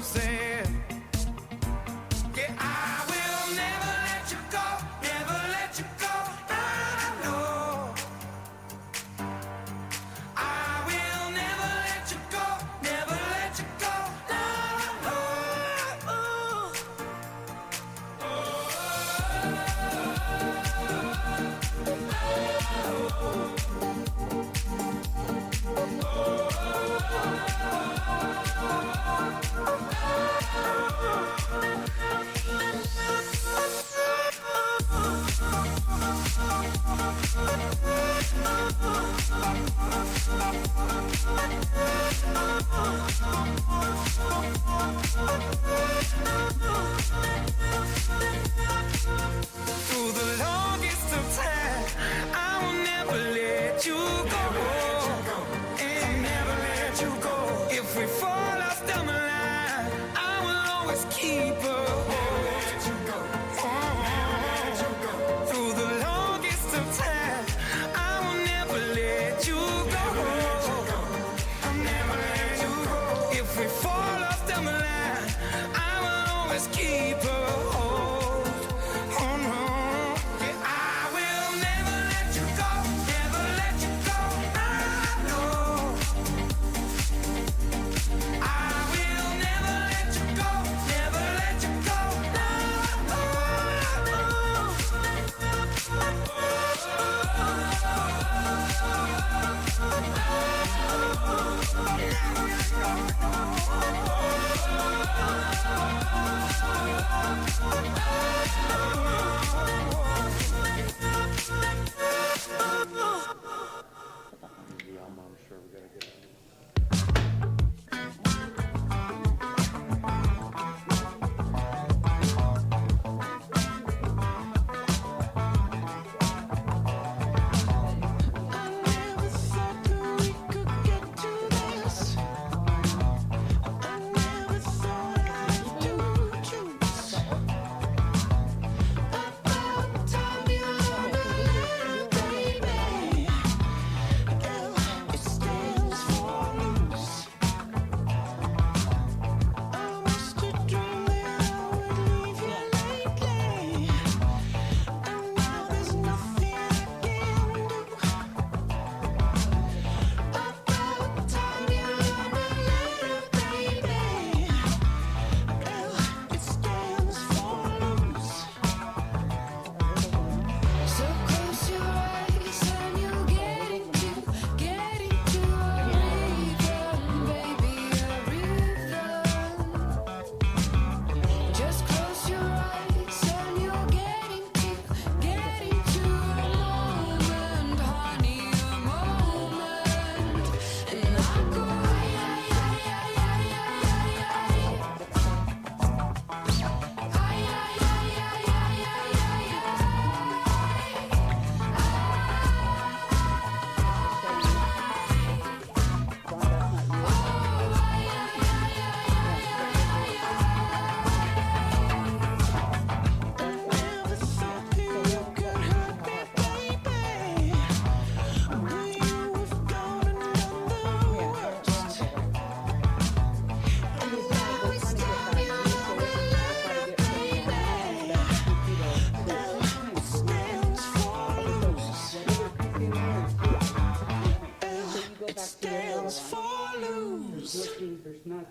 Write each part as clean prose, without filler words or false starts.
said. Yeah, I will never let you go, never let you go. I know I will never let you go, never let you go. Through the longest of time, I will never let you go. And never let you go. If we fall off down the line, I will always keep her. Through the longest of time, I will never let you go. I'll never let you go. If we fall off down the line, I will always keep her. Oh no. Yeah, I will never let you go, never let you go. I know I will never let you go, never let you go.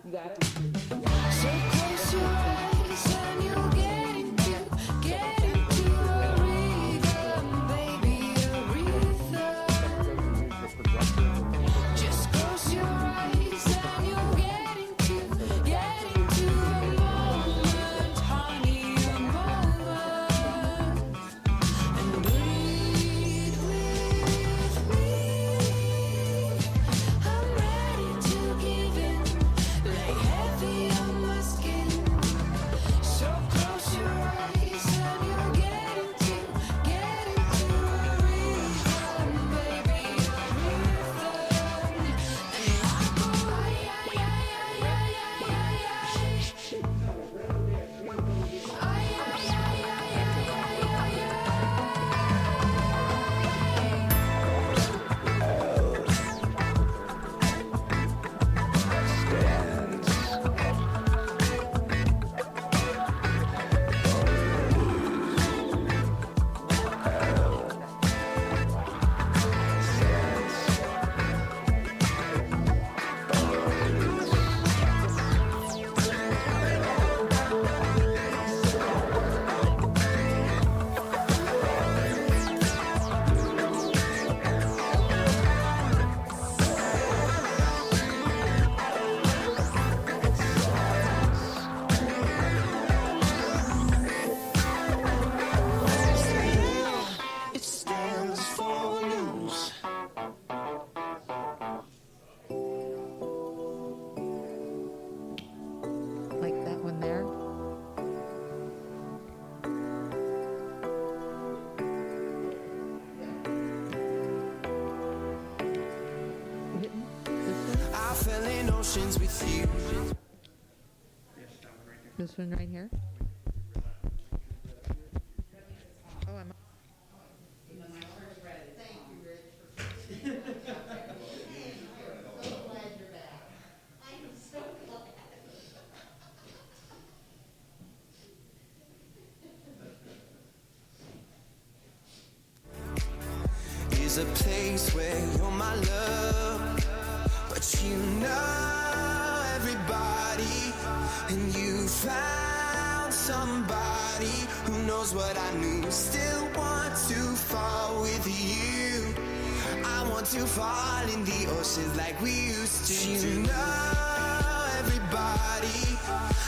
You got it? So close your eyes and you'll get into a rhythm, baby, a rhythm. Just close your eyes and you'll get into a moment, honey, a moment. And breathe with me. I'm ready to give in, lay heavy on my skin. oceans with you. This one right here? Oh, I'm. Is a place where you're my love, but you know everybody, and you found somebody who knows what I knew. Still want to fall with you. I want to fall in the oceans like we used to. You know everybody,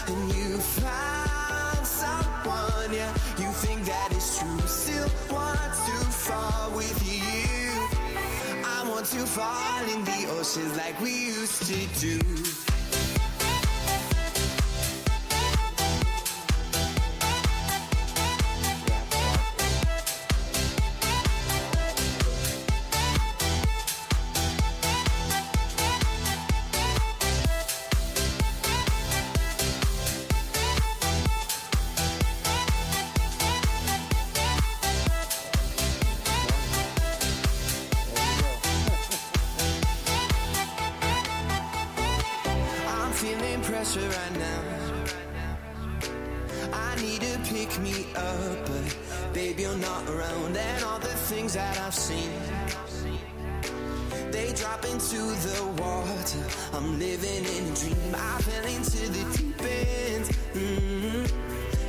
and you found someone, yeah. You think that is true. Still want to fall with you. I want to fall in the oceans like we used to do. Feeling pressure right now. I need to pick me up, but baby you're not around. And all the things that I've seen, they drop into the water. I'm living in a dream. I fell into the deep end.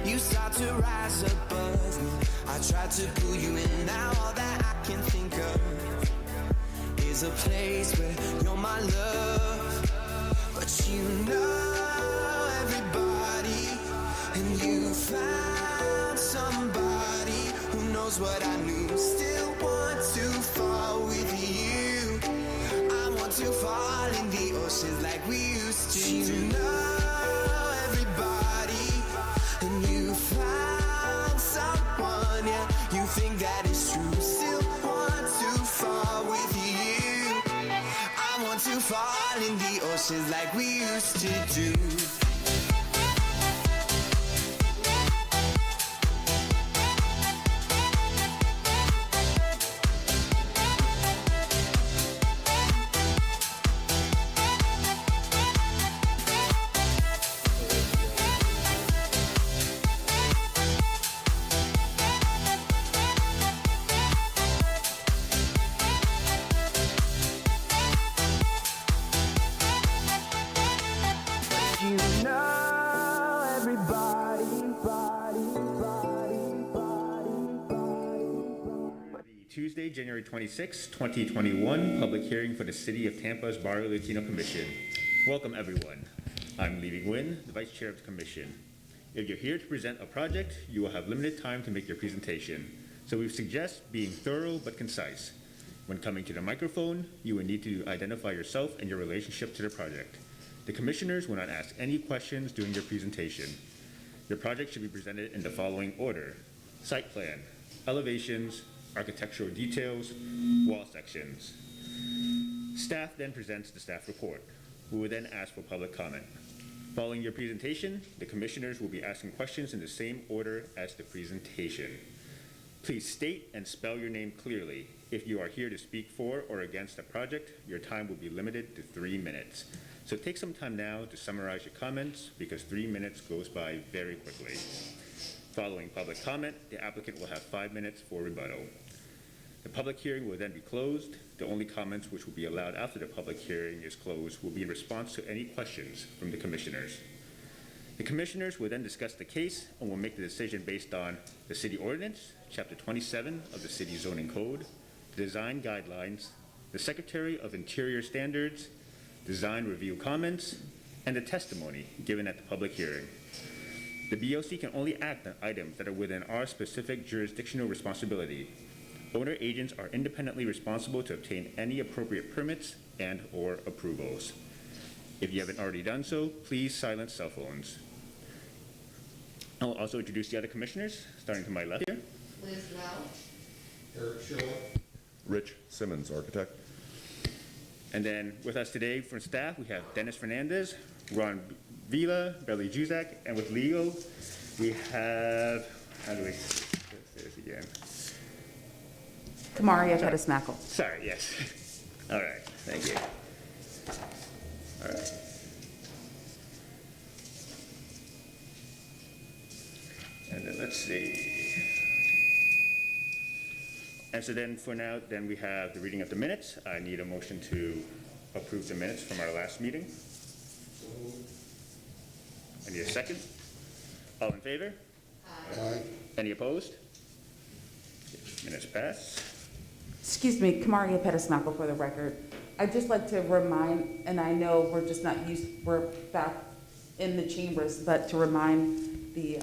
You start to rise above me. I tried to pull you in. Now all that I can think of is a place where you're my love. But you know everybody, and you found somebody who knows what I knew. Still want to fall with you. I want to fall in the oceans like we used to. You know everybody, and you found someone, yeah. You think that is true. Still want to fall with you. I want to fall in the oceans like we used to do. You know everybody, Tuesday, January 26, 2021, public hearing for the City of Tampa's Barrio Latino Commission. Welcome, everyone. I'm Lee Nguyen, the Vice Chair of the Commission. If you're here to present a project, you will have limited time to make your presentation, so we suggest being thorough but concise. When coming to the microphone, you will need to identify yourself and your relationship to the project. The commissioners will not ask any questions during your presentation. Your project should be presented in the following order: site plan, elevations, architectural details, wall sections. Staff then presents the staff report. We will then ask for public comment. Following your presentation, the commissioners will be asking questions in the same order as the presentation. Please state and spell your name clearly. If you are here to speak for or against the project, your time will be limited to 3 minutes. So take some time now to summarize your comments, because 3 minutes goes by very quickly. Following public comment, the applicant will have 5 minutes for rebuttal. The public hearing will then be closed. The only comments which will be allowed after the public hearing is closed will be in response to any questions from the commissioners. The commissioners will then discuss the case and will make the decision based on the city ordinance, chapter 27 of the city zoning code, the design guidelines, the Secretary of Interior standards, design review comments, and the testimony given at the public hearing. The BOC can only act on items that are within our specific jurisdictional responsibility. Owner agents are independently responsible to obtain any appropriate permits and/or approvals. If you haven't already done so, please silence cell phones. I will also introduce the other commissioners, starting to my left here. Liz Welch, Eric Schiller. Rich Simmons, architect. And then with us today from staff, we have Dennis Fernandez, Ron Vila, Belly Juzak, and with legal, we have, how do we say this again? Kamaria Pettis-Mackle. Sorry, yes. All right, thank you. All right. And then let's see. And so then for now, then we have the reading of the minutes. I need a motion to approve the minutes from our last meeting. I need a second. All in favor? Aye. Any opposed? Minutes pass. Excuse me, Kamaria Pettis-Mackle for the record. I'd just like to remind, and I know we're back in the chambers, but to remind the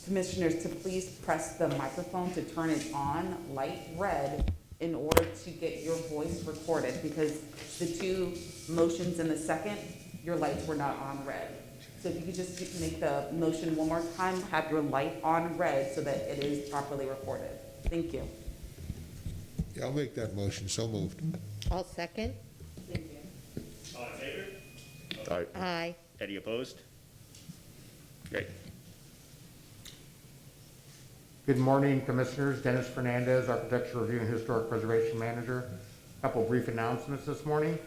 commissioners to please press the microphone to turn it on light red in order to get your voice recorded, because the two motions in the second, your lights were not on red. So if you could just make the motion one more time, have your light on red so that it is properly recorded. Thank you. Yeah, I'll make that motion, so moved. I'll second. Thank you. All in favor? Aye. Aye. Any opposed? Great. Good morning, Commissioners. Dennis Fernandez, Architecture Review and Historic Preservation Manager. A couple brief announcements this morning.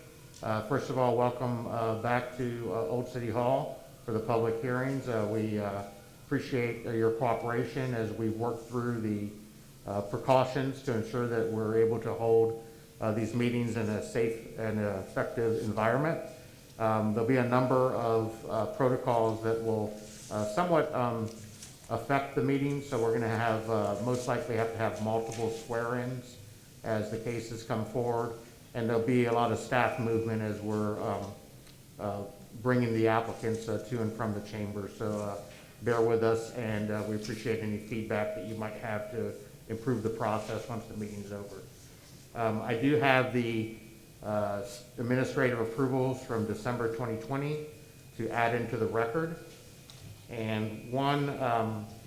First of all, welcome back to Old City Hall for the public hearings. We appreciate your cooperation as we work through the precautions to ensure that we're able to hold these meetings in a safe and effective environment. There'll be a number of protocols that will somewhat affect the meeting, so we're going to have, most likely have to have multiple swear-ins as the cases come forward, and there'll be a lot of staff movement as we're bringing the applicants to and from the chamber. So bear with us, and we appreciate any feedback that you might have to improve the process once the meeting's over. I do have the administrative approvals from December 2020 to add into the record. And one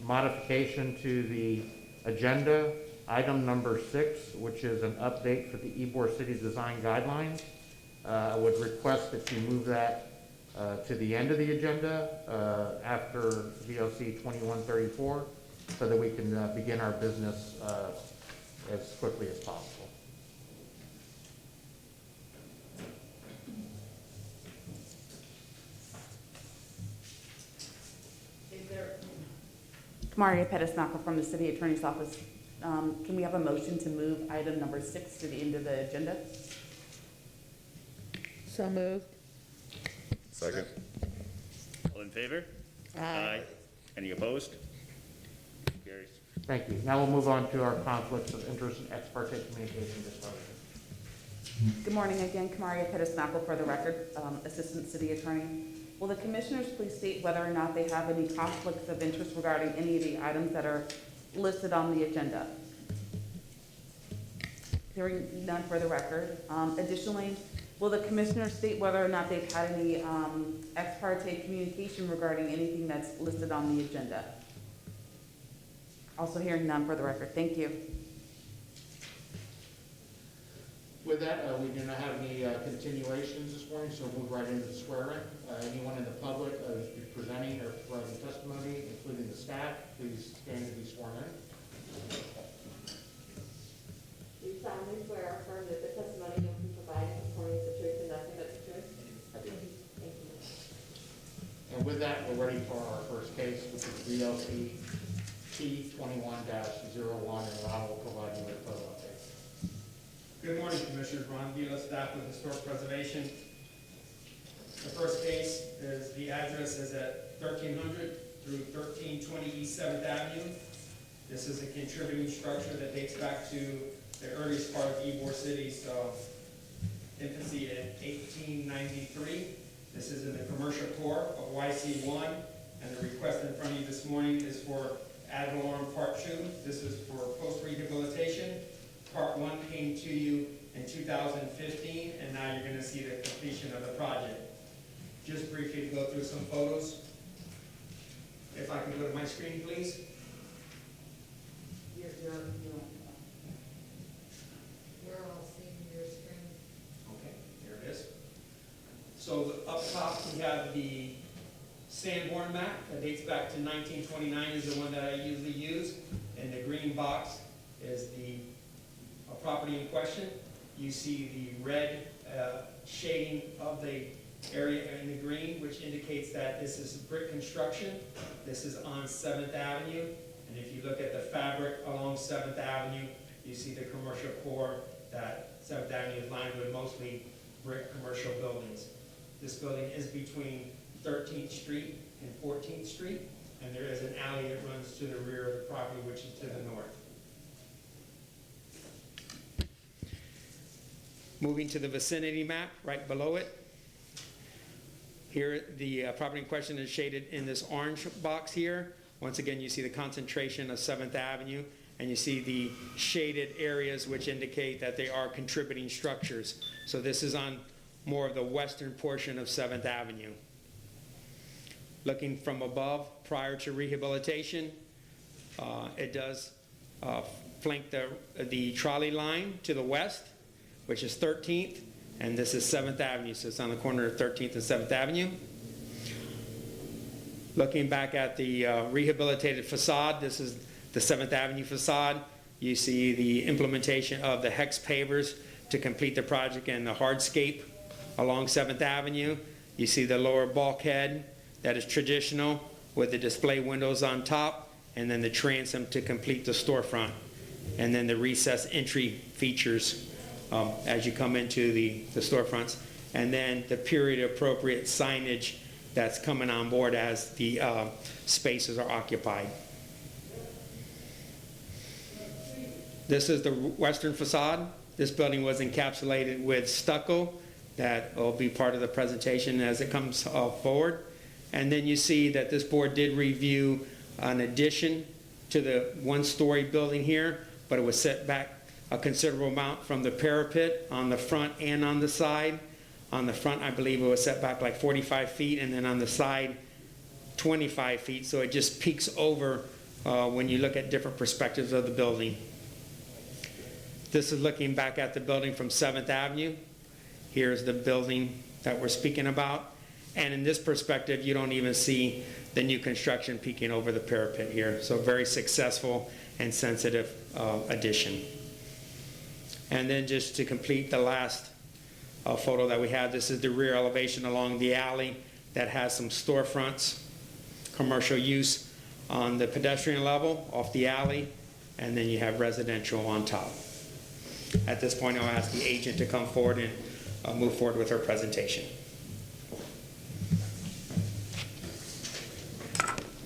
modification to the agenda, item number 6, which is an update for the Ybor City Design Guidelines. I would request that you move that to the end of the agenda after VOC 2134 so that we can begin our business as quickly as possible. Kamaria Pettis-Mackle from the City Attorney's Office. Can we have a motion to move item number 6 to the end of the agenda? So moved. Second. All in favor? Aye. Any opposed? Carries. Thank you. Now we'll move on to our conflicts of interest and ex parte communication disclosure. Good morning again, Kamaria Pettis-Mackle for the record, Assistant City Attorney. Will the commissioners please state whether or not they have any conflicts of interest regarding any of the items that are listed on the agenda? Hearing none for the record. Additionally, will the commissioners state whether or not they've had any ex parte communication regarding anything that's listed on the agenda? Also hearing none for the record. Thank you. With that, we do not have any continuations this morning, so we'll move right into the swearing. Anyone in the public who's presenting or providing testimony, including the staff, please stand to be sworn in. Do solemnly swear or affirm that the testimony you'll be providing is according to the truth and nothing but the truth? I do. Thank you. And with that, we're ready for our first case, which is VLC T21-01, and Ron will provide you with a photo update. Good morning, Commissioners. Ron Vila, staff with Historic Preservation. The first case is, the address is at 1300 through 1320 East 7th Avenue. This is a contributing structure that dates back to the earliest part of Ybor City's infancy in 1893. This is in the commercial core of YC1, and the request in front of you this morning is for ad valorem part 2. This is for post-rehabilitation. Part 1 came to you in 2015, and now you're going to see the completion of the project. Just briefly to go through some photos. If I can go to my screen, please. We're all seeing your screen. So up top, we have the Sanborn map that dates back to 1929 is the one that I usually use. And the green box is the property in question. You see the red shading of the area in the green, which indicates that this is brick construction. This is on 7th Avenue. And if you look at the fabric along 7th Avenue, you see the commercial core that 7th Avenue is lined with mostly brick commercial buildings. This building is between 13th Street and 14th Street, and there is an alley that runs to the rear of the property, which is to the north. Moving to the vicinity map, right below it. Here, the property in question is shaded in this orange box here. Once again, you see the concentration of 7th Avenue, and you see the shaded areas which indicate that they are contributing structures. So this is on more of the western portion of 7th Avenue. Looking from above, prior to rehabilitation, it does flank the trolley line to the west, which is 13th, and this is 7th Avenue, so it's on the corner of 13th and 7th Avenue. Looking back at the rehabilitated facade, this is the 7th Avenue facade. You see the implementation of the hex pavers to complete the project and the hardscape along 7th Avenue. You see the lower bulkhead that is traditional with the display windows on top, and then the transom to complete the storefront. And then the recessed entry features as you come into the storefronts. And then the period appropriate signage that's coming on board as the spaces are occupied. This is the western facade. This building was encapsulated with stucco that will be part of the presentation as it comes forward. And then you see that this board did review an addition to the one-story building here, but it was set back a considerable amount from the parapet on the front and on the side. On the front, I believe it was set back like 45 feet, and then on the side, 25 feet. So it just peaks over when you look at different perspectives of the building. This is looking back at the building from 7th Avenue. Here's the building that we're speaking about. And in this perspective, you don't even see the new construction peeking over the parapet here. So very successful and sensitive addition. And then just to complete the last photo that we have, this is the rear elevation along the alley that has some storefronts, commercial use on the pedestrian level off the alley, and then you have residential on top. At this point, I'll ask the agent to come forward and move forward with her presentation.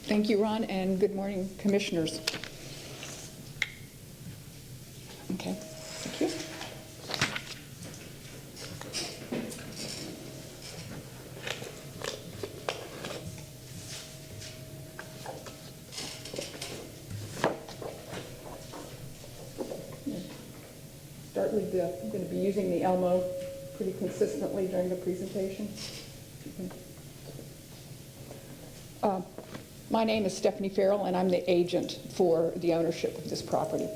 Thank you, Ron, and good morning, commissioners. Okay, thank you. Start with I'm going to be using the Elmo pretty consistently during the presentation. My name is Stephanie Farrell, and I'm the agent for the ownership of this property.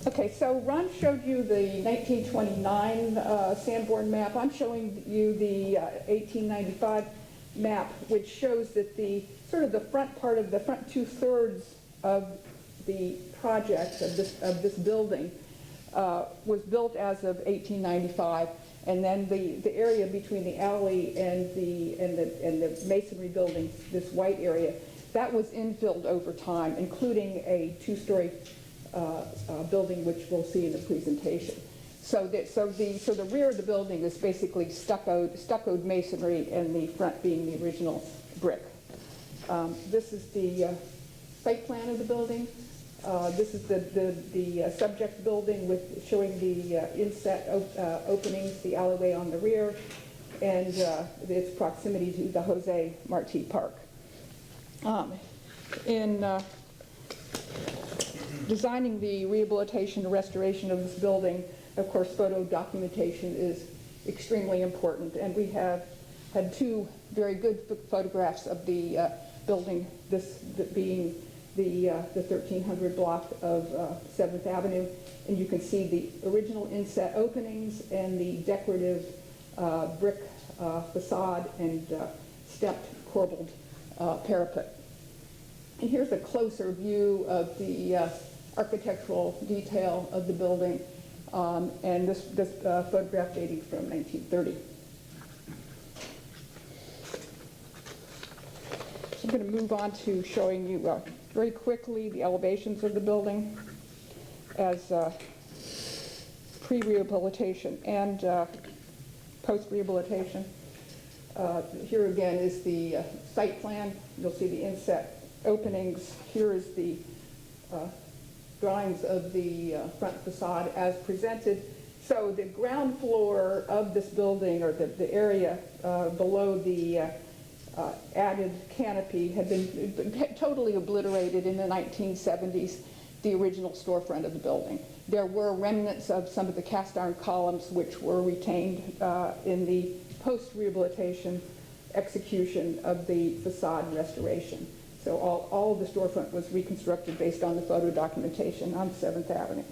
Okay, so Ron showed you the 1929 Sanborn map. I'm showing you the 1895 map, which shows that the sort of the front part of the front 2/3 of the project of this building was built as of 1895. And then the area between the alley and the masonry building, this white area, that was infilled over time, including a 2-story building, which we'll see in the presentation. So the rear of the building is basically stuccoed masonry, and the front being the original brick. This is the site plan of the building. This is the subject building with showing the inset openings, the alleyway on the rear, and its proximity to the Jose Marti Park. In designing the rehabilitation and restoration of this building, of course, photo documentation is extremely important, and we have had 2 very good photographs of the building, this being the 1300 block of 7th Avenue, and you can see the original inset openings and the decorative brick facade and stepped corbelled parapet. And here's a closer view of the architectural detail of the building, and this photograph dating from 1930. I'm going to move on to showing you very quickly the elevations of the building as pre-rehabilitation and post-rehabilitation. Here again is the site plan. You'll see the inset openings. Here is the drawings of the front facade as presented. So the ground floor of this building, or the area below the added canopy, had been totally obliterated in the 1970s, the original storefront of the building. There were remnants of some of the cast iron columns which were retained in the post-rehabilitation execution of the facade restoration. So all of the storefront was reconstructed based on the photo documentation on 7th Avenue.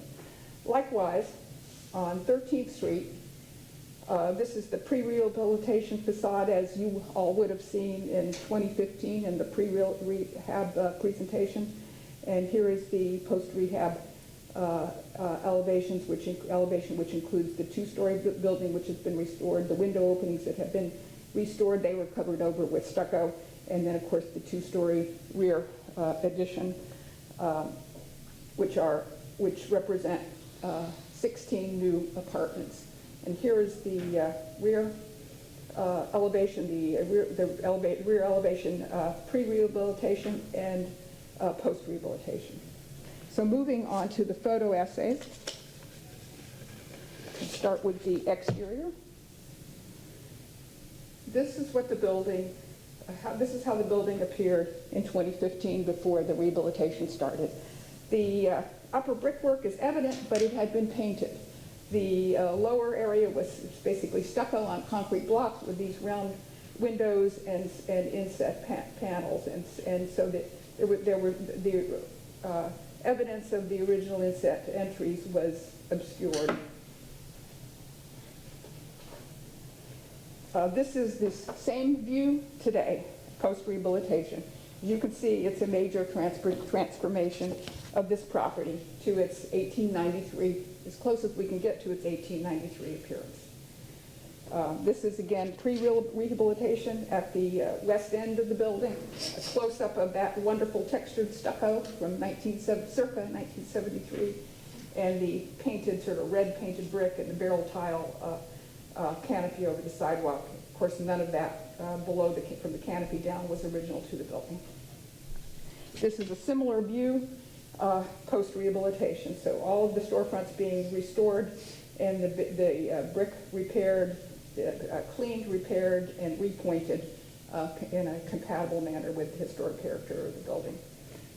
Likewise, on 13th Street, this is the pre-rehabilitation facade as you all would have seen in 2015 in the pre-rehab presentation. And here is the post-rehab elevation, which includes the two-story building which has been restored, the window openings that have been restored. They were covered over with stucco, and then of course the two-story rear addition, which represent 16 new apartments. And here is the rear elevation, rear elevation pre-rehabilitation and post-rehabilitation. So moving on to the photo essays. Let's start with the exterior. This is what the building, this is how the building appeared in 2015 before the rehabilitation started. The upper brickwork is evident, but it had been painted. The lower area was basically stucco on concrete blocks with these round windows and inset panels, and so that there were the evidence of the original inset entries was obscured. This is this same view today, post-rehabilitation. You can see it's a major transformation of this property to its 1893, as close as we can get to its 1893 appearance. This is again pre-rehabilitation at the west end of the building, a close-up of that wonderful textured stucco from circa 1973, and the painted, sort of red painted brick and the barrel tile canopy over the sidewalk. Of course, none of that from the canopy down was original to the building. This is a similar view post-rehabilitation. So all of the storefronts being restored and the brick repaired, cleaned, repaired, and repointed in a compatible manner with the historic character of the building.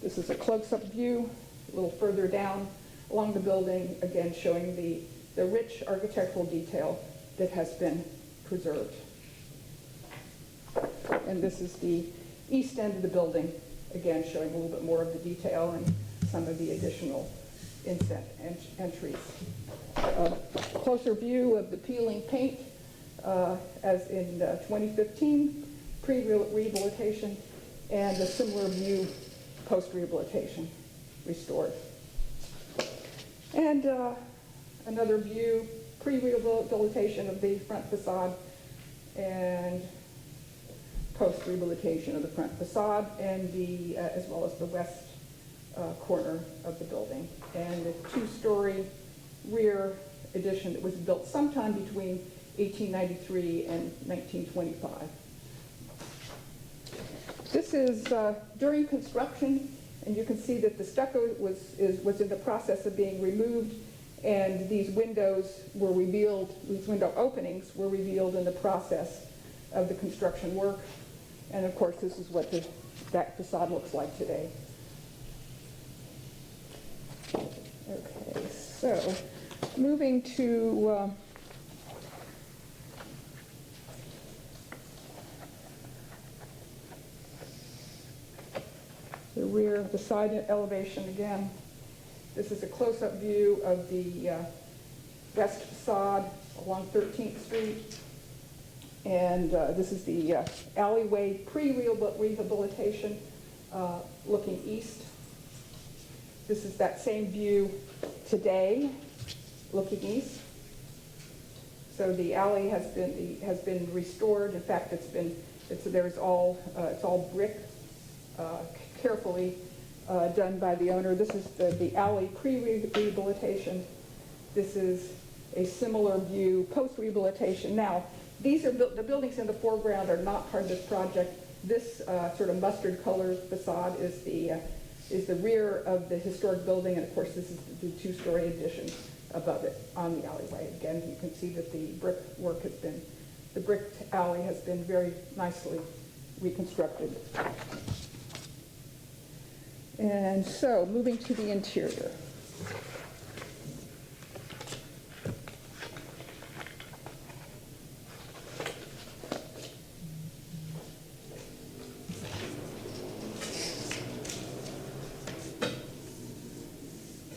This is a close-up view a little further down along the building, again showing the rich architectural detail that has been preserved. And this is the east end of the building, again showing a little bit more of the detail and some of the additional inset entries. A closer view of the peeling paint as in 2015, pre-rehabilitation, and a similar view post-rehabilitation, restored. And another view, pre-rehabilitation of the front facade and post-rehabilitation of the front facade, and the as well as the west corner of the building, and the two-story rear addition that was built sometime between 1893 and 1925. This is during construction, and you can see that the stucco was in the process of being removed, and these windows were revealed, these window openings were revealed in the process of the construction work. And of course, this is what that facade looks like today. Okay, so moving to the rear, the side elevation again. This is a close-up view of the west facade along 13th Street. And this is the alleyway pre-rehabilitation looking east. This is that same view today, looking east. So the alley has been restored. In fact, it's all brick, carefully done by the owner. This is the alley pre-rehabilitation. This is a similar view post-rehabilitation. Now, the buildings in the foreground are not part of this project. This sort of mustard color facade is the rear of the historic building, and of course this is the two-story addition above it on the alleyway. Again, you can see that the brick alley has been very nicely reconstructed. And so, moving to the interior.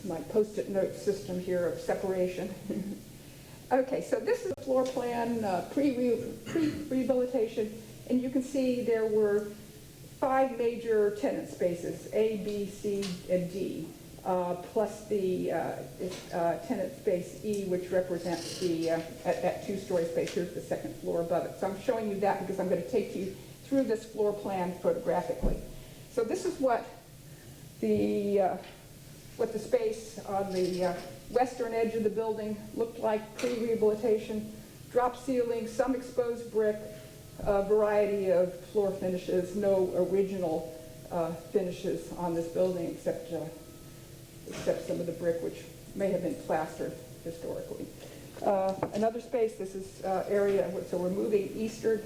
My post-it note system here of separation. Okay, so this is a floor plan pre-rehabilitation, and you can see there were 5 major tenant spaces, A, B, C, and D, plus the tenant space E, which represents that two-story space. Here's the second floor above it. So I'm showing you that because I'm going to take you through this floor plan photographically. So this is what the space on the western edge of the building looked like pre-rehabilitation. Drop ceiling, some exposed brick, a variety of floor finishes, no original finishes on this building except some of the brick which may have been plastered historically. Another space, this is area, so we're moving eastward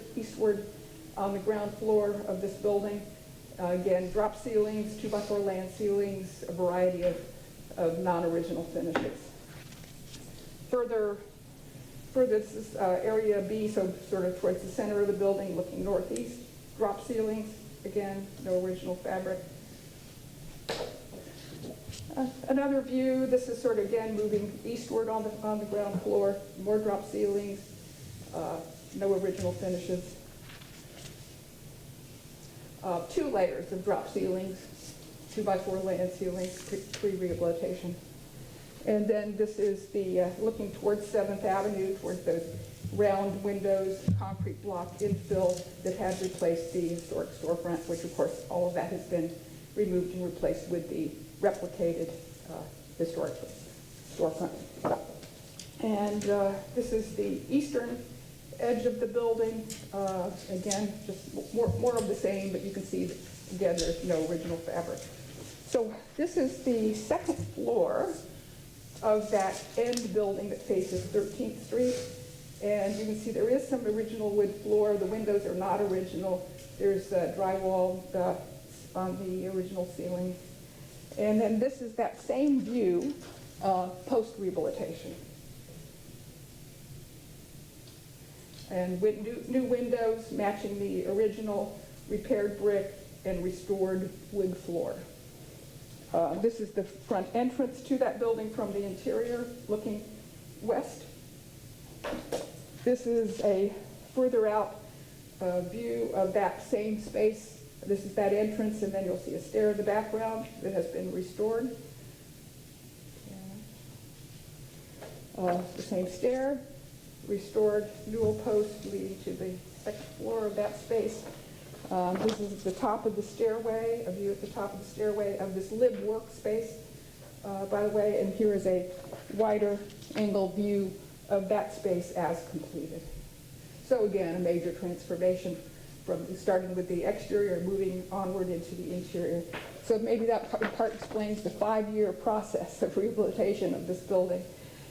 on the ground floor of this building. Again, drop ceilings, 2x4 land ceilings, a variety of non-original finishes. Further, this is area B, so sort of towards the center of the building, looking northeast. Drop ceilings, again, no original fabric. Another view, this is sort of, again, moving eastward on the ground floor. More drop ceilings, no original finishes. 2 layers of drop ceilings, 2x4 land ceilings, pre-rehabilitation. And then this is the looking towards 7th Avenue, towards those round windows, concrete block infill that had replaced the historic storefront, which of course all of that has been removed and replaced with the replicated historic storefront. And this is the eastern edge of the building. Again, just more of the same, but you can see that, again, there's no original fabric. So this is the second floor of that end building that faces 13th Street. And you can see there is some original wood floor. The windows are not original. There's drywall on the original ceiling. And then this is that same view post-rehabilitation. And with new windows matching the original repaired brick and restored wood floor. This is the front entrance to that building from the interior, looking west. This is a further out view of that same space. This is that entrance, and then you'll see a stair in the background that has been restored. The same stair, restored newel post leading to the second floor of that space. This is the top of the stairway, a view at the top of the stairway of this lib workspace, by the way, and here is a wider angle view of that space as completed. So again, a major transformation from starting with the exterior, moving onward into the interior. So maybe that part explains the 5-year process of rehabilitation of this building.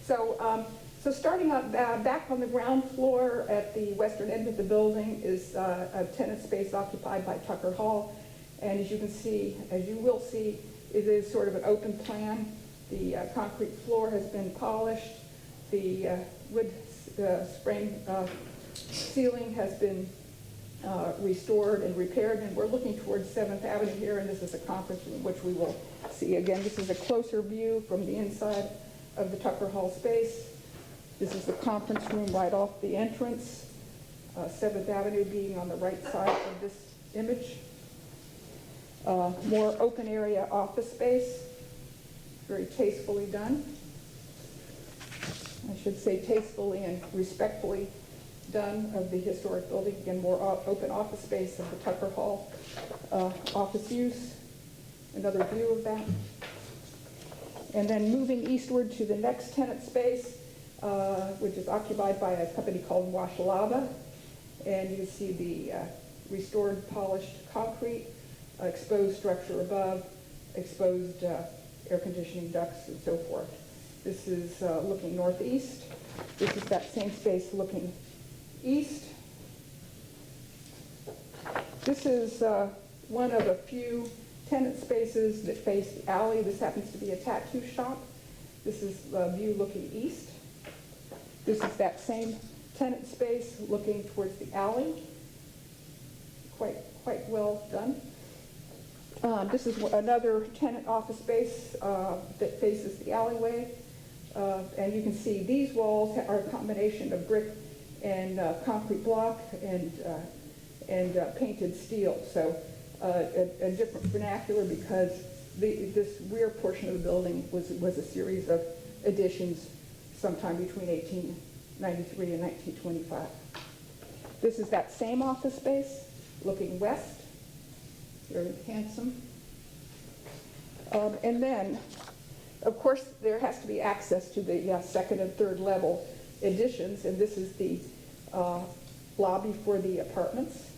So, so starting out back on the ground floor at the western end of the building is a tenant space occupied by Tucker Hall. And as you can see, as you will see, it is sort of an open plan. The concrete floor has been polished. The wood frame ceiling has been restored and repaired. And we're looking towards 7th Avenue here, and this is a conference room, which we will see. Again, this is a closer view from the inside of the Tucker Hall space. This is the conference room right off the entrance. 7th Avenue being on the right side of this image. More open area office space, very tastefully done. I should say tastefully and respectfully done of the historic building. Again, more open office space of the Tucker Hall office use. Another view of that. And then moving eastward to the next tenant space, which is occupied by a company called Washalaba. And you can see the restored polished concrete, exposed structure above, exposed air conditioning ducts and so forth. This is looking northeast. This is that same space looking east. This is one of a few tenant spaces that face the alley. This happens to be a tattoo shop. This is a view looking east. This is that same tenant space looking towards the alley. Quite well done. This is another tenant office space that faces the alleyway. And you can see these walls are a combination of brick and concrete block and painted steel. So a different vernacular because this rear portion of the building was a series of additions sometime between 1893 and 1925. This is that same office space looking west, very handsome. And then, of course, there has to be access to the second and third level additions, and this is the lobby for the apartments.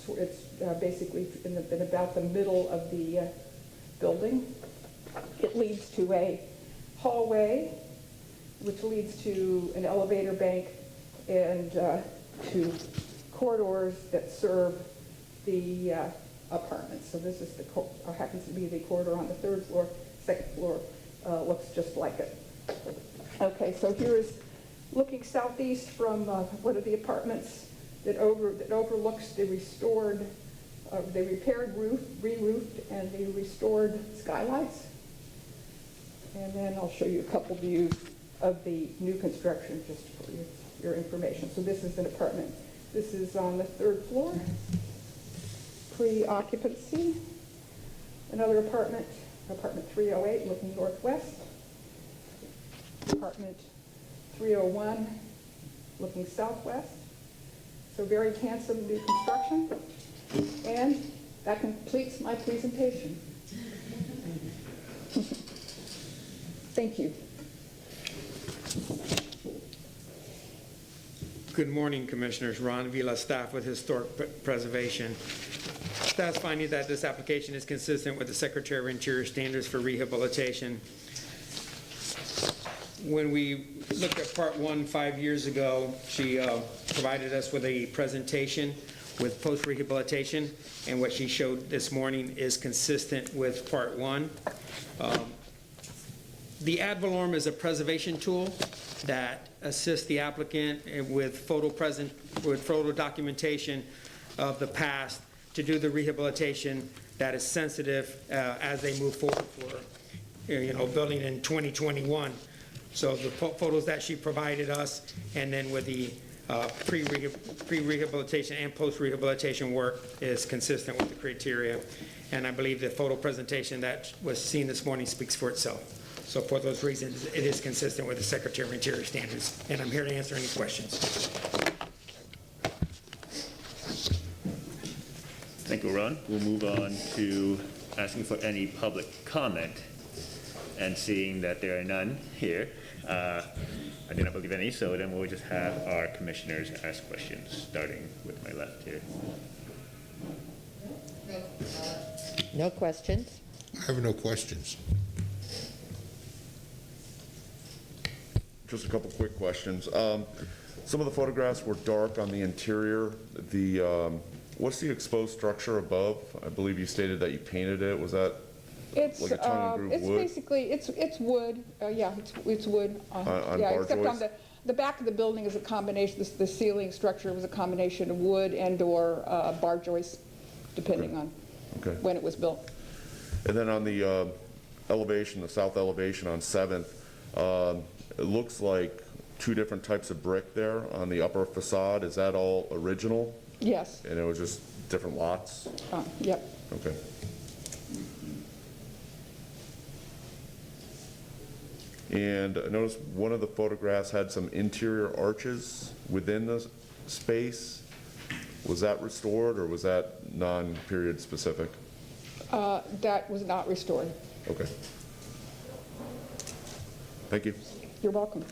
It's basically in about the middle of the building. It leads to a hallway, which leads to an elevator bank and to corridors that serve the apartments. So this is happens to be the corridor on the third floor. Second floor looks just like it. Okay, so here is looking southeast from one of the apartments that overlooks the restored, the repaired roof, re-roofed, and the restored skylights. And then I'll show you a couple views of the new construction just for your information. So this is an apartment. This is on the third floor, pre-occupancy. Another apartment, apartment 308, looking northwest. Apartment 301, looking southwest. So very handsome new construction. And that completes my presentation. Thank you. Good morning, Commissioners. Ron Vila, staff with Historic Preservation. Staff's finding that this application is consistent with the Secretary of Interior standards for rehabilitation. When we looked at Part 1 5 years ago, she provided us with a presentation with post-rehabilitation, and what she showed this morning is consistent with Part 1. The ad valorem is a preservation tool that assists the applicant with photo documentation of the past to do the rehabilitation that is sensitive as they move forward for, building in 2021. So the photos that she provided us, and then with the pre-rehabilitation and post-rehabilitation work is consistent with the criteria. And I believe the photo presentation that was seen this morning speaks for itself. So for those reasons, it is consistent with the Secretary of Interior standards. And I'm here to answer any questions. Thank you, Ron. We'll move on to asking for any public comment. And seeing that there are none here, I do not believe any, so then we'll just have our commissioners ask questions, starting with my left here. No questions? I have no questions. Just a couple quick questions. Some of the photographs were dark on the interior. What's the exposed structure above? I believe you stated that you painted it. Was that It's like a tongue and groove it's wood? basically it's wood. Yeah, it's wood. On yeah, bar except joists? on the back of the building is a combination. The ceiling structure was a combination of wood and/or bar joists, depending on when it was built. And then on the elevation, the south elevation on 7th, it looks like two different types of brick there on the upper facade. Is that all original? Yes, And it was just different lots? yep. Okay. And I noticed one of the photographs had some interior arches within the space. Was that restored, or was that non-period specific? That was not restored. Okay. Thank you. You're welcome.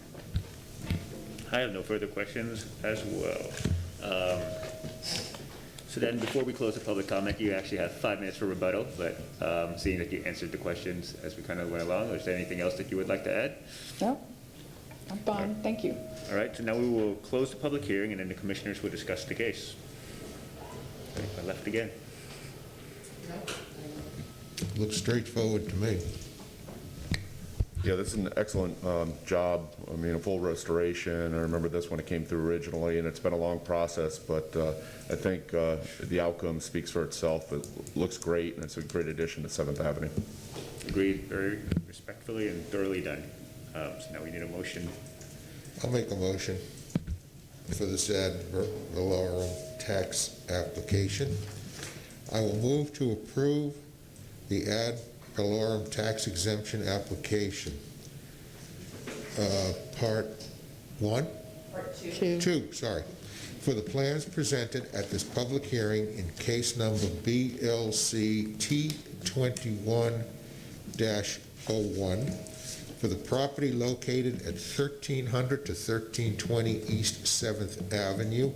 I have no further questions as well. So then, before we close the public comment, you actually have 5 minutes for rebuttal, but seeing that you answered the questions as we kind of went along, is there anything else that you would like to add? No, I'm fine, thank you. All right, so now we will close the public hearing, and then the commissioners will discuss the case. I left again. Looks straightforward to me. Yeah, this is an excellent job. I mean, a full restoration. I remember this when it came through originally, and it's been a long process, but I think the outcome speaks for itself. It looks great, and it's a great addition to 7th Avenue. Agreed, very respectfully and thoroughly done. So now we need a motion. I'll make a motion for this ad valorem tax application. I will move to approve the ad valorem tax exemption application. Part 1? Part 2. 2, sorry. For the plans presented at this public hearing in case number BLC T21-01 for the property located at 1300 to 1320 East 7th Avenue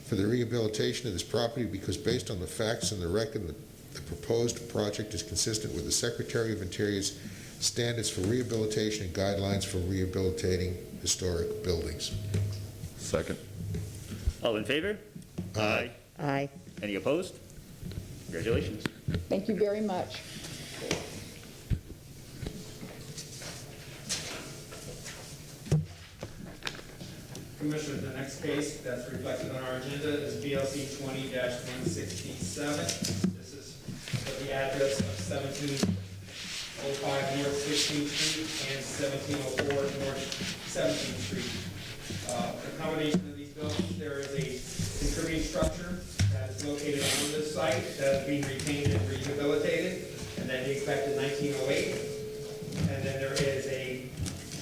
for the rehabilitation of this property because based on the facts in the record, the proposed project is consistent with the Secretary of Interior's standards for rehabilitation and guidelines for rehabilitating historic buildings. Second. All in favor? Aye. Aye. Any opposed? Congratulations. Thank you very much. Commissioner, the next case that's reflected on our agenda is BLC 20-167. This is for the address of 1705 North 16th Street and 1704 North 17th Street. The combination of these buildings, there is a contributing structure that is located on this site that is being retained and rehabilitated, and that dates back to 1908. And then there is a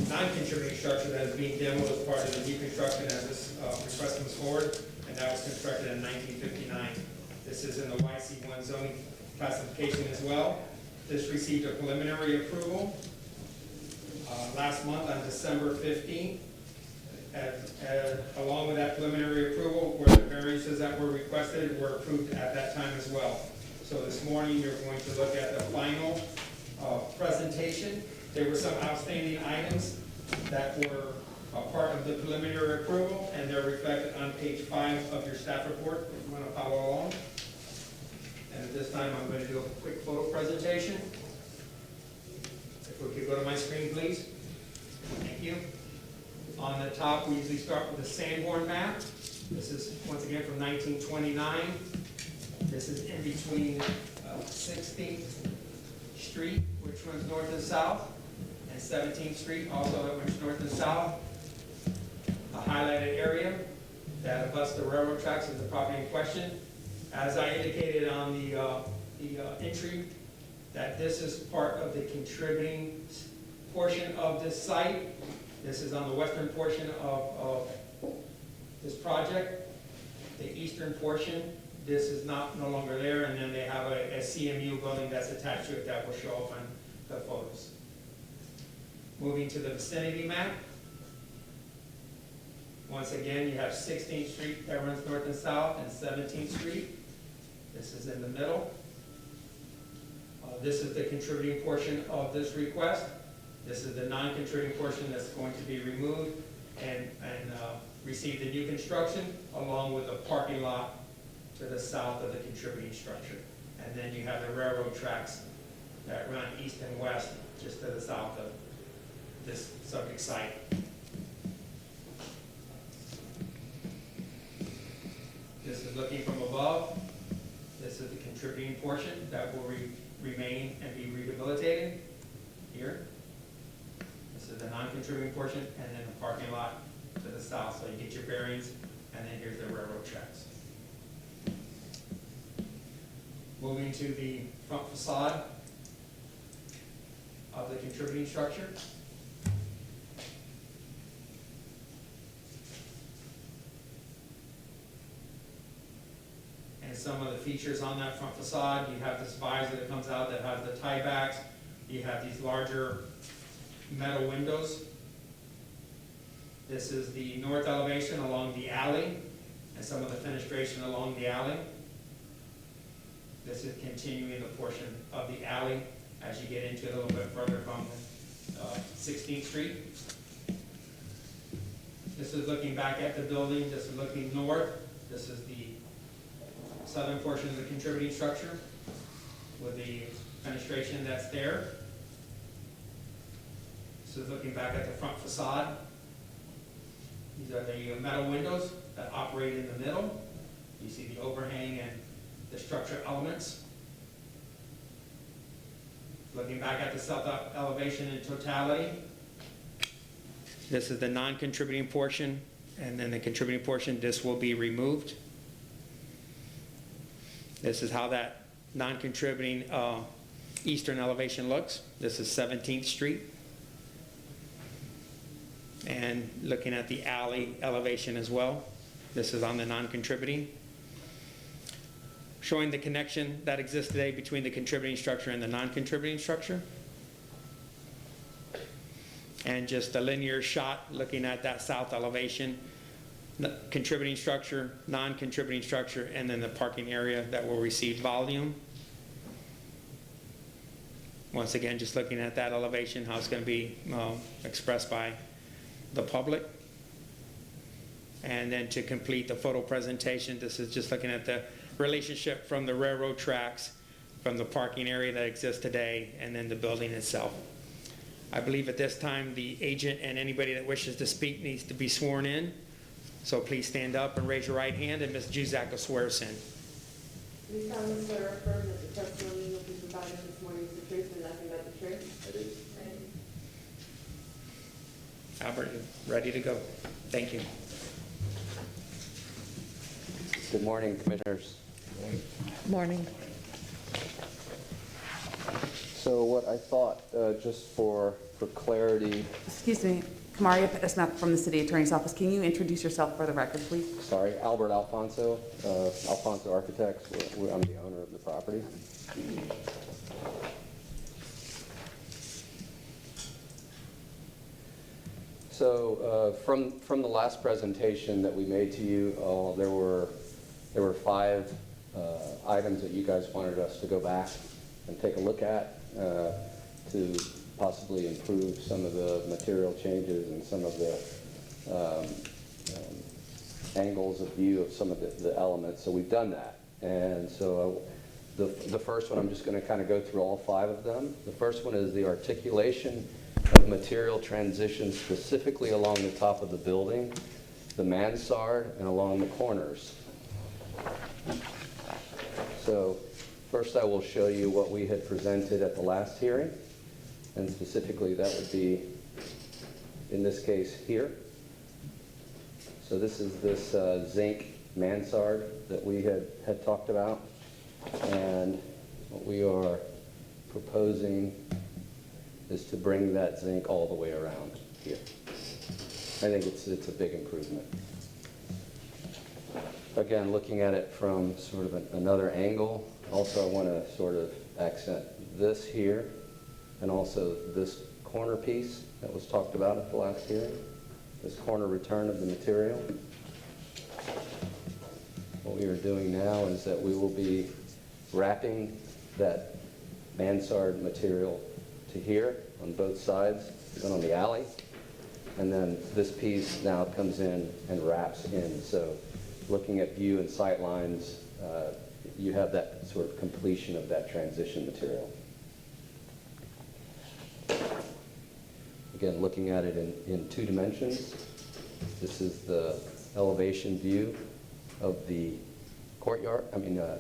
non-contributing structure that is being demoed as part of the new construction as this request comes forward, and that was constructed in 1959. This is in the YC1 zoning classification as well. This received a preliminary approval last month on December 15th. Along with that preliminary approval, where the variances that were requested were approved at that time as well. So this morning, you're going to look at the final presentation. There were some outstanding items that were a part of the preliminary approval, and they're reflected on page 5 of your staff report, if you want to follow along. And at this time, I'm going to do a quick photo presentation. If we could go to my screen, please. Thank you. On the top, we usually start with the Sanborn map. This is, once again, from 1929. This is in between 16th Street, which runs north and south, and 17th Street, also that runs north and south. A highlighted area that abuts the railroad tracks is the property in question. As I indicated on the entry, that this is part of the contributing portion of this site. This is on the western portion of this project. The eastern portion, this is no longer there, and then they have a CMU building that's attached to it that will show up on the photos. Moving to the vicinity map. Once again, you have 16th Street that runs north and south, and 17th Street. This is in the middle. This is the contributing portion of this request. This is the non-contributing portion that's going to be removed and receive the new construction, along with the parking lot to the south of the contributing structure. And then you have the railroad tracks that run east and west, just to the south of this subject site. This is looking from above. This is the contributing portion that will remain and be rehabilitated here. This is the non-contributing portion, and then the parking lot to the south, so you get your bearings, and then here's the railroad tracks. Moving to the front facade of the contributing structure. And some of the features on that front facade, you have this visor that comes out that has the tiebacks. You have these larger metal windows. This is the north elevation along the alley and some of the fenestration along the alley. This is continuing the portion of the alley as you get into it a little bit further from 16th Street. This is looking back at the building. This is looking north. This is the southern portion of the contributing structure with the fenestration that's there. This is looking back at the front facade. These are the metal windows that operate in the middle. You see the overhang and the structure elements. Looking back at the south elevation in totality. This is the non-contributing portion, and then the contributing portion, this will be removed. This is how that non-contributing eastern elevation looks. This is 17th Street. And looking at the alley elevation as well. This is on the non-contributing. Showing the connection that exists today between the contributing structure and the non-contributing structure. And just a linear shot looking at that south elevation, contributing structure, non-contributing structure, and then the parking area that will receive volume. Once again, just looking at that elevation, how it's going to be expressed by the public. And then to complete the photo presentation, this is just looking at the relationship from the railroad tracks, from the parking area that exists today, and then the building itself. I believe at this time the agent and anybody that wishes to speak needs to be sworn in. So please stand up and raise your right hand, and Ms. Juzak will swear us in. Do you solemnly swear or affirm that the testimony you'll be providing this morning is the truth and nothing but the truth? I do. Albert, you're ready to go. Thank you. Good morning, Commissioners. Morning. So what I thought, just for clarity, Excuse me, Kamaria Pettismeth from the City Attorney's Office. Can you introduce yourself for the record, please? sorry, Albert Alfonso, Alfonso Architects, I'm the owner of the property. So from the last presentation that we made to you, there were 5 items that you guys wanted us to go back and take a look at to possibly improve some of the material changes and some of the angles of view of some of the elements. So we've done that. And so the first one, I'm just going to kind of go through all 5 of them. The first one is the articulation of material transitions specifically along the top of the building, the mansard, and along the corners. So first I will show you what we had presented at the last hearing, and specifically that would be, in this case, here. So this is this zinc mansard that we had talked about, and what we are proposing is to bring that zinc all the way around here. I think it's a big improvement. Again, looking at it from sort of another angle, also I want to sort of accent this here, and also this corner piece that was talked about at the last hearing, this corner return of the material. What we are doing now is that we will be wrapping that mansard material to here on both sides, then on the alley, and then this piece now comes in and wraps in. So looking at view and sight lines, you have that sort of completion of that transition material. Again, looking at it in 2 dimensions, this is the elevation view of the courtyard.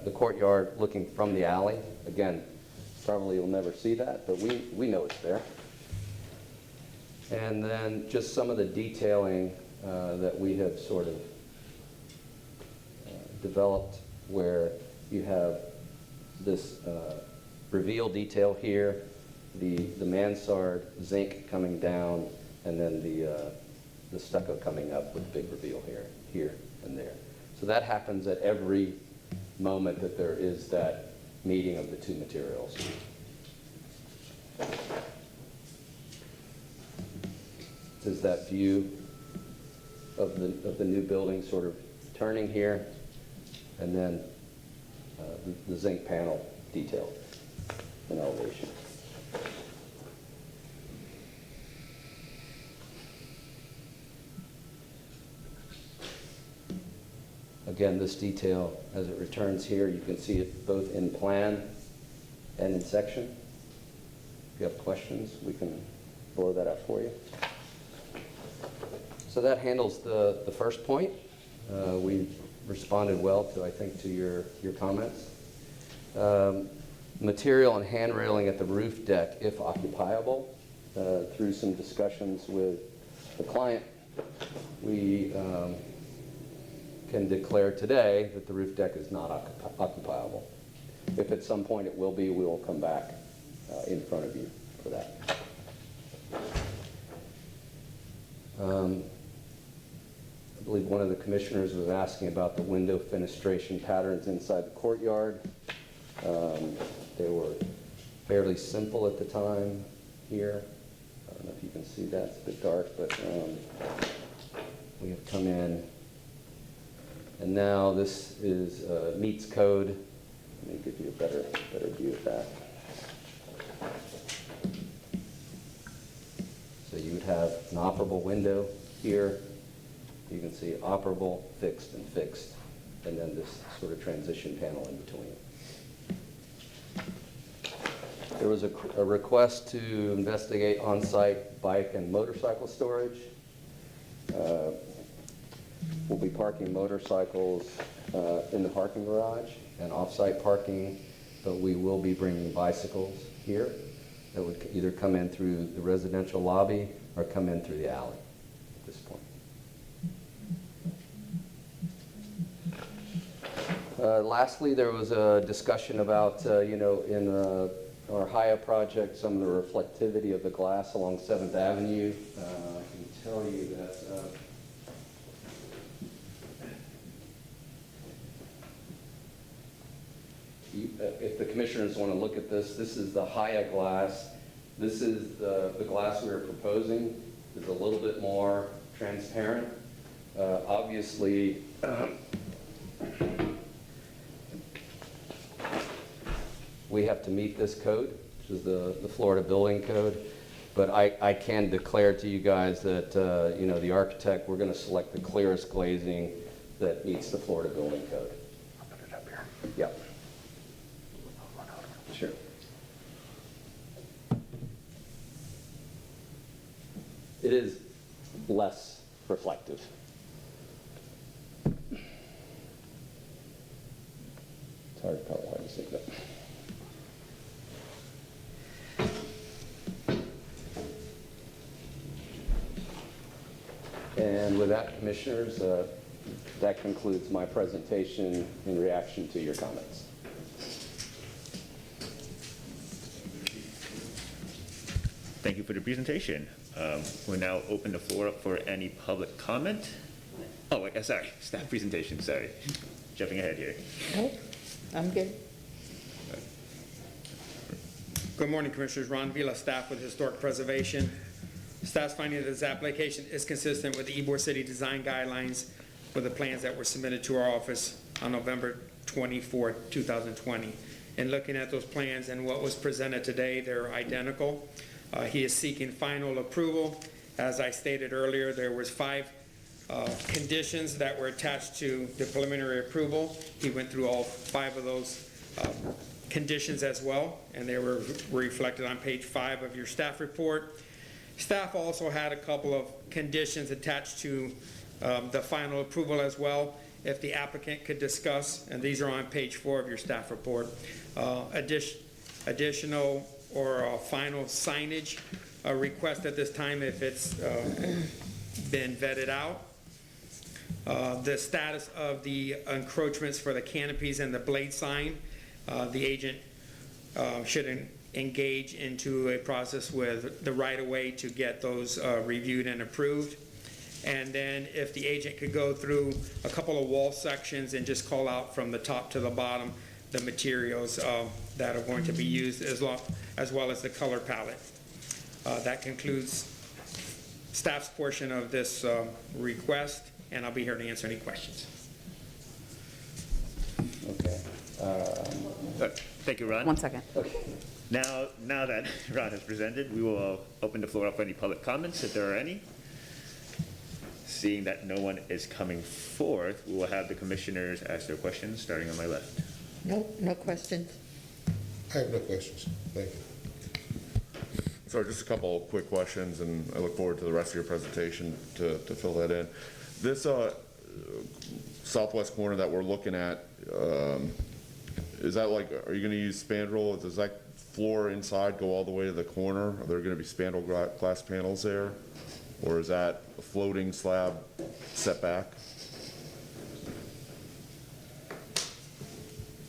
The courtyard looking from the alley. Again, probably you'll never see that, but we know it's there. And then just some of the detailing that we have sort of developed, where you have this reveal detail here, the mansard zinc coming down, and then the stucco coming up with a big reveal here and there. So that happens at every moment that there is that meeting of the two materials. This is that view of the new building sort of turning here, and then the zinc panel detail and elevation. Again, this detail, as it returns here, you can see it both in plan and in section. If you have questions, we can blow that up for you. So that handles the first point. We responded well to, I think, to your comments. Material and hand railing at the roof deck, if occupiable. Through some discussions with the client, we can declare today that the roof deck is not occupiable. If at some point it will be, we will come back in front of you for that. I believe one of the commissioners was asking about the window fenestration patterns inside the courtyard. They were fairly simple at the time here. I don't know if you can see that, it's a bit dark, but we have come in. And now this is meets code. Let me give you a better view of that. So you would have an operable window here. You can see operable, fixed, and then this sort of transition panel in between. There was a request to investigate on-site bike and motorcycle storage. We'll be parking motorcycles in the parking garage and off-site parking, but we will be bringing bicycles here that would either come in through the residential lobby or come in through the alley at this point. Lastly, there was a discussion about, in our Haya project, some of the reflectivity of the glass along 7th Avenue. I can tell you that if the commissioners want to look at this, this is the Haya glass. This is the glass we are proposing. It's a little bit more transparent. Obviously, we have to meet this code, which is the Florida Building Code. But I can declare to you guys that, the architect, we're going to select the clearest glazing that meets the Florida Building Code. I'll put it up here. Yep. Sure. It is less reflective. It's probably hard to see that. And with that, commissioners, that concludes my presentation in reaction to your comments. Thank you for the presentation. We'll now open the floor up for any public comment. Oh, wait, sorry, staff presentation, sorry. Jumping ahead here. Nope, I'm good. Good morning, Commissioners. Ron Vila, staff with Historic Preservation. Staff's finding that this application is consistent with the Ybor City Design Guidelines for the plans that were submitted to our office on November 24, 2020. And looking at those plans and what was presented today, they're identical. He is seeking final approval. As I stated earlier, there was 5 conditions that were attached to the preliminary approval. He went through all 5 of those conditions as well, and they were reflected on page 5 of your staff report. Staff also had a couple of conditions attached to the final approval as well, if the applicant could discuss, and these are on page 4 of your staff report. Additional or final signage request at this time if it's been vetted out, the status of the encroachments for the canopies and the blade sign. The agent should engage into a process with the right-of-way to get those reviewed and approved. And then if the agent could go through a couple of wall sections and just call out from the top to the bottom the materials that are going to be used, as well as the color palette. That concludes staff's portion of this request, and I'll be here to answer any questions. Okay. Thank you, Ron. 1 second. Now that Ron has presented, we will open the floor up for any public comments, if there are any. Seeing that no one is coming forth, we will have the commissioners ask their questions, starting on my left. No questions. I have no questions. Thank you. So just a couple of quick questions, and I look forward to the rest of your presentation to fill that in. This southwest corner that we're looking at, is that like, are you going to use spandrel? Does that floor inside go all the way to the corner? Are there going to be spandrel glass panels there? Or is that a floating slab setback?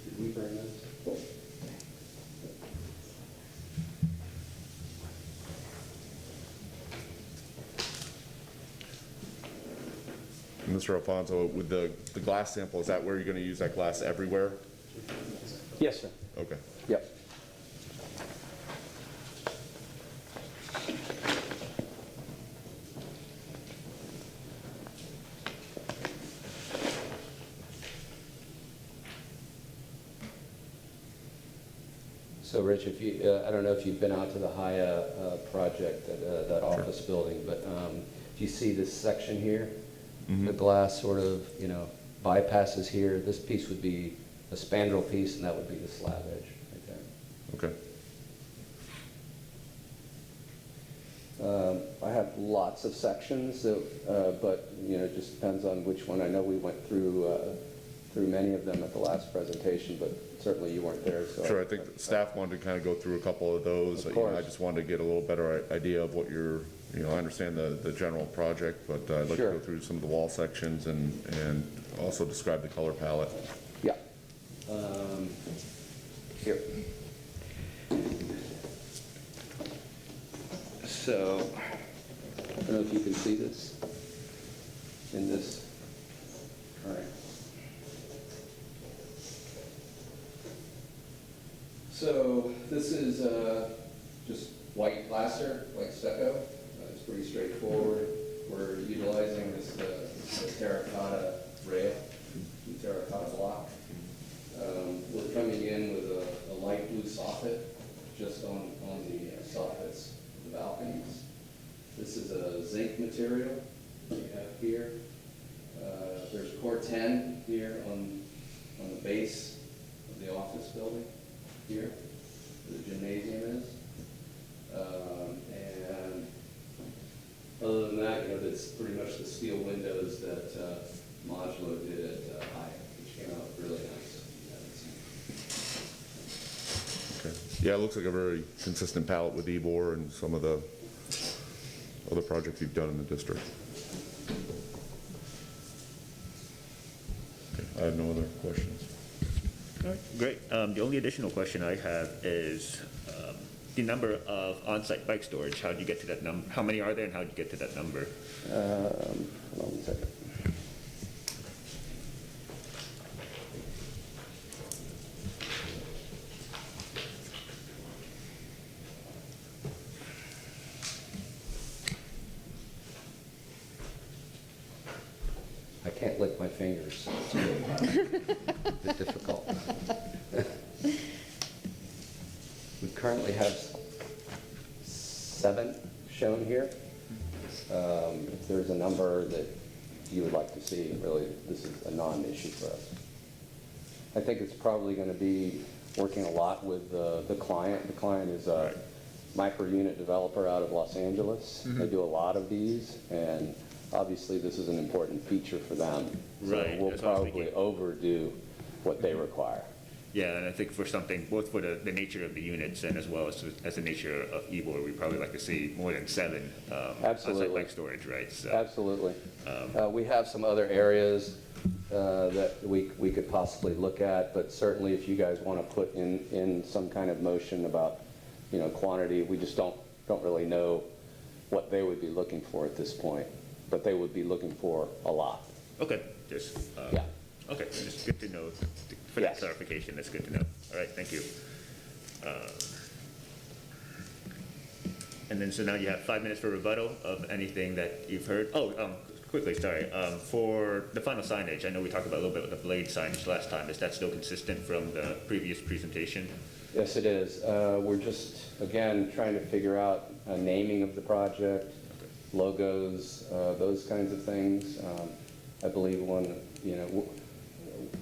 Did we bring this? Mr. Alfonso, with the glass sample, is that where you're going to use that glass everywhere? Yes, sir. Okay. Yep. So, Rich, if you, I don't know if you've been out to the Haya project, that office building, but if you see this section here, the glass sort of, bypasses here. This piece would be a spandrel piece, and that would be the slab edge right there. Okay. I have lots of sections, but it just depends on which one. I know we went through many of them at the last presentation, but certainly you weren't there. So Sure, I think the staff wanted to kind of go through a couple of those. Of course. I just wanted to get a little better idea of what you're, I understand the general project, but I'd like Sure. to go through some of the wall sections and also describe the color palette. Yeah. Here. So, I don't know if you can see this in this. All right. So this is just white plaster, white stucco. It's pretty straightforward. We're utilizing this terracotta rail, terracotta block. We're coming in with a light blue soffit just on the soffits of the balconies. This is a zinc material we have here. There's Cor-Ten here on the base of the office building here, where the gymnasium is. And other than that, that's pretty much the steel windows that Modulo did at Hyatt, which came out really nice. Okay. Yeah, it looks like a very consistent palette with Ebor and some of the other projects you've done in the district. Okay, I have no other questions. All right, great. The only additional question I have is the number of on-site bike storage. How did you get to that number? How many are there, and how did you get to that number? Hold on 1 second. I can't lick my fingers, so it's a bit difficult. We currently have 7 shown here. If there's a number that you would like to see, really, this is a non-issue for us. I think it's probably going to be working a lot with the client. The client is a micro-unit developer out of Los Angeles. They do a lot of these, and obviously this is an important feature for them. So Right, we'll that's what I was probably thinking. overdo what they require. Yeah, and I think for something, both for the nature of the units and as well as the nature of Ybor, we'd probably like to see more than 7 Absolutely. on-site bike storage, right? So, Absolutely. We have some other areas that we could possibly look at, but certainly if you guys want to put in some kind of motion about, quantity, we just don't really know what they would be looking for at this point, but they would be looking for a lot. okay, just, Yeah. okay, just good to know, for that Yes. clarification, that's good to know. All right, thank you. And then, so now you have 5 minutes for rebuttal of anything that you've heard. Oh, quickly, sorry, for the final signage, I know we talked about a little bit with the blade signage last time. Is that still consistent from the previous presentation? Yes, it is. We're just, again, trying to figure out a naming of the project, logos, those kinds of things. I believe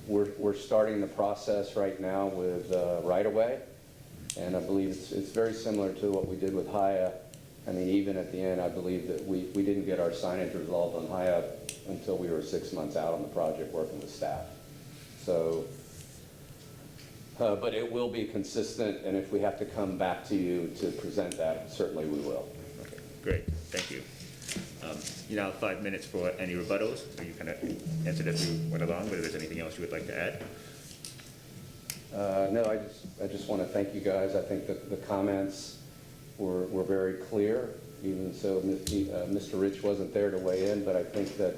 we're starting the process right now with right-of-way, and I believe it's very similar to what we did with Haya. I mean, even at the end, I believe that we didn't get our signage resolved on Haya until we were 6 months out on the project working with staff. So, but it will be consistent, and if we have to come back to you to present that, certainly we will. Okay, great, thank you. You now have 5 minutes for any rebuttals, so you kind of answered as we went along, but if there's anything else you would like to add? No, I just want to thank you guys. I think that the comments were very clear, even so Mr. Rich wasn't there to weigh in, but I think that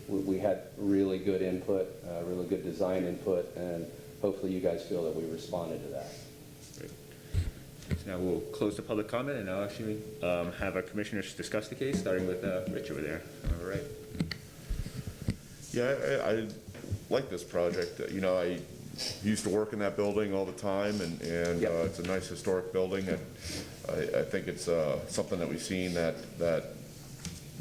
we had really good input, really good design input, and hopefully you guys feel that we responded to that. Great. So now we'll close the public comment, and I'll actually have our commissioners discuss the case, starting with Rich over there. All right. Yeah, I like this project. I used to work in that building all the time, and Yep. it's a nice historic building, and I think it's something that we've seen that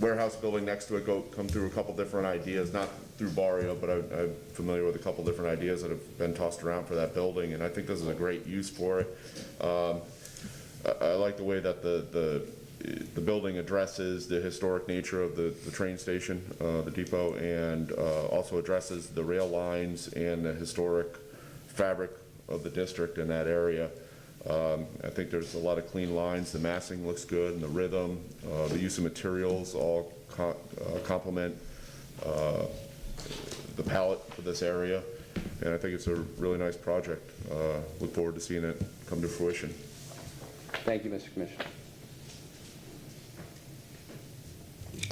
warehouse building next to it come through a couple different ideas, not through Barrio, but I'm familiar with a couple different ideas that have been tossed around for that building, and I think this is a great use for it. I like the way that the building addresses the historic nature of the train station, the depot, and also addresses the rail lines and the historic fabric of the district in that area. I think there's a lot of clean lines. The massing looks good, and the rhythm, the use of materials all complement the palette for this area. And I think it's a really nice project. Look forward to seeing it come to fruition. Thank you, Mr. Commissioner.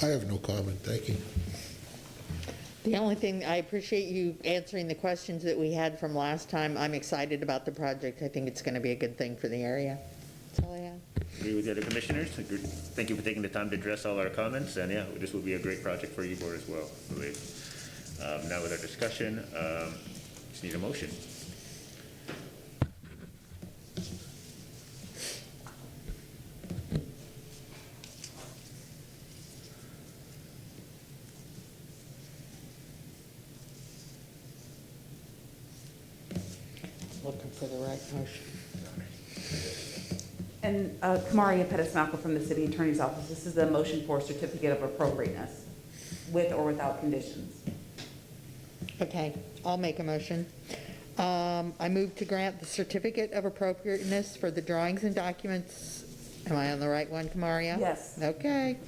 I have no comment, thank you. The only thing, I appreciate you answering the questions that we had from last time. I'm excited about the project. I think it's going to be a good thing for the area. That's all I have. Agree with the other commissioners. Thank you for taking the time to address all our comments, and yeah, this will be a great project for Ybor as well, I believe. Now with our discussion, just need a motion. Looking for the right motion. And Kamaria Pettis-Malcolm from the City Attorney's Office. This is the motion for certificate of appropriateness, with or without conditions. Okay, I'll make a motion. I move to grant the certificate of appropriateness for the drawings and documents. Am I on the right one, Kamaria? Yes. Okay.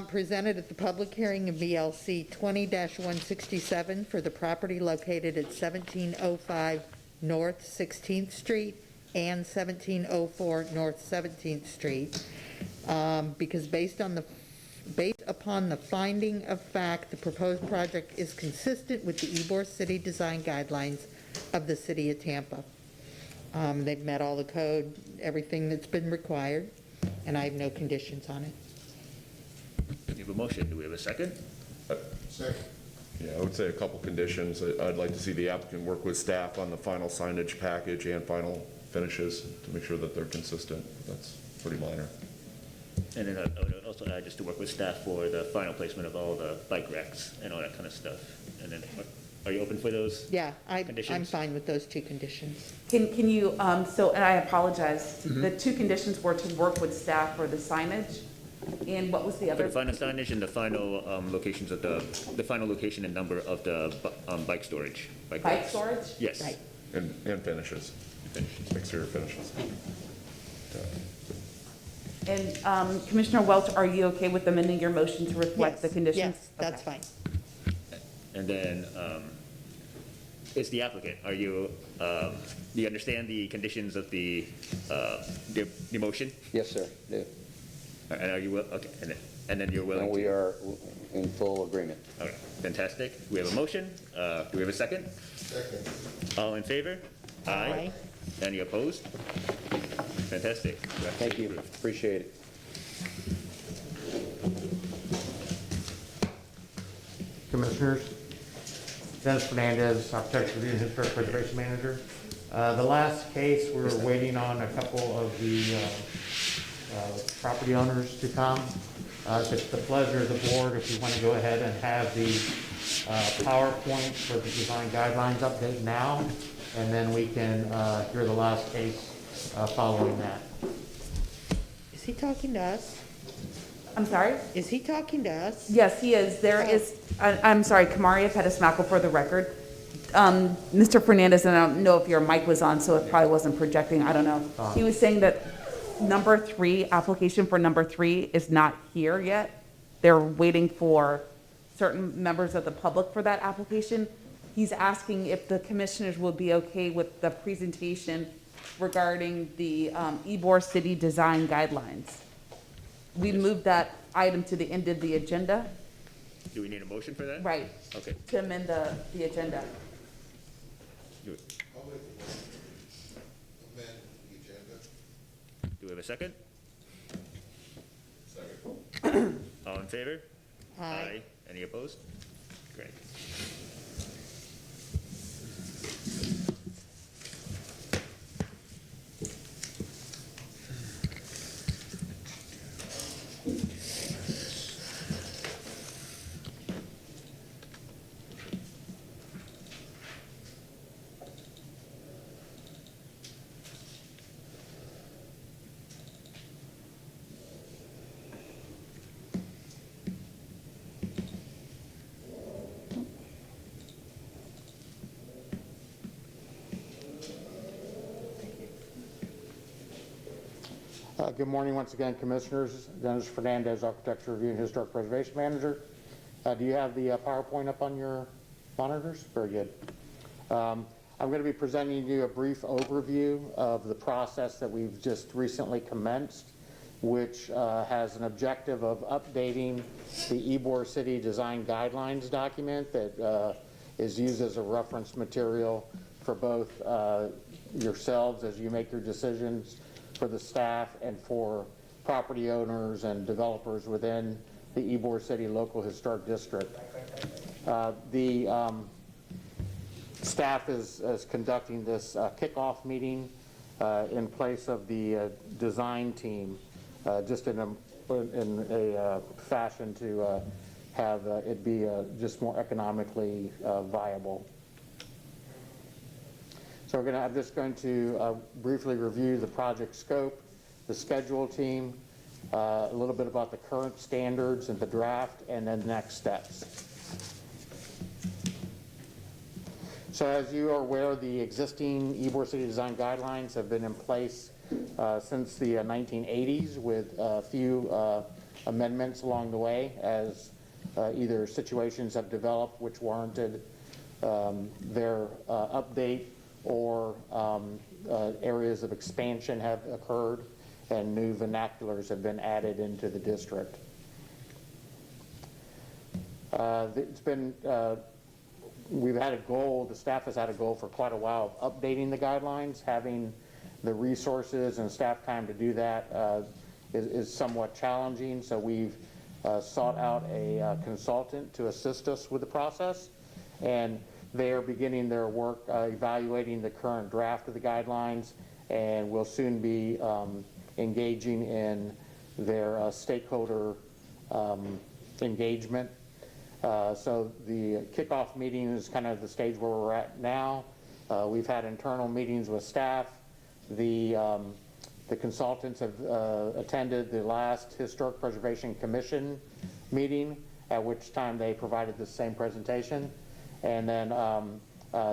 Presented at the public hearing of VLC 20-167 for the property located at 1705 North 16th Street and 1704 North 17th Street, because based upon the finding of fact, the proposed project is consistent with the Ybor City Design Guidelines of the City of Tampa. They've met all the code, everything that's been required, and I have no conditions on it. We have a motion. Do we have a second? Second. Yeah, I would say a couple conditions. I'd like to see the applicant work with staff on the final signage package and final finishes to make sure that they're consistent. That's pretty minor. And then I would also add just to work with staff for the final placement of all the bike racks and all that kind of stuff. And then, are you open for those? Yeah, I'm Conditions? fine with those two conditions. Can you, and I apologize, the two conditions were to work with staff for the signage, and what was the For other? the final signage and the final locations of the final location and number of the bike storage. Bike storage? Yes. Right. and finishes, exterior finishes. And Commissioner Welch, are you okay with amending your motion to reflect the Yes, conditions? yes, that's Okay. fine. And then, it's the applicant. Are you, do you understand the conditions of the motion? Yes, sir. Yeah. And are you, okay, and then you're willing And to? we are in full agreement. Okay, fantastic. We have a motion. Do we have a second? Second. All in favor? Aye. Any opposed? Fantastic. Thank you. Appreciate it. Commissioners, Dennis Fernandez, Architecture Review and Historic Preservation Manager. The last case, we were waiting on a couple of the property owners to come. If it's the pleasure of the board, if you want to go ahead and have the PowerPoint for the design guidelines update now, and then we can hear the last case following that. Is he talking to us? I'm sorry? Is he talking to us? Yes, he is. There is, I'm sorry, Kamaria Pettismackle for the record. Mr. Fernandez, and I don't know if your mic was on, so it probably wasn't projecting, I don't know. He was saying that number 3, application for number 3 is not here yet. They're waiting for certain members of the public for that application. He's asking if the commissioners will be okay with the presentation regarding the Ybor City Design Guidelines. We moved that item to the end of the agenda, Do we need a motion for that? right, Okay. to amend the agenda. Do I'll make the motion to amend the agenda. we have a second? Second. All in favor? Aye. Any opposed? Great. Good morning once again, Commissioners. Dennis Fernandez, Architecture Review and Historic Preservation Manager. Do you have the PowerPoint up on your monitors? Very good. I'm going to be presenting you a brief overview of the process that we've just recently commenced, which has an objective of updating the Ybor City Design Guidelines document that is used as a reference material for both yourselves as you make your decisions, for the staff, and for property owners and developers within the Ybor City Local Historic District. The staff is conducting this kickoff meeting in place of the design team, just in a fashion to have it be just more economically viable. So I'm just going to briefly review the project scope, the schedule team, a little bit about the current standards and the draft, and then next steps. So as you are aware, the existing Ybor City Design Guidelines have been in place since the 1980s, with a few amendments along the way as either situations have developed which warranted their update, or areas of expansion have occurred and new vernaculars have been added into the district. It's been, we've had a goal, the staff has had a goal for quite a while of updating the guidelines. Having the resources and staff time to do that is somewhat challenging, so we've sought out a consultant to assist us with the process, and they are beginning their work evaluating the current draft of the guidelines, and will soon be engaging in their stakeholder engagement. So the kickoff meeting is kind of the stage where we're at now. We've had internal meetings with staff. The consultants have attended the last Historic Preservation Commission meeting, at which time they provided the same presentation. And then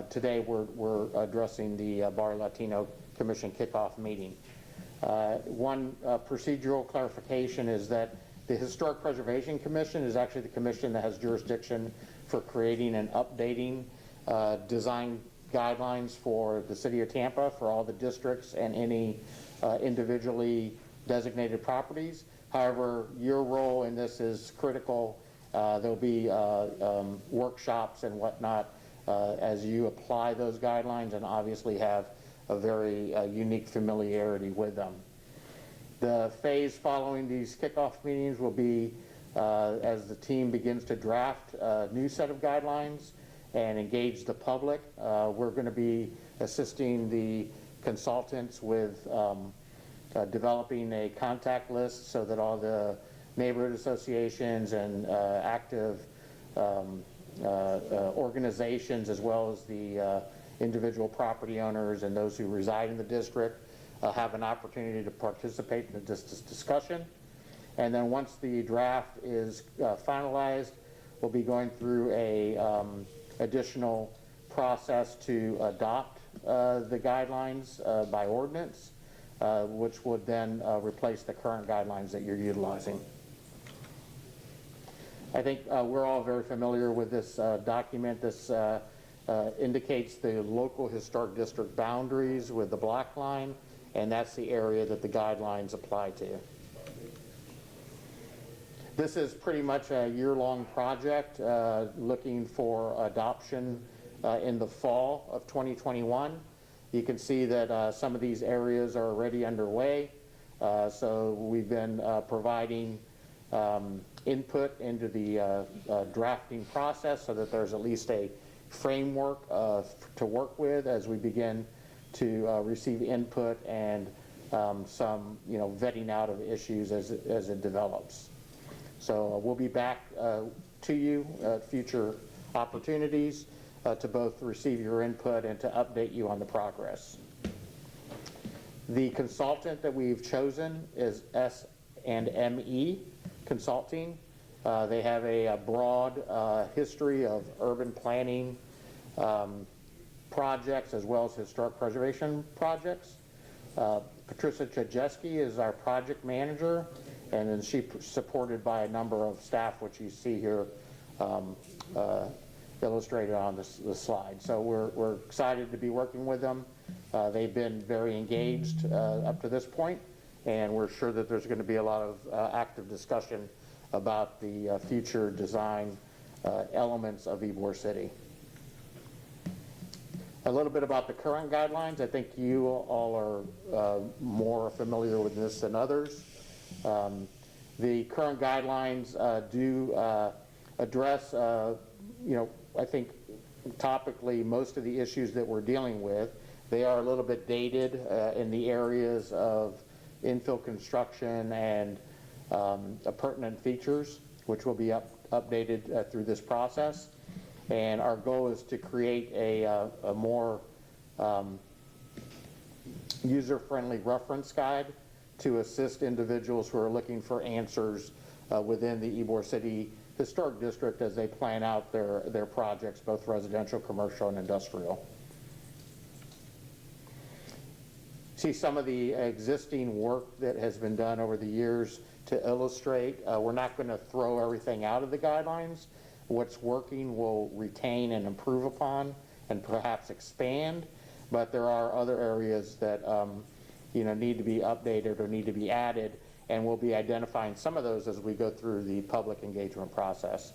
today we're addressing the Bar Latino Commission kickoff meeting. One procedural clarification is that the Historic Preservation Commission is actually the commission that has jurisdiction for creating and updating design guidelines for the city of Tampa, for all the districts and any individually designated properties. However, your role in this is critical. There'll be workshops and whatnot as you apply those guidelines, and obviously have a very unique familiarity with them. The phase following these kickoff meetings will be as the team begins to draft a new set of guidelines and engage the public. We're going to be assisting the consultants with developing a contact list so that all the neighborhood associations and active organizations, as well as the individual property owners and those who reside in the district, have an opportunity to participate in this discussion. And then once the draft is finalized, we'll be going through a additional process to adopt the guidelines by ordinance, which would then replace the current guidelines that you're utilizing. I think we're all very familiar with this document. This indicates the local historic district boundaries with the black line, and that's the area that the guidelines apply to. This is pretty much a year-long project looking for adoption in the fall of 2021. You can see that some of these areas are already underway. So we've been providing input into the drafting process so that there's at least a framework to work with as we begin to receive input and some vetting out of issues as it develops. So we'll be back to you at future opportunities to both receive your input and to update you on the progress. The consultant that we've chosen is S&ME Consulting. They have a broad history of urban planning projects as well as historic preservation projects. Patricia Chajewski is our project manager, and then she's supported by a number of staff, which you see here illustrated on the slide. So we're excited to be working with them. They've been very engaged up to this point, and we're sure that there's going to be a lot of active discussion about the future design elements of Ybor City. A little bit about the current guidelines. I think you all are more familiar with this than others. The current guidelines do address, I think topically most of the issues that we're dealing with. They are a little bit dated in the areas of infill construction and pertinent features, which will be updated through this process. And our goal is to create a more user-friendly reference guide to assist individuals who are looking for answers within the Ybor City Historic District as they plan out their projects, both residential, commercial, and industrial. See some of the existing work that has been done over the years to illustrate. We're not going to throw everything out of the guidelines. What's working we'll retain and improve upon and perhaps expand, but there are other areas that need to be updated or need to be added, and we'll be identifying some of those as we go through the public engagement process.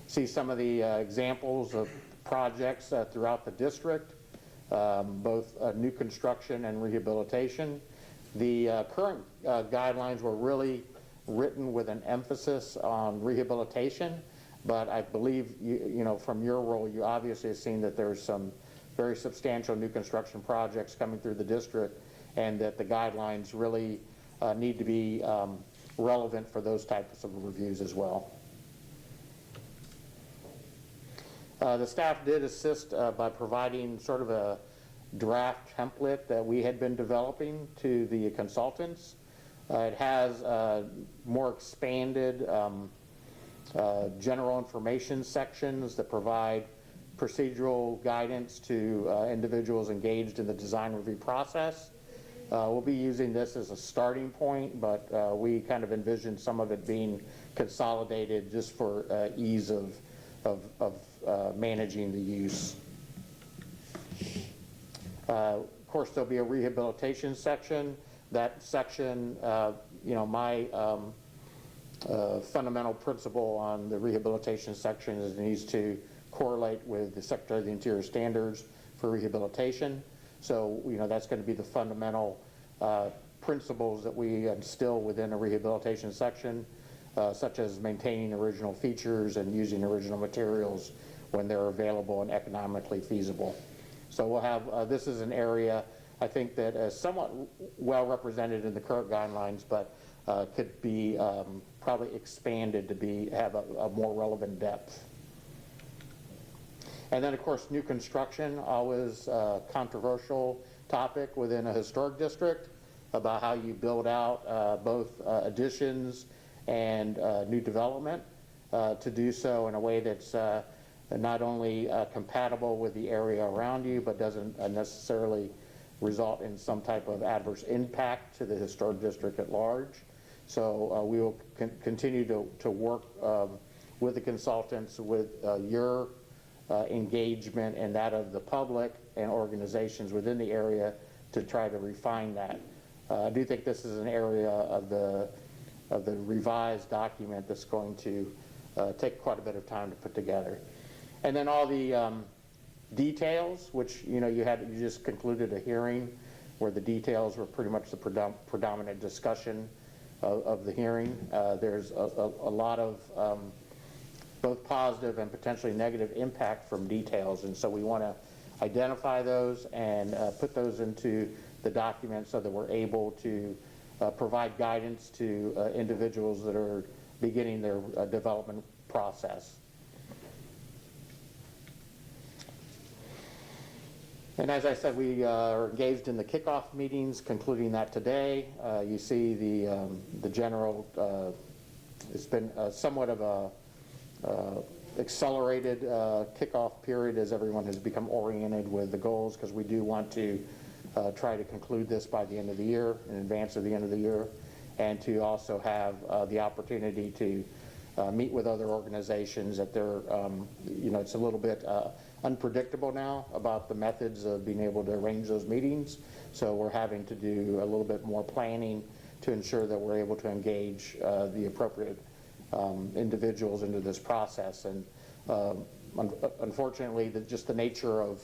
See some of the examples of projects throughout the district, both new construction and rehabilitation. The current guidelines were really written with an emphasis on rehabilitation, but I believe from your role you obviously have seen that there's some very substantial new construction projects coming through the district, and that the guidelines really need to be relevant for those types of reviews as well. The staff did assist by providing sort of a draft template that we had been developing to the consultants. It has more expanded general information sections that provide procedural guidance to individuals engaged in the design review process. We'll be using this as a starting point, but we kind of envision some of it being consolidated just for ease of managing the use. Of course, there'll be a rehabilitation section. That section, my fundamental principle on the rehabilitation section is it needs to correlate with the Secretary of the Interior standards for rehabilitation. So, that's going to be the fundamental principles that we instill within a rehabilitation section, such as maintaining original features and using original materials when they're available and economically feasible. So we'll have, this is an area I think that is somewhat well represented in the current guidelines, but could be probably expanded to have a more relevant depth. And then, of course, new construction, always a controversial topic within a historic district about how you build out both additions and new development to do so in a way that's not only compatible with the area around you, but doesn't necessarily result in some type of adverse impact to the historic district at large. So we will continue to work with the consultants, with your engagement and that of the public and organizations within the area to try to refine that. I do think this is an area of the revised document that's going to take quite a bit of time to put together. And then all the details, which you just concluded a hearing where the details were pretty much the predominant discussion of the hearing. There's a lot of both positive and potentially negative impact from details, and so we want to identify those and put those into the document so that we're able to provide guidance to individuals that are beginning their development process. And as I said, we are engaged in the kickoff meetings, concluding that today. You see the general, it's been somewhat of a accelerated kickoff period as everyone has become oriented with the goals, because we do want to try to conclude this by the end of the year, in advance of the end of the year, and to also have the opportunity to meet with other organizations that they're, it's a little bit unpredictable now about the methods of being able to arrange those meetings. So we're having to do a little bit more planning to ensure that we're able to engage the appropriate individuals into this process. And unfortunately, just the nature of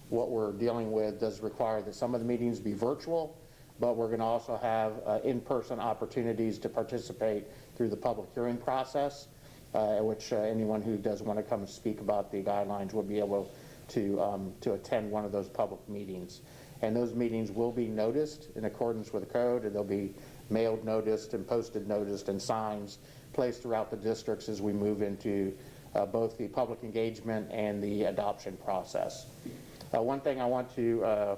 what we're dealing with does require that some of the meetings be virtual, but we're going to also have in-person opportunities to participate through the public hearing process, at which anyone who does want to come and speak about the guidelines will be able to attend one of those public meetings. And those meetings will be noticed in accordance with the code, and they'll be mailed noticed and posted noticed and signs placed throughout the districts as we move into both the public engagement and the adoption process. One thing I want to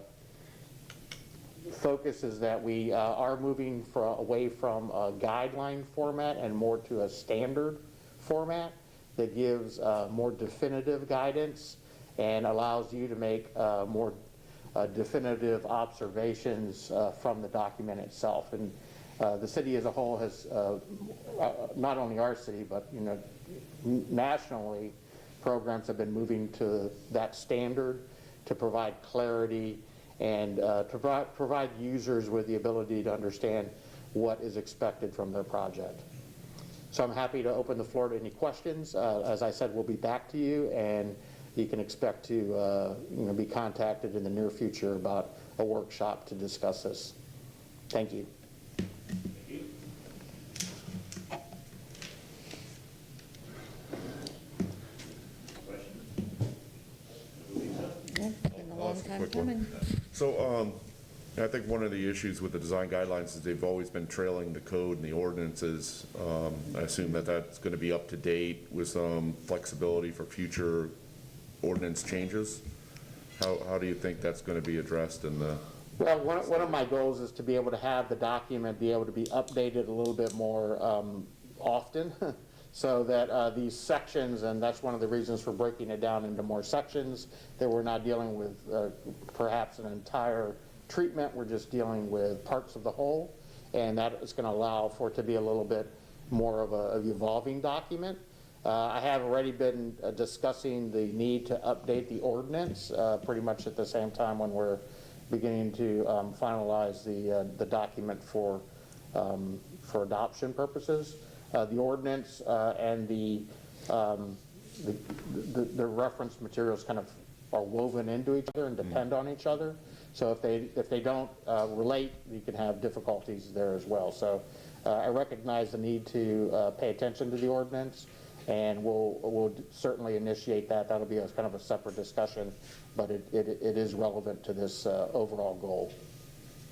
focus is that we are moving away from a guideline format and more to a standard format that gives more definitive guidance and allows you to make more definitive observations from the document itself. And the city as a whole has, not only our city, but nationally, programs have been moving to that standard to provide clarity and to provide users with the ability to understand what is expected from their project. So I'm happy to open the floor to any questions. As I said, we'll be back to you, and you can expect to be contacted in the near future about a workshop to discuss this. Thank you. Been a long time Quick one. coming. So I think one of the issues with the design guidelines is they've always been trailing the code and the ordinances. I assume that that's going to be up to date with some flexibility for future ordinance changes. How do you think that's going to be addressed in the? Well, one of my goals is to be able to have the document be able to be updated a little bit more often so that these sections, and that's one of the reasons for breaking it down into more sections, that we're not dealing with perhaps an entire treatment, we're just dealing with parts of the whole, and that is going to allow for it to be a little bit more of an evolving document. I have already been discussing the need to update the ordinance pretty much at the same time when we're beginning to finalize the document for adoption purposes. The ordinance and the reference materials kind of are woven into each other and depend on each other. So if they don't relate, you can have difficulties there as well. So I recognize the need to pay attention to the ordinance, and we'll certainly initiate that. That'll be a kind of a separate discussion, but it is relevant to this overall goal.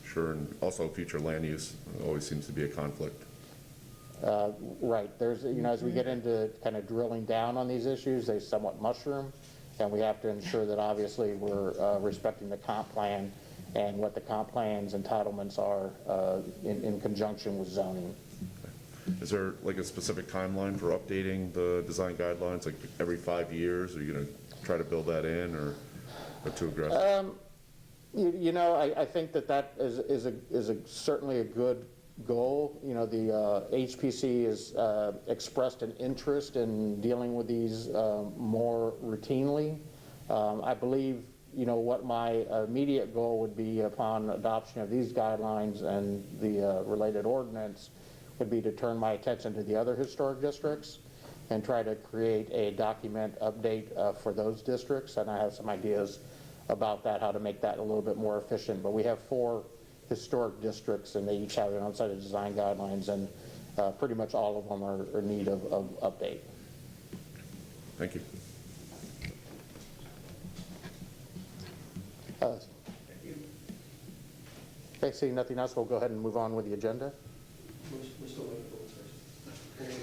Sure, and also future land use always seems to be a conflict. Right. There's, as we get into kind of drilling down on these issues, they somewhat mushroom, and we have to ensure that obviously we're respecting the comp plan and what the comp plan's entitlements are in conjunction with zoning. Is there like a specific timeline for updating the design guidelines, like every 5 years? Are you going to try to build that in, or too aggressive? I think that is certainly a good goal. The HPC has expressed an interest in dealing with these more routinely. I believe, what my immediate goal would be upon adoption of these guidelines and the related ordinance would be to turn my attention to the other historic districts and try to create a document update for those districts. And I have some ideas about that, how to make that a little bit more efficient. But we have 4 historic districts, and they each have their own set of design guidelines, and pretty much all of them are in need of update. Thank you. Okay, seeing nothing else, we'll go ahead and move on with the agenda. We're still waiting for it first.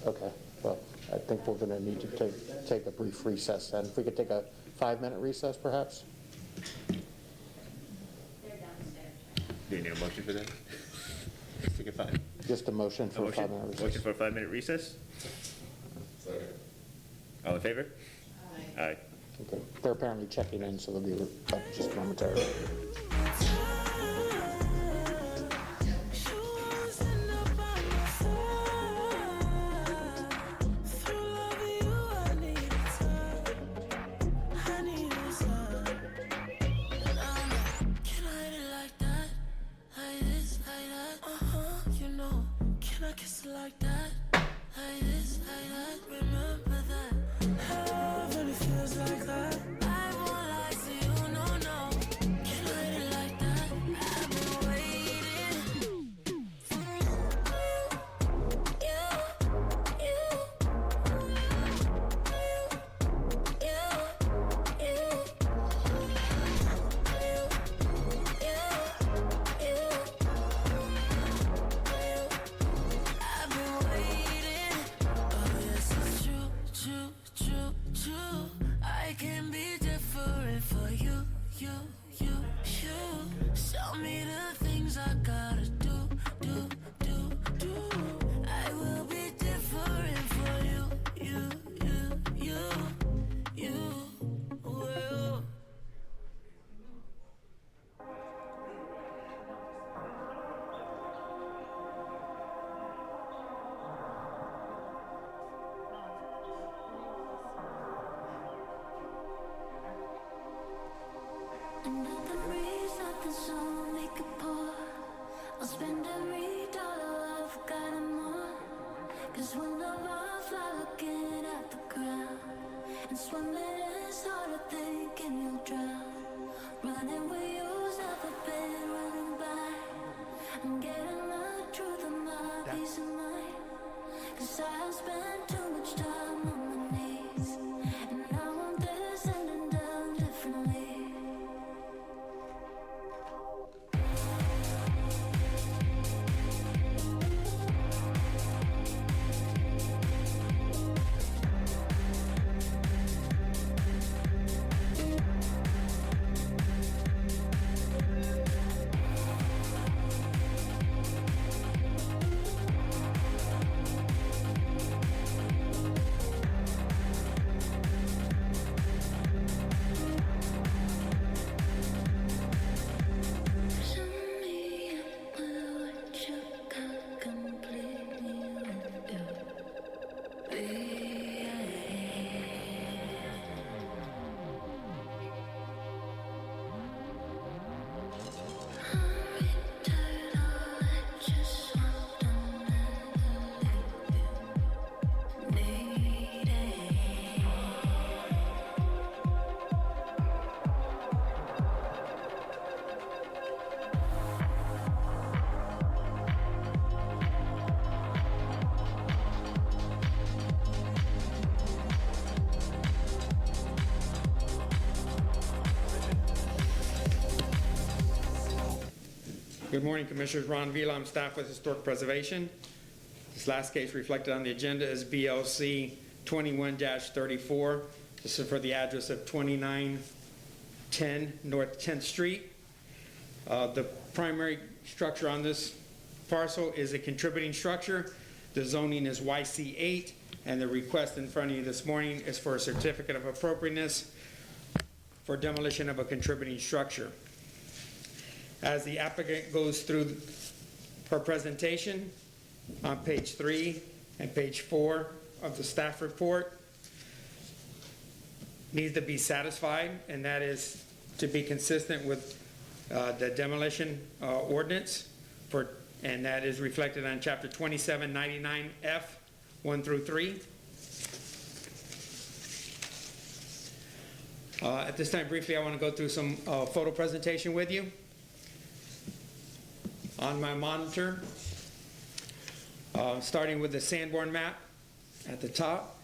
Okay, well, I think we're going to need to take a brief recess then. If we could take a 5-minute recess, perhaps? Do you need a motion for that? Let's take a 5. Just a motion for a 5-minute recess. Motion for a 5-minute recess? Second. All in favor? Aye. Okay, they're apparently checking in, so they'll be up just momentarily. Like that, like this, like that. Remember that. Love when it feels like that. I won't lie to you, no, no. Can't hide it like that. I've been waiting for you, I've been waiting. Oh yes, it's true, true, true, true. I can be different for you, you, you, you. Show me the things I gotta do, do, do, do. I will be different for you, you, you, you, you will. Another breeze at the zone, make it pour. I'll spend every dollar I've got and more. 'Cause when the butterfly looking at the ground, and swimming is harder thinking you'll drown. Running with you's never been running by. I'm getting the truth of my peace of mind. 'Cause I have spent too much time on my knees, and now I'm descending down differently. Good morning, Commissioners. Ron Vila, I'm staff with Historic Preservation. This last case reflected on the agenda is BLC 21-34. This is for the address of 2910 North 10th Street. The primary structure on this parcel is a contributing structure. The zoning is YC8, and the request in front of you this morning is for a certificate of appropriateness for demolition of a contributing structure. As the applicant goes through her presentation on page 3 and page 4 of the staff report, needs to be satisfied, and that is to be consistent with the demolition ordinance, and that is reflected on chapter 2799F 1 through 3. At this time, briefly, I want to go through some photo presentation with you. On my monitor, starting with the Sanborn map at the top.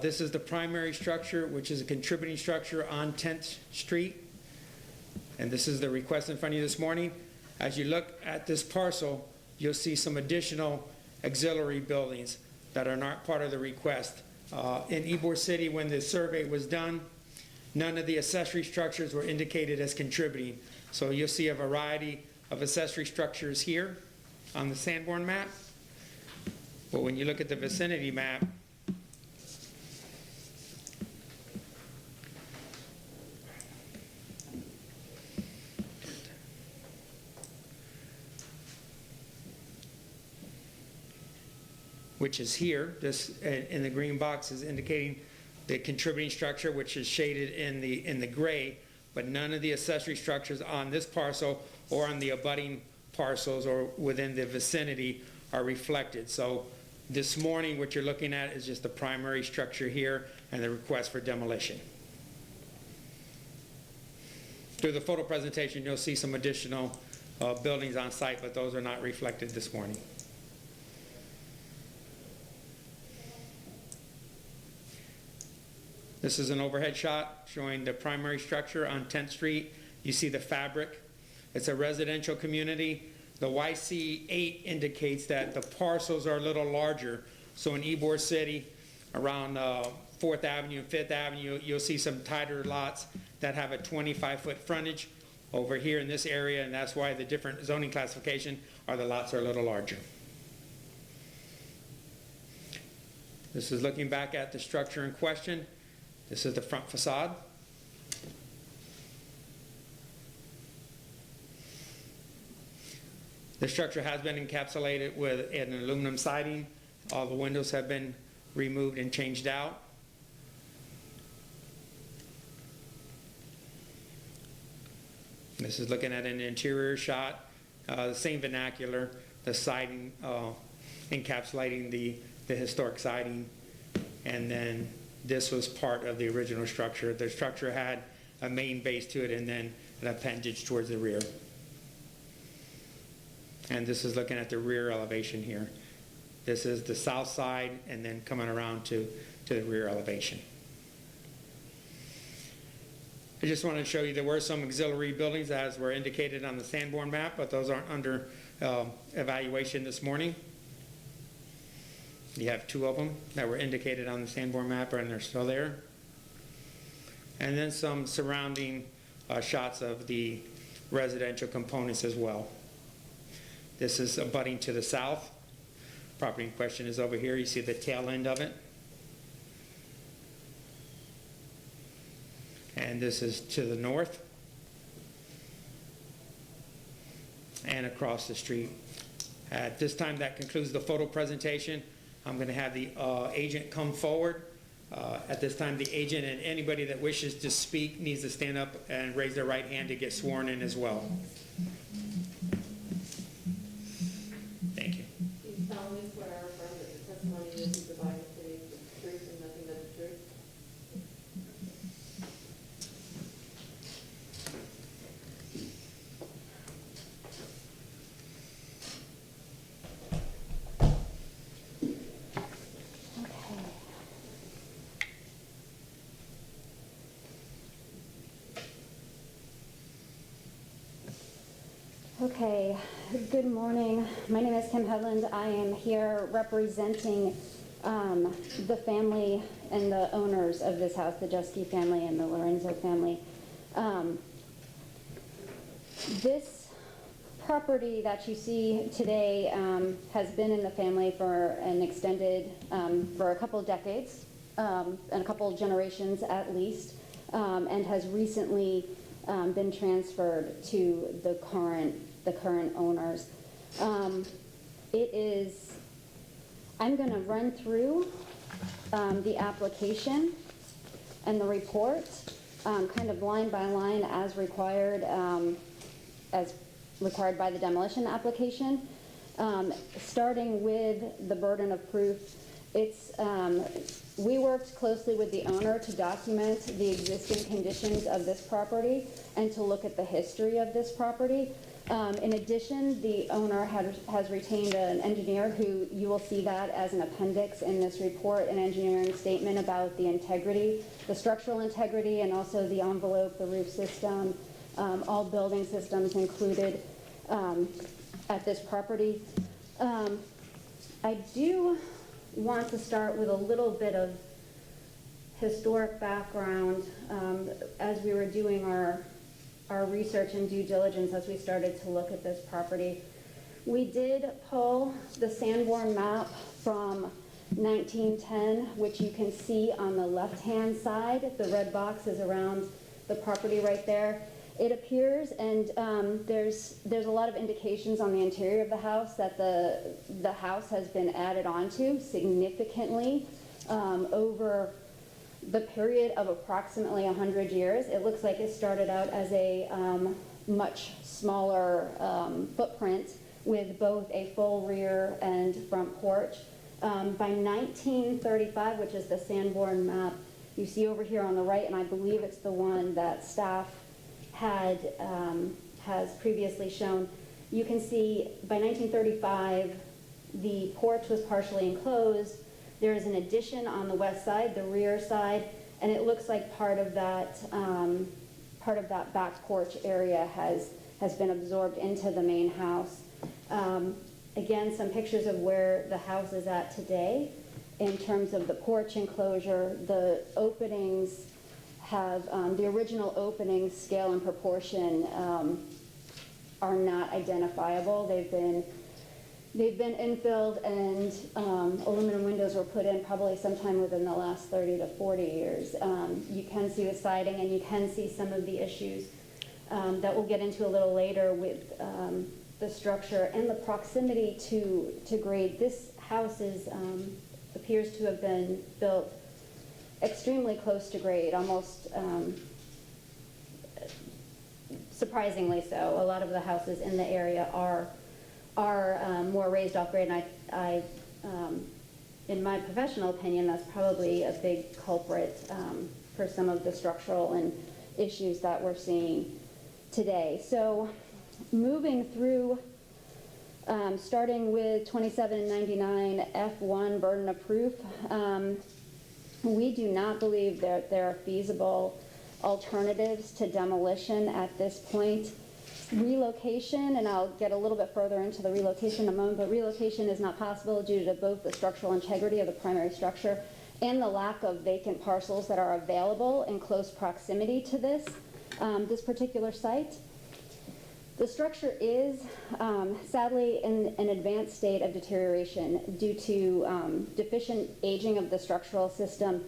This is the primary structure, which is a contributing structure on 10th Street. And this is the request in front of you this morning. As you look at this parcel, you'll see some additional auxiliary buildings that are not part of the request. In Ybor City, when the survey was done, none of the accessory structures were indicated as contributing. So you'll see a variety of accessory structures here on the Sanborn map. But when you look at the vicinity map, which is here, this in the green box is indicating the contributing structure, which is shaded in the gray, but none of the accessory structures on this parcel or on the abutting parcels or within the vicinity are reflected. So this morning, what you're looking at is just the primary structure here and the request for demolition. Through the photo presentation, you'll see some additional buildings on site, but those are not reflected this morning. This is an overhead shot showing the primary structure on 10th Street. You see the fabric. It's a residential community. The YC8 indicates that the parcels are a little larger. So in Ybor City, around 4th Avenue and 5th Avenue, you'll see some tighter lots that have a 25-foot frontage. Over here in this area, and that's why the different zoning classification are the lots are a little larger. This is looking back at the structure in question. This is the front facade. The structure has been encapsulated with an aluminum siding. All the windows have been removed and changed out. This is looking at an interior shot, the same vernacular, the siding encapsulating the historic siding, and then this was part of the original structure. The structure had a main base to it and then an appendage towards the rear. And this is looking at the rear elevation here. This is the south side and then coming around to the rear elevation. I just wanted to show you there were some auxiliary buildings as were indicated on the Sanborn map, but those aren't under evaluation this morning. You have 2 of them that were indicated on the Sanborn map and they're still there. And then some surrounding shots of the residential components as well. This is abutting to the south. Property in question is over here. You see the tail end of it. And this is to the north and across the street. At this time, that concludes the photo presentation. I'm going to have the agent come forward. At this time, the agent and anybody that wishes to speak needs to stand up and raise their right hand to get sworn in as well. Thank you. Do you solemnly swear or affirm that the testimony you will be providing today is the truth and nothing but the truth? Okay, good morning. My name is Kim Headland. I am here representing the family and the owners of this house, the Jeske family and the Lorenzo family. This property that you see today has been in the family for an extended, for a couple of decades, and a couple of generations at least, and has recently been transferred to the current owners. I'm going to run through the application and the report, kind of line by line as required by the demolition application. Starting with the burden of proof, we worked closely with the owner to document the existing conditions of this property and to look at the history of this property. In addition, the owner has retained an engineer who, you will see that as an appendix in this report, an engineering statement about the integrity, the structural integrity, and also the envelope, the roof system, all building systems included at this property. I do want to start with a little bit of historic background. As we were doing our research and due diligence as we started to look at this property, we did pull the Sanborn map from 1910, which you can see on the left-hand side. The red box is around the property right there. It appears, and there's a lot of indications on the interior of the house that the house has been added onto significantly over the period of approximately 100 years. It looks like it started out as a much smaller footprint with both a full rear and front porch. By 1935, which is the Sanborn map you see over here on the right, and I believe it's the one that staff has previously shown, you can see by 1935 the porch was partially enclosed. There is an addition on the west side, the rear side, and it looks like part of that back porch area has been absorbed into the main house. Again, some pictures of where the house is at today in terms of the porch enclosure. The openings have, the original openings, scale and proportion are not identifiable. They've been infilled, and aluminum windows were put in probably sometime within the last 30 to 40 years. You can see the siding, and you can see some of the issues that we'll get into a little later with the structure and the proximity to grade. This house appears to have been built extremely close to grade, almost surprisingly so. A lot of the houses in the area are more raised off grade, and I in my professional opinion, that's probably a big culprit for some of the structural and issues that we're seeing today. So moving through, starting with 2799 F1 burden of proof, we do not believe that there are feasible alternatives to demolition at this point. Relocation, and I'll get a little bit further into the relocation in a moment, but relocation is not possible due to both the structural integrity of the primary structure and the lack of vacant parcels that are available in close proximity to this particular site. The structure is sadly in an advanced state of deterioration due to deficient aging of the structural system,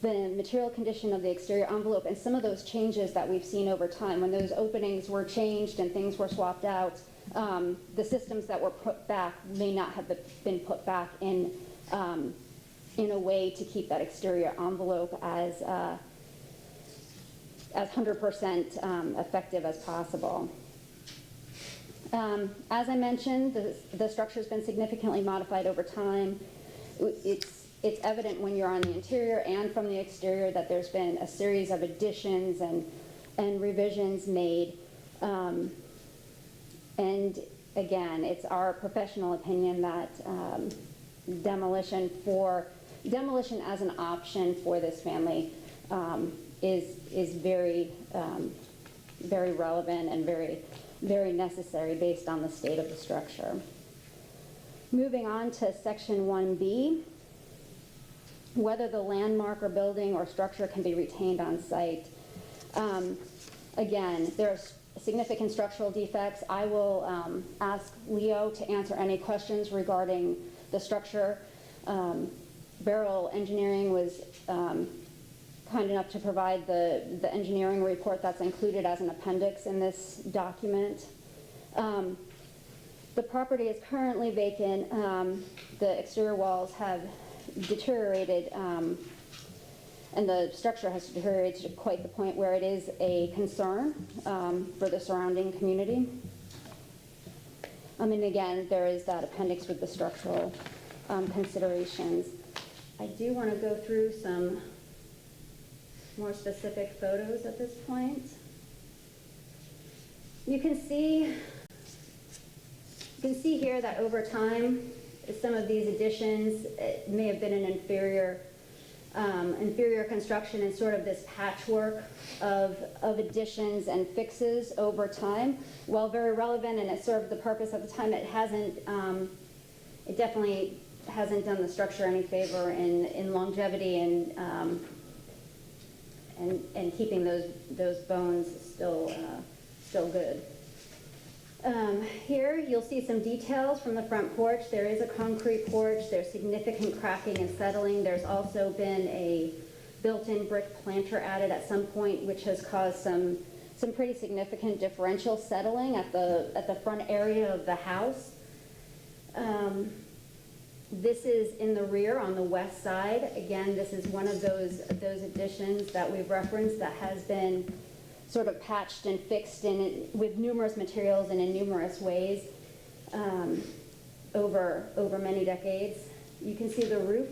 the material condition of the exterior envelope, and some of those changes that we've seen over time. When those openings were changed and things were swapped out, the systems that were put back may not have been put back in a way to keep that exterior envelope as 100% effective as possible. As I mentioned, the structure's been significantly modified over time. It's evident when you're on the interior and from the exterior that there's been a series of additions and revisions made. And again, it's our professional opinion that demolition as an option for this family is very, very relevant and very very necessary based on the state of the structure. Moving on to section 1B, whether the landmark or building or structure can be retained on site. Again, there are significant structural defects. I will ask Leo to answer any questions regarding the structure. Beryl Engineering was kind enough to provide the engineering report that's included as an appendix in this document. The property is currently vacant. The exterior walls have deteriorated, and the structure has deteriorated to quite the point where it is a concern for the surrounding community. And again, there is that appendix with the structural considerations. I do want to go through some more specific photos at this point. You can see here that over time, some of these additions, it may have been an inferior construction and sort of this patchwork of additions and fixes over time. While very relevant and it served the purpose at the time, it definitely hasn't done the structure any favor in longevity and keeping those bones still good. Here you'll see some details from the front porch. There is a concrete porch. There's significant cracking and settling. There's also been a built-in brick planter added at some point, which has caused some pretty significant differential settling at the front area of the house. This is in the rear on the west side. Again, this is one of those additions that we've referenced that has been sort of patched and fixed with numerous materials and in numerous ways over many decades. You can see the roof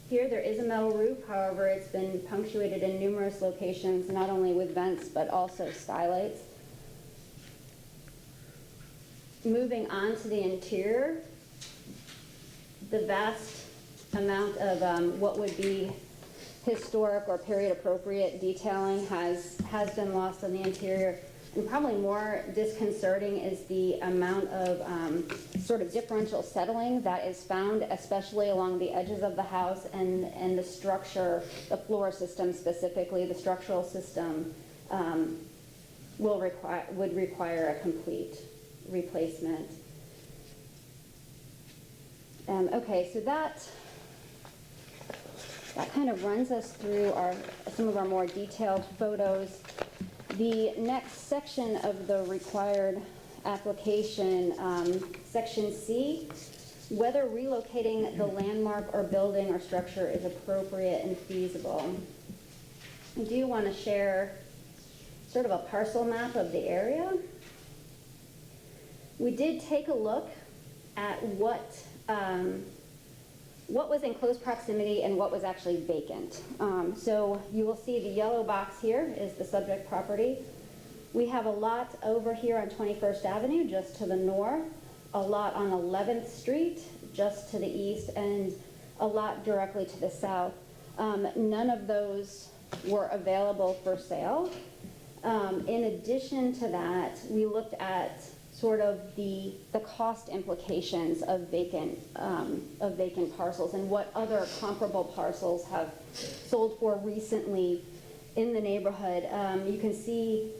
here. There is a metal roof. However, it's been punctuated in numerous locations, not only with vents, but also skylights. Moving on to the interior, the vast amount of what would be historic or period appropriate detailing has been lost on the interior. And probably more disconcerting is the amount of sort of differential settling that is found, especially along the edges of the house and the structure, the floor system specifically, the structural system would require a complete replacement. Okay, so that kind of runs us through some of our more detailed photos. The next section of the required application, section C, whether relocating the landmark or building or structure is appropriate and feasible. I do want to share sort of a parcel map of the area. We did take a look at what was in close proximity and what was actually vacant. So you will see the yellow box here is the subject property. We have a lot over here on 21st Avenue, just to the north, a lot on 11th Street, just to the east, and a lot directly to the south. None of those were available for sale. In addition to that, we looked at sort of the cost implications of vacant parcels and what other comparable parcels have sold for recently in the neighborhood. You can see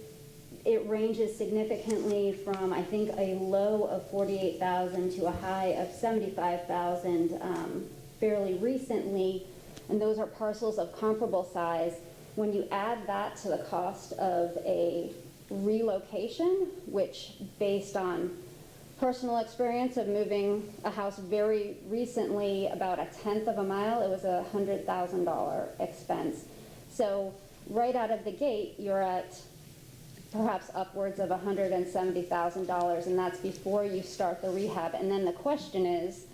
it ranges significantly from, I think, a low of $48,000 to a high of $75,000 fairly recently, and those are parcels of comparable size. When you add that to the cost of a relocation, which based on personal experience of moving a house very recently, about 1/10 of a mile, it was a $100,000 expense. So right out of the gate, you're at perhaps upwards of $170,000, and that's before you start the rehab. And then the question is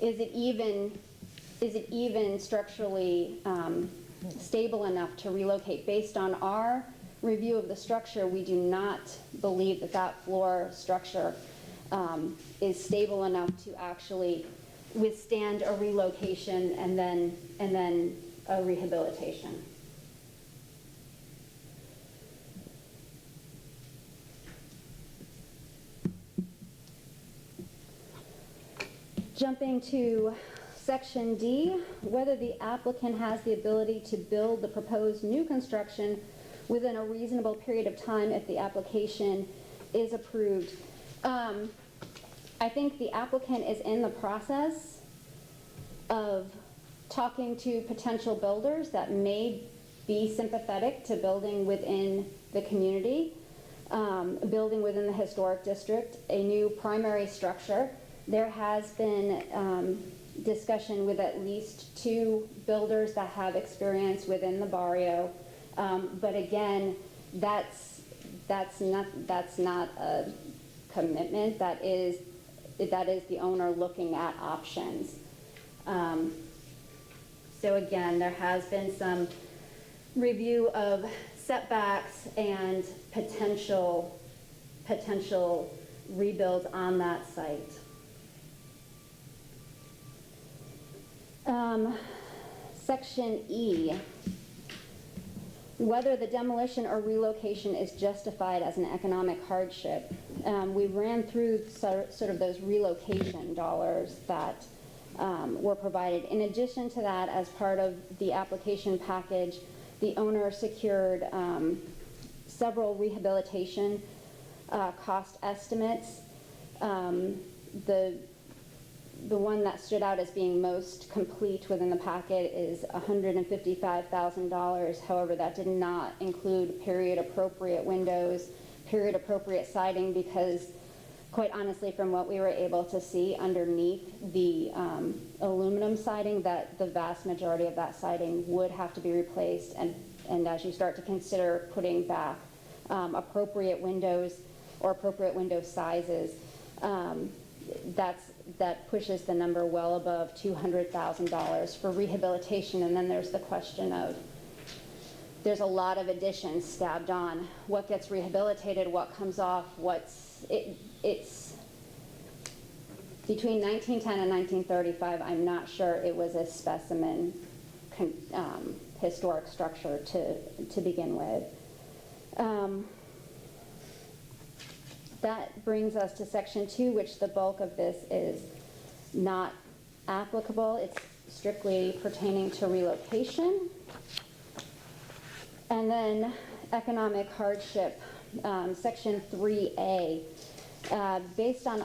it even structurally stable enough to relocate? Based on our review of the structure, we do not believe that floor structure is stable enough to actually withstand a relocation and then a rehabilitation. Jumping to section D, whether the applicant has the ability to build the proposed new construction within a reasonable period of time if the application is approved. I think the applicant is in the process of talking to potential builders that may be sympathetic to building within the community, building within the historic district, a new primary structure. There has been discussion with at least 2 builders that have experience within the barrio, but again, that's not a commitment. That is the owner looking at options. So again, there has been some review of setbacks and potential rebuilds on that site. Section E, whether the demolition or relocation is justified as an economic hardship. We ran through sort of those relocation dollars that were provided. In addition to that, as part of the application package, the owner secured several rehabilitation cost estimates. The one that stood out as being most complete within the packet is $155,000. However, that did not include period-appropriate windows, period-appropriate siding, because quite honestly, from what we were able to see underneath the aluminum siding, that the vast majority of that siding would have to be replaced. And as you start to consider putting back appropriate windows or appropriate window sizes, that pushes the number well above $200,000 for rehabilitation. And then there's the question of, there's a lot of additions stabbed on. What gets rehabilitated, what comes off, it's between 1910 and 1935, I'm not sure it was a specimen historic structure to begin with. That brings us to section 2, which the bulk of this is not applicable. It's strictly pertaining to relocation. And then economic hardship, section 3A. Based on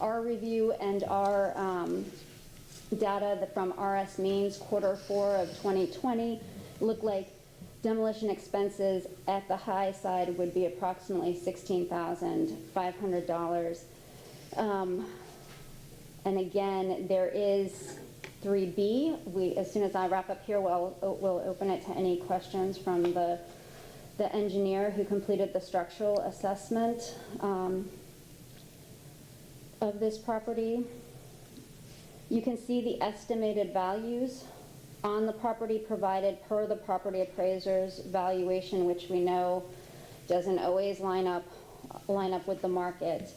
our review and our data from RS Means Q4 of 2020, looked like demolition expenses at the high side would be approximately $16,500. And again, there is 3B. As soon as I wrap up here, we'll open it to any questions from the engineer who completed the structural assessment of this property. You can see the estimated values on the property provided per the property appraiser's valuation, which we know doesn't always line up with the market.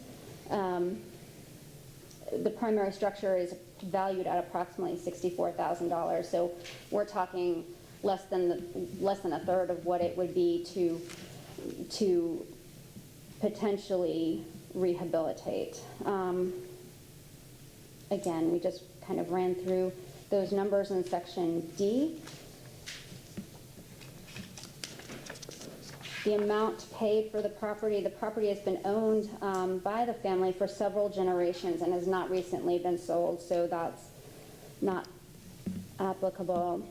The primary structure is valued at approximately $64,000. So we're talking less than a third of what it would be to potentially rehabilitate. Again, we just kind of ran through those numbers in section D. The amount paid for the property has been owned by the family for several generations and has not recently been sold, so that's not applicable.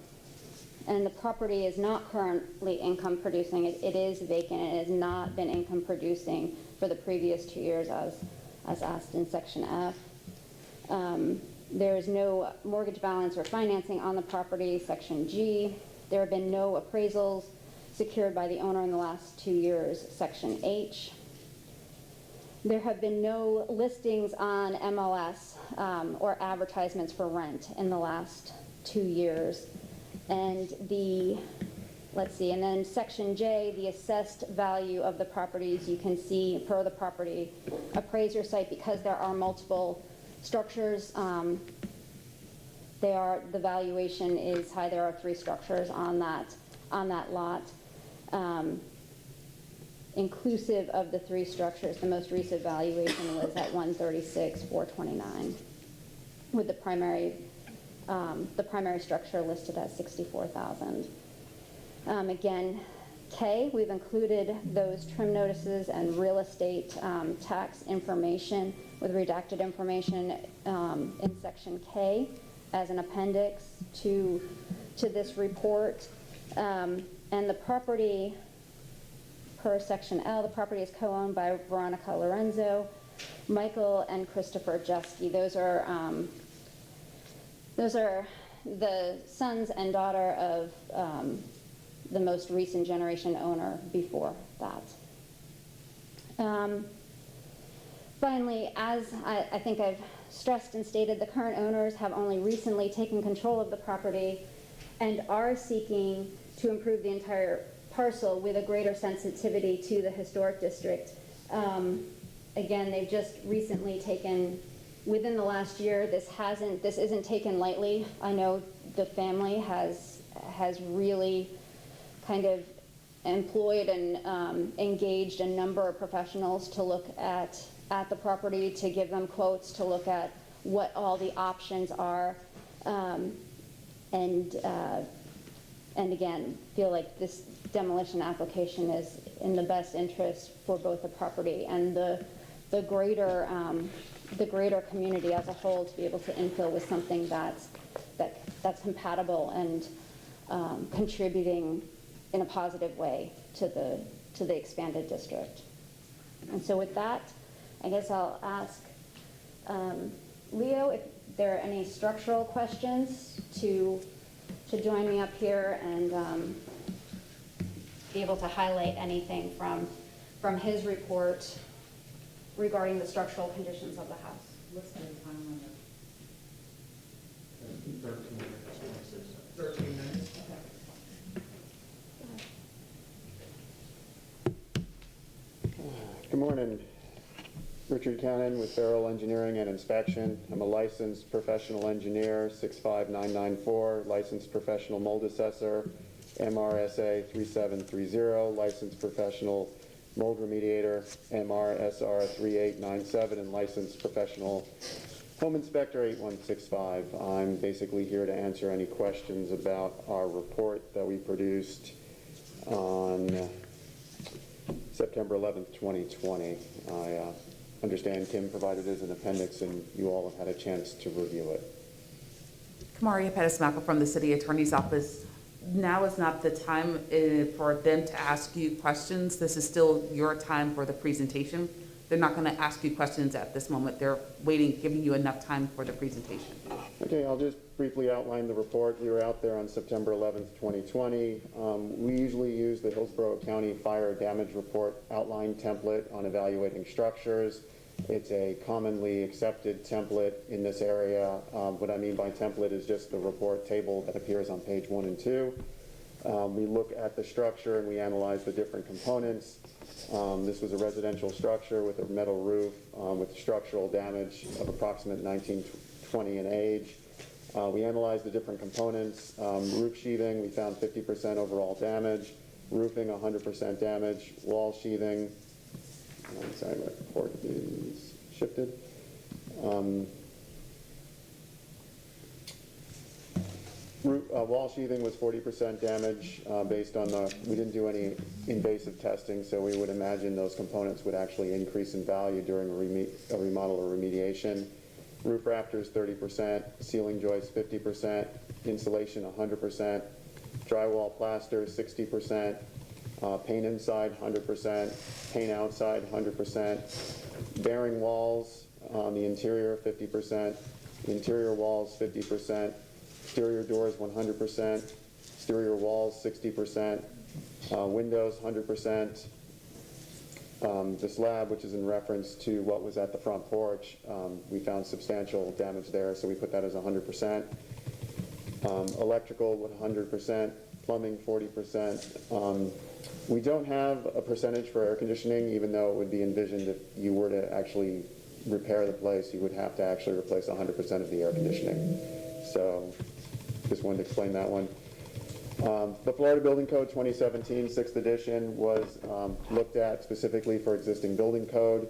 And the property is not currently income producing. It is vacant. It has not been income producing for the previous 2 years as asked in section F. There is no mortgage balance or financing on the property, section G. There have been no appraisals secured by the owner in the last 2 years, section H. There have been no listings on MLS or advertisements for rent in the last 2 years. And and then section J, the assessed value of the properties, you can see per the property appraiser site, because there are multiple structures, the valuation is high. There are 3 structures on that lot. Inclusive of the 3 structures, the most recent valuation was at $136,429. with the primary structure listed at 64,000. Again, K, we've included those trim notices and real estate tax information with redacted information in section K as an appendix to this report. And the property, per section L, the property is co-owned by Veronica Lorenzo, Michael, and Christopher Jeske. Those are the sons and daughter of the most recent generation owner before that. Finally, as I think I've stressed and stated, the current owners have only recently taken control of the property and are seeking to improve the entire parcel with a greater sensitivity to the historic district. Again, they've just recently taken, within the last year, this isn't taken lightly. I know the family has really kind of employed and engaged a number of professionals to look at the property, to give them quotes, to look at what all the options are, and again, feel like this demolition application is in the best interest for both the property and the greater community as a whole, to be able to infill with something that's compatible and contributing in a positive way to the expanded district. And so with that, I guess I'll ask Leo if there are any structural questions to join me up here and be able to highlight anything from his report regarding the structural conditions of the house. What's the time limit? 13 minutes. Good morning. Richard Cannon with Farrell Engineering and Inspection. I'm a licensed professional engineer, 65994, licensed professional mold assessor, MRSA 3730, licensed professional mold remediator, MRSR 3897, and licensed professional home inspector 8165. I'm basically here to answer any questions about our report that we produced on September 11th, 2020. I understand Kim provided it as an appendix and you all have had a chance to review it. Kamaria Pettis-Mackel from the City Attorney's Office. Now is not the time for them to ask you questions. This is still your time for the presentation. They're not going to ask you questions at this moment. They're waiting, giving you enough time for the presentation. Okay, I'll just briefly outline the report. We were out there on September 11th, 2020. We usually use the Hillsborough County Fire Damage Report outline template on evaluating structures. It's a commonly accepted template in this area. What I mean by template is just the report table that appears on page 1 and 2. We look at the structure and we analyze the different components. This was a residential structure with a metal roof with structural damage of approximate 1920 in age. We analyzed the different components. Roof sheathing, we found 50% overall damage. Roofing, 100% damage. Wall sheathing, I'm sorry, my report is shifted. Wall sheathing was 40% damage based on we didn't do any invasive testing, so we would imagine those components would actually increase in value during a remodel or remediation. Roof rafters 30%, ceiling joists 50%, insulation 100%, drywall plaster 60%, paint inside 100%, paint outside 100%, bearing walls on the interior 50%, interior walls 50%, exterior doors 100%, exterior walls 60%, windows 100%. The slab, which is in reference to what was at the front porch, we found substantial damage there, so we put that as 100%. Electrical 100%, plumbing 40%. We don't have a percentage for air conditioning, even though it would be envisioned if you were to actually repair the place, you would have to actually replace 100% of the air conditioning. So just wanted to explain that one. The Florida Building Code 2017, 6th edition, was looked at specifically for existing building code.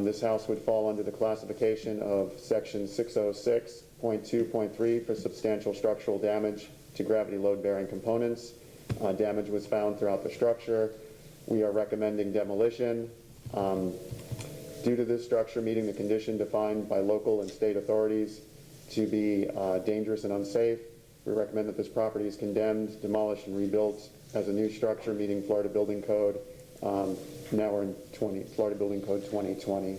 This house would fall under the classification of section 606 .2.3 for substantial structural damage to gravity load-bearing components. Damage was found throughout the structure. We are recommending demolition. Due to this structure meeting the condition defined by local and state authorities to be dangerous and unsafe, we recommend that this property is condemned, demolished, and rebuilt as a new structure meeting Florida Building Code. Now we're in Florida Building Code 2020.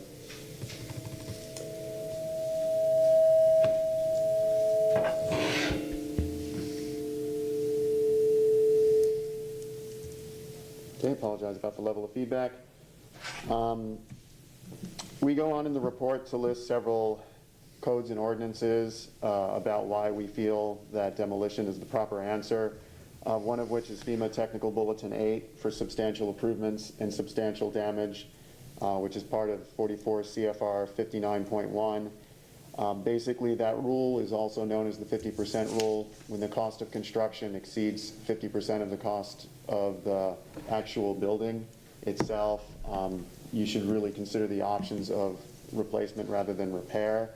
Okay, apologize about the level of feedback. We go on in the report to list several codes and ordinances about why we feel that demolition is the proper answer, one of which is FEMA Technical Bulletin 8 for substantial improvements and substantial damage, which is part of 44 CFR 59.1. Basically, that rule is also known as the 50% rule. When the cost of construction exceeds 50% of the cost of the actual building itself, you should really consider the options of replacement rather than repair.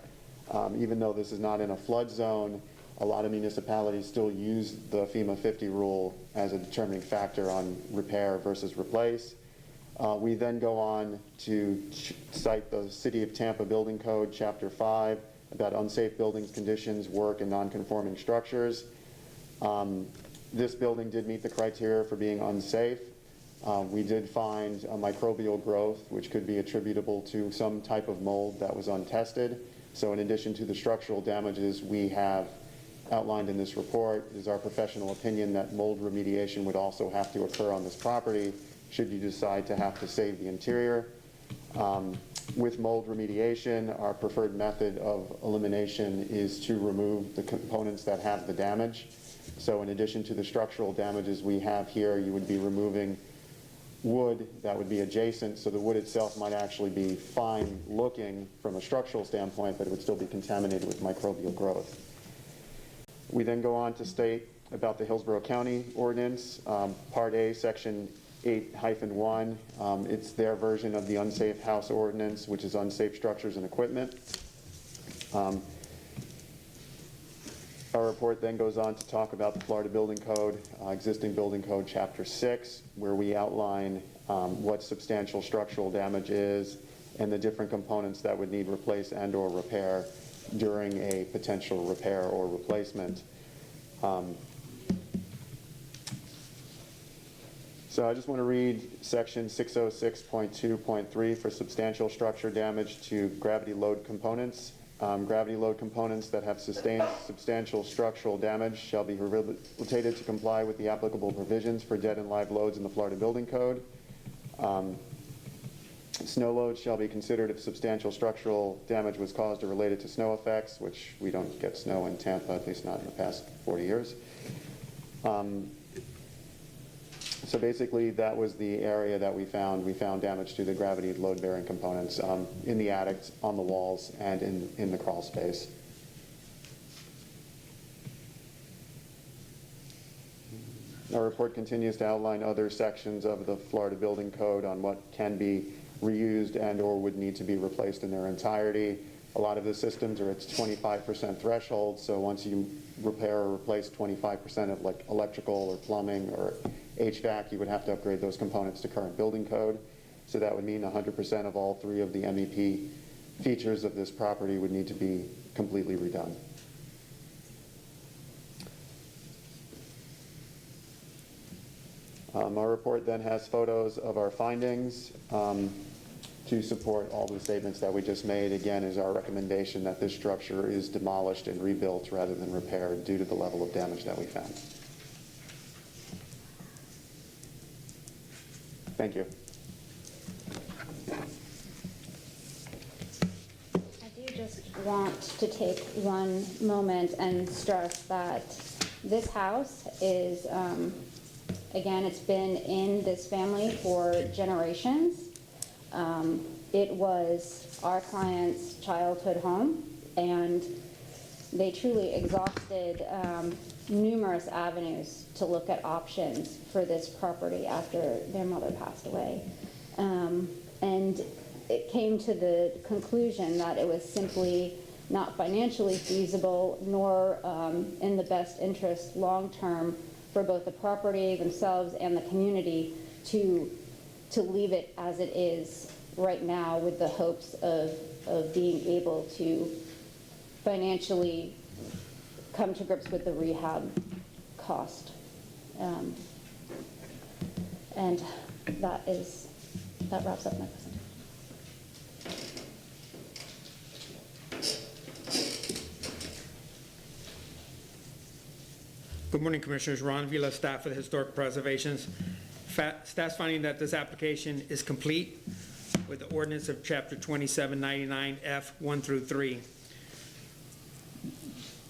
Even though this is not in a flood zone, a lot of municipalities still use the FEMA 50 rule as a determining factor on repair versus replace. We then go on to cite the City of Tampa Building Code, Chapter 5, about unsafe buildings, conditions, work, and non-conforming structures. This building did meet the criteria for being unsafe. We did find a microbial growth, which could be attributable to some type of mold that was untested. So in addition to the structural damages we have outlined in this report, it is our professional opinion that mold remediation would also have to occur on this property should you decide to have to save the interior. With mold remediation, our preferred method of elimination is to remove the components that have the damage. So in addition to the structural damages we have here, you would be removing wood that would be adjacent, so the wood itself might actually be fine looking from a structural standpoint, but it would still be contaminated with microbial growth. We then go on to state about the Hillsborough County ordinance, Part A, Section 8-1. It's their version of the unsafe house ordinance, which is unsafe structures and equipment. Our report then goes on to talk about the Florida Building Code, existing Building Code Chapter 6, where we outline what substantial structural damage is and the different components that would need replace and or repair during a potential repair or replacement. So I just want to read Section 606.2.3 for substantial structure damage to gravity load components. Gravity load components that have sustained substantial structural damage shall be rehabilitated to comply with the applicable provisions for dead and live loads in the Florida Building Code. Snow loads shall be considered if substantial structural damage was caused or related to snow effects, which we don't get snow in Tampa, at least not in the past 40 years. So basically, that was the area that we found. We found damage to the gravity load-bearing components in the attic, on the walls, and in the crawl space. Our report continues to outline other sections of the Florida Building Code on what can be reused and or would need to be replaced in their entirety. A lot of the systems are at 25% threshold, so once you repair or replace 25% of like electrical or plumbing or HVAC, you would have to upgrade those components to current building code. So that would mean 100% of all three of the MEP features of this property would need to be completely redone. Our report then has photos of our findings to support all the statements that we just made. Again, is our recommendation that this structure is demolished and rebuilt rather than repaired due to the level of damage that we found. Thank you. I do just want to take one moment and stress that this house is, again, it's been in this family for generations. It was our client's childhood home, and they truly exhausted numerous avenues to look at options for this property after their mother passed away. And it came to the conclusion that it was simply not financially feasible nor in the best interest long-term for both the property themselves and the community to leave it as it is right now with the hopes of being able to financially come to grips with the rehab cost. And that wraps up my presentation. Good morning, Commissioners. Ron Vila, staff for the Historic Preservations. Staff's finding that this application is complete with the ordinance of Chapter 2799F 1 through 3.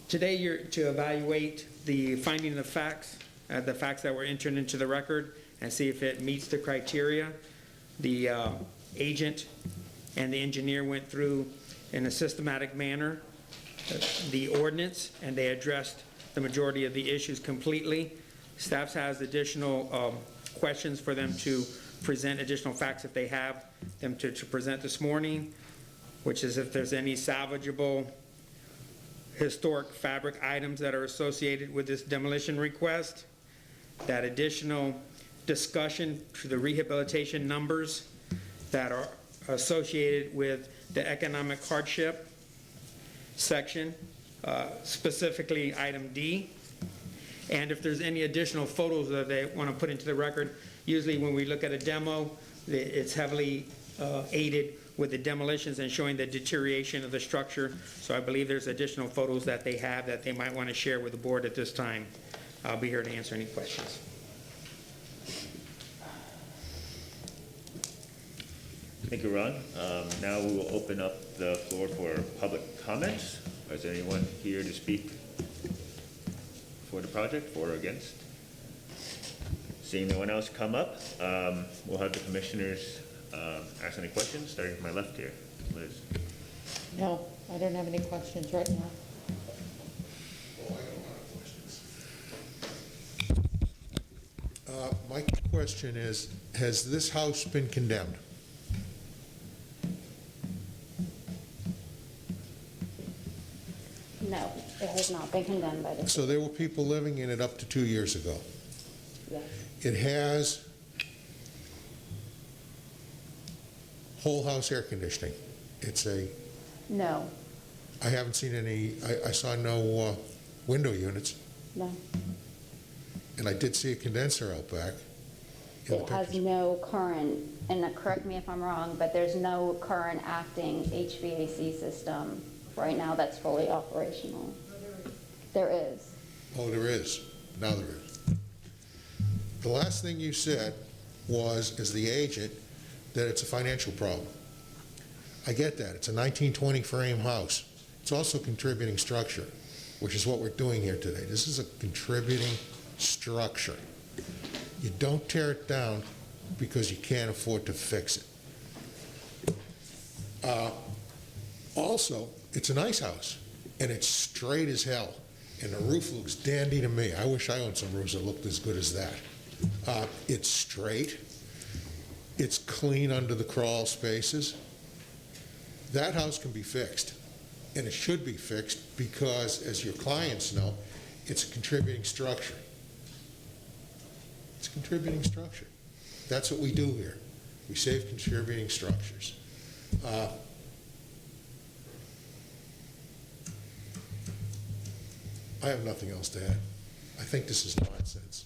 Today, you're to evaluate the finding of facts, the facts that were entered into the record, and see if it meets the criteria. The agent and the engineer went through in a systematic manner the ordinance, and they addressed the majority of the issues completely. Staff has additional questions for them to present additional facts if they have them to present this morning, which is if there's any salvageable historic fabric items that are associated with this demolition request, that additional discussion to the rehabilitation numbers that are associated with the economic hardship section, specifically item D, and if there's any additional photos that they want to put into the record. Usually when we look at a demo, it's heavily aided with the demolitions and showing the deterioration of the structure. So I believe there's additional photos that they have that they might want to share with the board at this time. I'll be here to answer any questions. Thank you, Ron. Now we will open up the floor for public comments. Is there anyone here to speak for the project, for or against? Seeing no one else come up, we'll have the commissioners ask any questions, starting from my left here. Liz. No, I don't have any questions right now. My question is, has this house been condemned? No, it has not been condemned by the So there were people living in it up to 2 years ago. Yes. It has whole house air conditioning. No, I haven't seen any, I saw no window units, no. and I did see a condenser out back. It has no current, and correct me if I'm wrong, but there's no current acting HVAC system right now that's fully operational. There is. Oh, there is. Now there is. The last thing you said was, as the agent, that it's a financial problem. I get that. It's a 1920 frame house. It's also a contributing structure, which is what we're doing here today. This is a contributing structure. You don't tear it down because you can't afford to fix it. Also, it's a nice house, and it's straight as hell, and the roof looks dandy to me. I wish I owned some roofs that looked as good as that. It's straight. It's clean under the crawl spaces. That house can be fixed, and it should be fixed because, as your clients know, it's a contributing structure. It's a contributing structure. That's what we do here. We save contributing structures. I have nothing else to add. I think this is nonsense.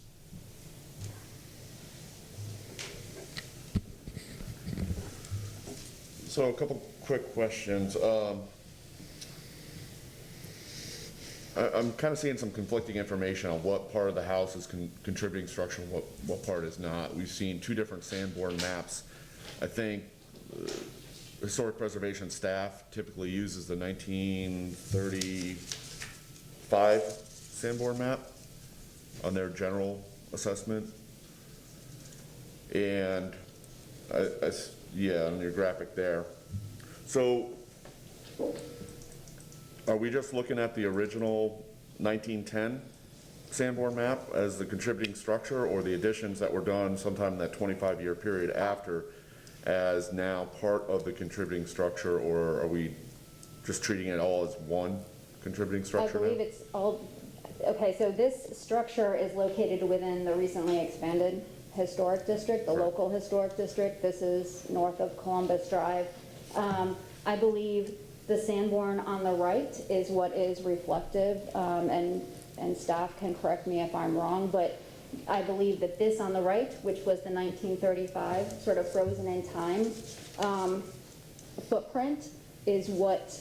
So a couple quick questions. I'm kind of seeing some conflicting information on what part of the house is contributing structure and what part is not. We've seen two different Sanborn maps. I think Historic Preservation staff typically uses the 1935 Sanborn map on their general assessment. And yeah, on your graphic there. So are we just looking at the original 1910 Sanborn map as the contributing structure, or the additions that were done sometime in that 25-year period after as now part of the contributing structure, or are we just treating it all as one contributing I structure now? believe it's all, okay, so this structure is located within the recently expanded historic district, the local historic district. This is north of Columbus Drive. I believe the Sanborn on the right is what is reflective, and staff can correct me if I'm wrong, but I believe that this on the right, which was the 1935 sort of frozen in time footprint, is what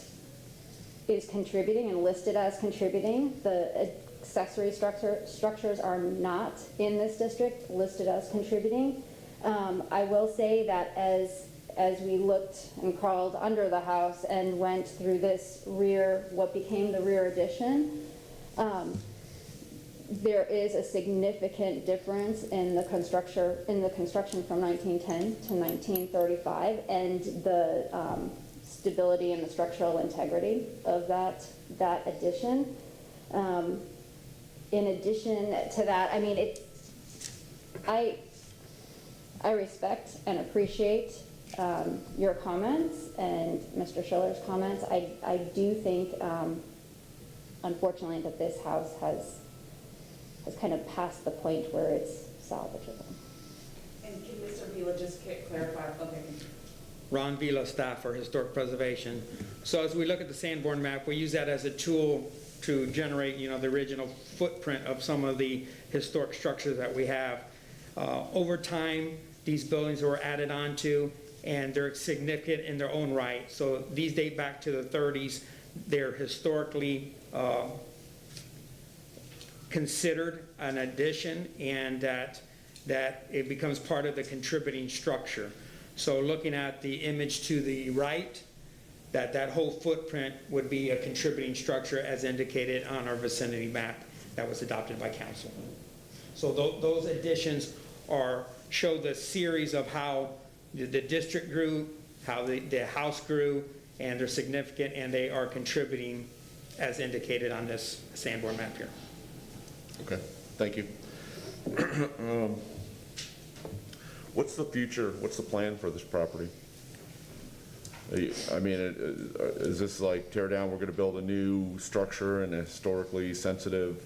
is contributing and listed as contributing. The accessory structures are not in this district listed as contributing. I will say that as we looked and crawled under the house and went through this rear, what became the rear addition, there is a significant difference in the construction from 1910 to 1935, and the stability and the structural integrity of that addition. In addition to that, I mean, I respect and appreciate your comments and Mr. Schiller's comments. I do think, unfortunately, that this house has kind of passed the point where it's salvageable. And can Mr. Vila just clarify? Okay. Ron Vila, staff for Historic Preservation. So as we look at the Sanborn map, we use that as a tool to generate, the original footprint of some of the historic structures that we have. Over time, these buildings were added onto, and they're significant in their own right. So these date back to the 30s. They're historically considered an addition, and that it becomes part of the contributing structure. So looking at the image to the right, that whole footprint would be a contributing structure as indicated on our vicinity map that was adopted by council. So those additions show the series of how the district grew, how the house grew, and they're significant, and they are contributing as indicated on this Sanborn map here. Okay, thank you. What's the future, what's the plan for this property? I mean, is this like tear down, we're gonna build a new structure in a historically sensitive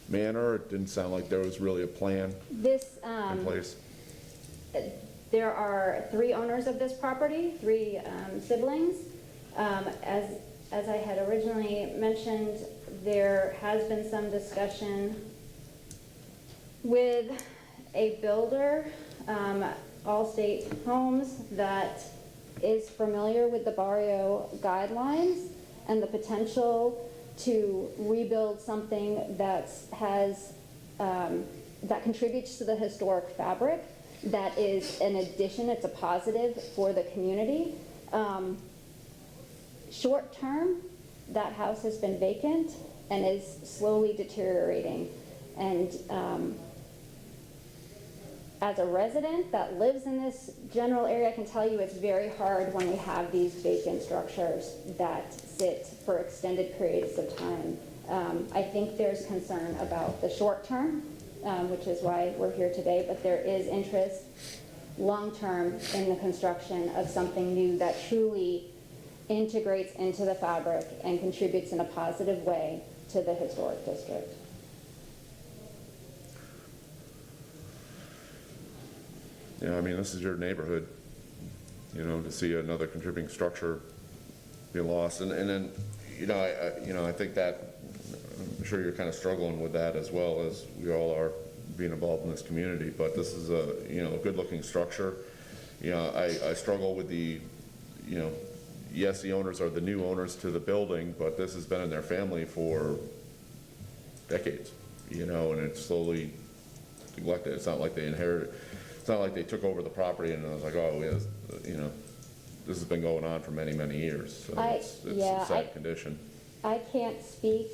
manner? It didn't sound like there was really a plan This, in place. there are 3 owners of this property, 3 siblings. As I had originally mentioned, there has been some discussion with a builder, Allstate Homes, that is familiar with the Barrio guidelines and the potential to rebuild something that contributes to the historic fabric, that is an addition, it's a positive for the community. Short term, that house has been vacant and is slowly deteriorating. And as a resident that lives in this general area, I can tell you it's very hard when we have these vacant structures that sit for extended periods of time. I think there's concern about the short term, which is why we're here today, but there is interest long term in the construction of something new that truly integrates into the fabric and contributes in a positive way to the historic district. Yeah, I mean, this is your neighborhood, to see another contributing structure be lost. And then, I think that, I'm sure you're kind of struggling with that as well, as we all are being involved in this community, but this is a good-looking structure. I struggle with the, yes, the owners are the new owners to the building, but this has been in their family for decades, and it's slowly neglected. It's not like they inherited. It's not like they took over the property and it was like, oh, yeah, this has been going on for many, many years. So it's a sad condition. I can't speak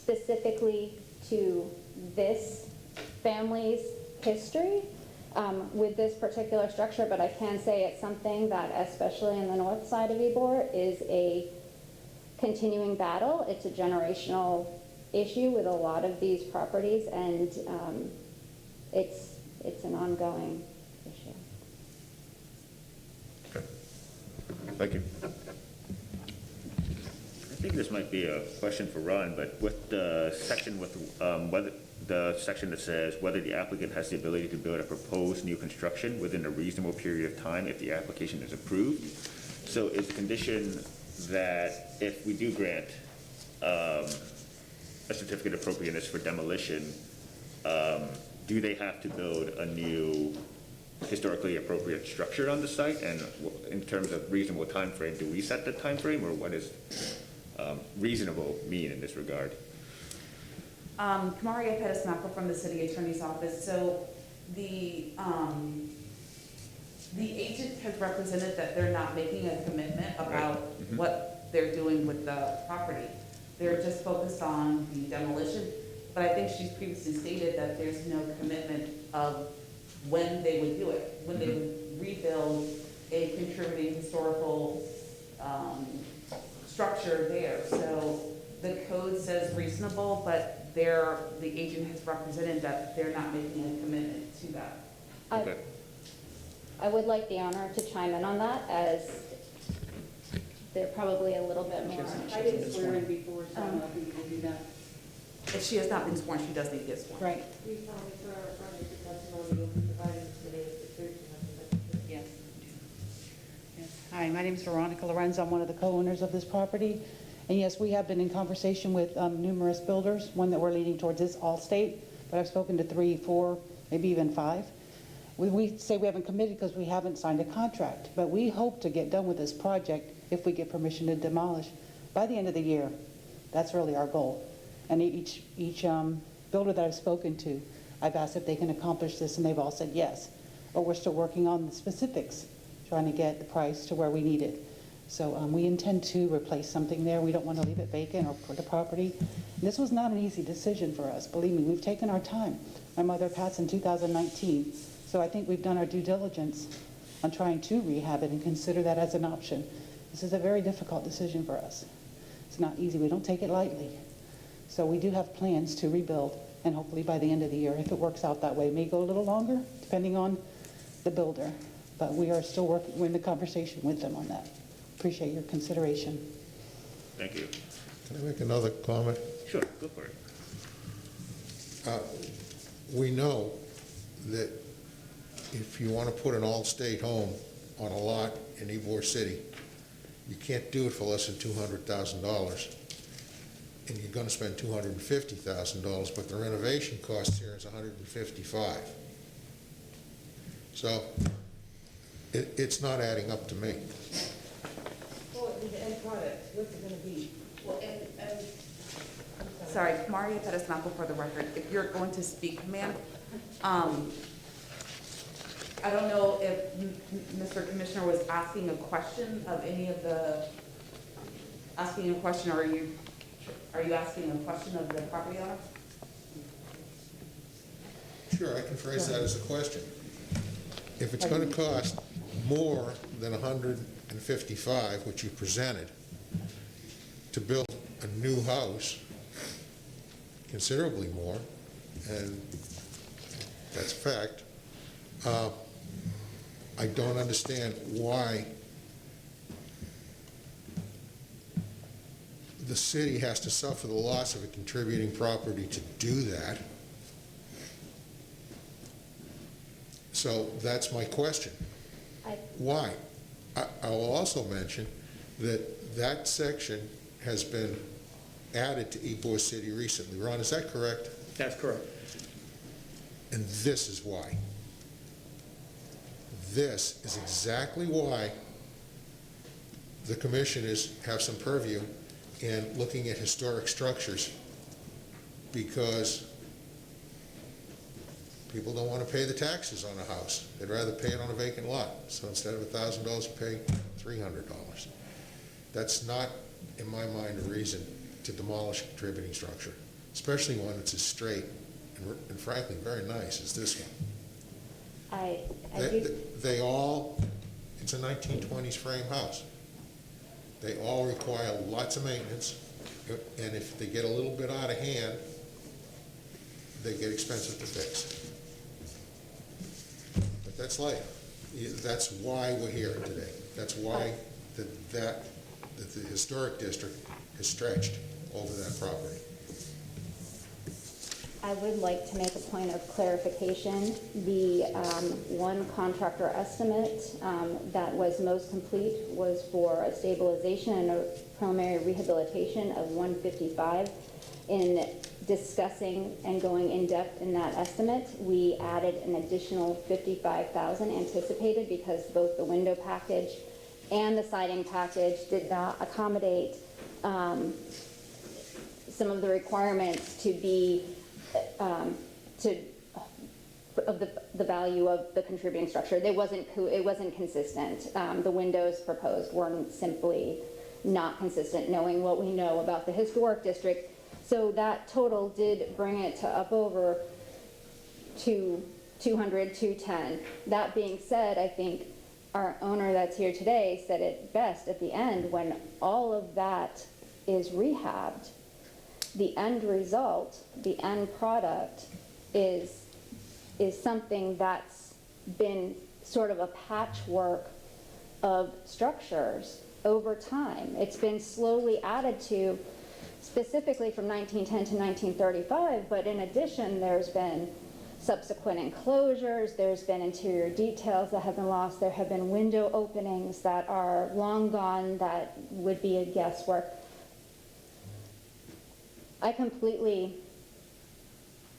specifically to this family's history with this particular structure, but I can say it's something that, especially in the north side of Ybor, is a continuing battle. It's a generational issue with a lot of these properties, and it's an ongoing issue. Okay. Thank you. think this might be a question for Ron, but with the section with whether the section that says whether the applicant has the ability to build a proposed new construction within a reasonable period of time if the application is approved. So is the condition that if we do grant a certificate of appropriateness for demolition, do they have to build a new historically appropriate structure on the site? And in terms of reasonable time frame, do we set the time frame, or what does reasonable mean in this regard? Kamaria Pettis-Mackel from the City Attorney's Office. So the agent has represented that they're not making a commitment about what they're doing with the property. They're just focused on the demolition, but I think she's previously stated that there's no commitment of when they would do it, when they would rebuild a contributing historical structure there. So the code says reasonable, but the agent has represented that they're not making a commitment to that. Okay. I would like the owner to chime in on that, as they're probably a little bit more. I didn't swear in before, so I don't know if you can do that. If she has not been sworn, she does need to get sworn. Right. Please tell me, sir, affirm that the testimony you'll be providing today is the truth and nothing but the truth. Yes. Yes. Hi, my name is Veronica Lorenz. I'm one of the co-owners of this property. And yes, we have been in conversation with numerous builders. One that we're leaning towards is Allstate, but I've spoken to 3, 4, maybe even 5. We say we haven't committed because we haven't signed a contract, but we hope to get done with this project if we get permission to demolish by the end of the year. That's really our goal. And each builder that I've spoken to, I've asked if they can accomplish this, and they've all said yes. But we're still working on the specifics, trying to get the price to where we need it. So we intend to replace something there. We don't want to leave it vacant or for the property. This was not an easy decision for us. Believe me, we've taken our time. My mother passed in 2019, so I think we've done our due diligence on trying to rehab it and consider that as an option. This is a very difficult decision for us. It's not easy. We don't take it lightly. So we do have plans to rebuild, and hopefully by the end of the year, if it works out that way. It may go a little longer, depending on the builder, but we are still working, we're in the conversation with them on that. Appreciate your consideration. Thank you. Can I make another comment? Sure, go for it. We know that if you want to put an all-state home on a lot in Ybor City, you can't do it for less than $200,000. And you're going to spend $250,000, but the renovation cost here is $155,000. So it's not adding up to me. Well, the end product, what's it gonna be? Well, and Sorry, Kamaria Pettis-Mackel for the record. If you're going to speak, ma'am, I don't know if Mr. Commissioner was asking a question of any of the, asking a question, or are you asking a question of the property owner? Sure, I can phrase that as a question. If it's going to cost more than $155,000, which you presented, to build a new house, considerably more, and that's a fact, I don't understand why the city has to suffer the loss of a contributing property to do that. So that's my question. Why? I will also mention that that section has been added to Ybor City recently. Ron, is that correct? That's correct. And this is why. This is exactly why the commissioners have some purview in looking at historic structures, because people don't want to pay the taxes on a house. They'd rather pay it on a vacant lot. So instead of $1,000, you pay $300. That's not, in my mind, a reason to demolish a contributing structure, especially one that's as straight and frankly very nice as this one. They all, it's a 1920s frame house. They all require lots of maintenance, and if they get a little bit out of hand, they get expensive to fix. But that's life. That's why we're here today. That's why the historic district has stretched over that property. I would like to make a point of clarification. The one contractor estimate that was most complete was for a stabilization and a preliminary rehabilitation of 155. In discussing and going in depth in that estimate, we added an additional 55,000 anticipated because both the window package and the siding package did not accommodate some of the requirements to be of the value of the contributing structure. It wasn't consistent. The windows proposed weren't simply not consistent, knowing what we know about the historic district. So that total did bring it to up over to 200, 210. That being said, I think our owner that's here today said it best at the end. When all of that is rehabbed, the end result, the end product is something that's been sort of a patchwork of structures over time. It's been slowly added to, specifically from 1910 to 1935, but in addition, there's been subsequent enclosures, there's been interior details that have been lost, there have been window openings that are long gone that would be a guesswork. I completely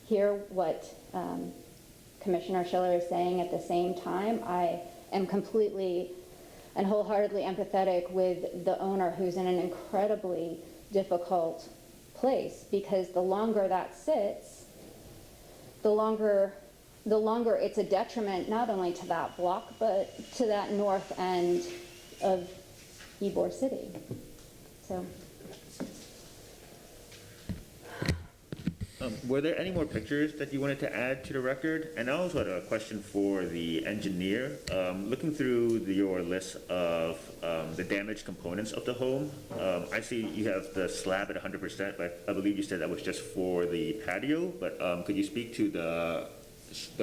hear what Commissioner Schiller is saying. At the same time, I am completely and wholeheartedly empathetic with the owner who's in an incredibly difficult place, because the longer that sits, the longer it's a detriment not only to that block but to that north end of Ybor City. So. Were there any more pictures that you wanted to add to the record? And I also had a question for the engineer. Looking through your list of the damaged components of the home, I see you have the slab at 100%, but I believe you said that was just for the patio. But could you speak to the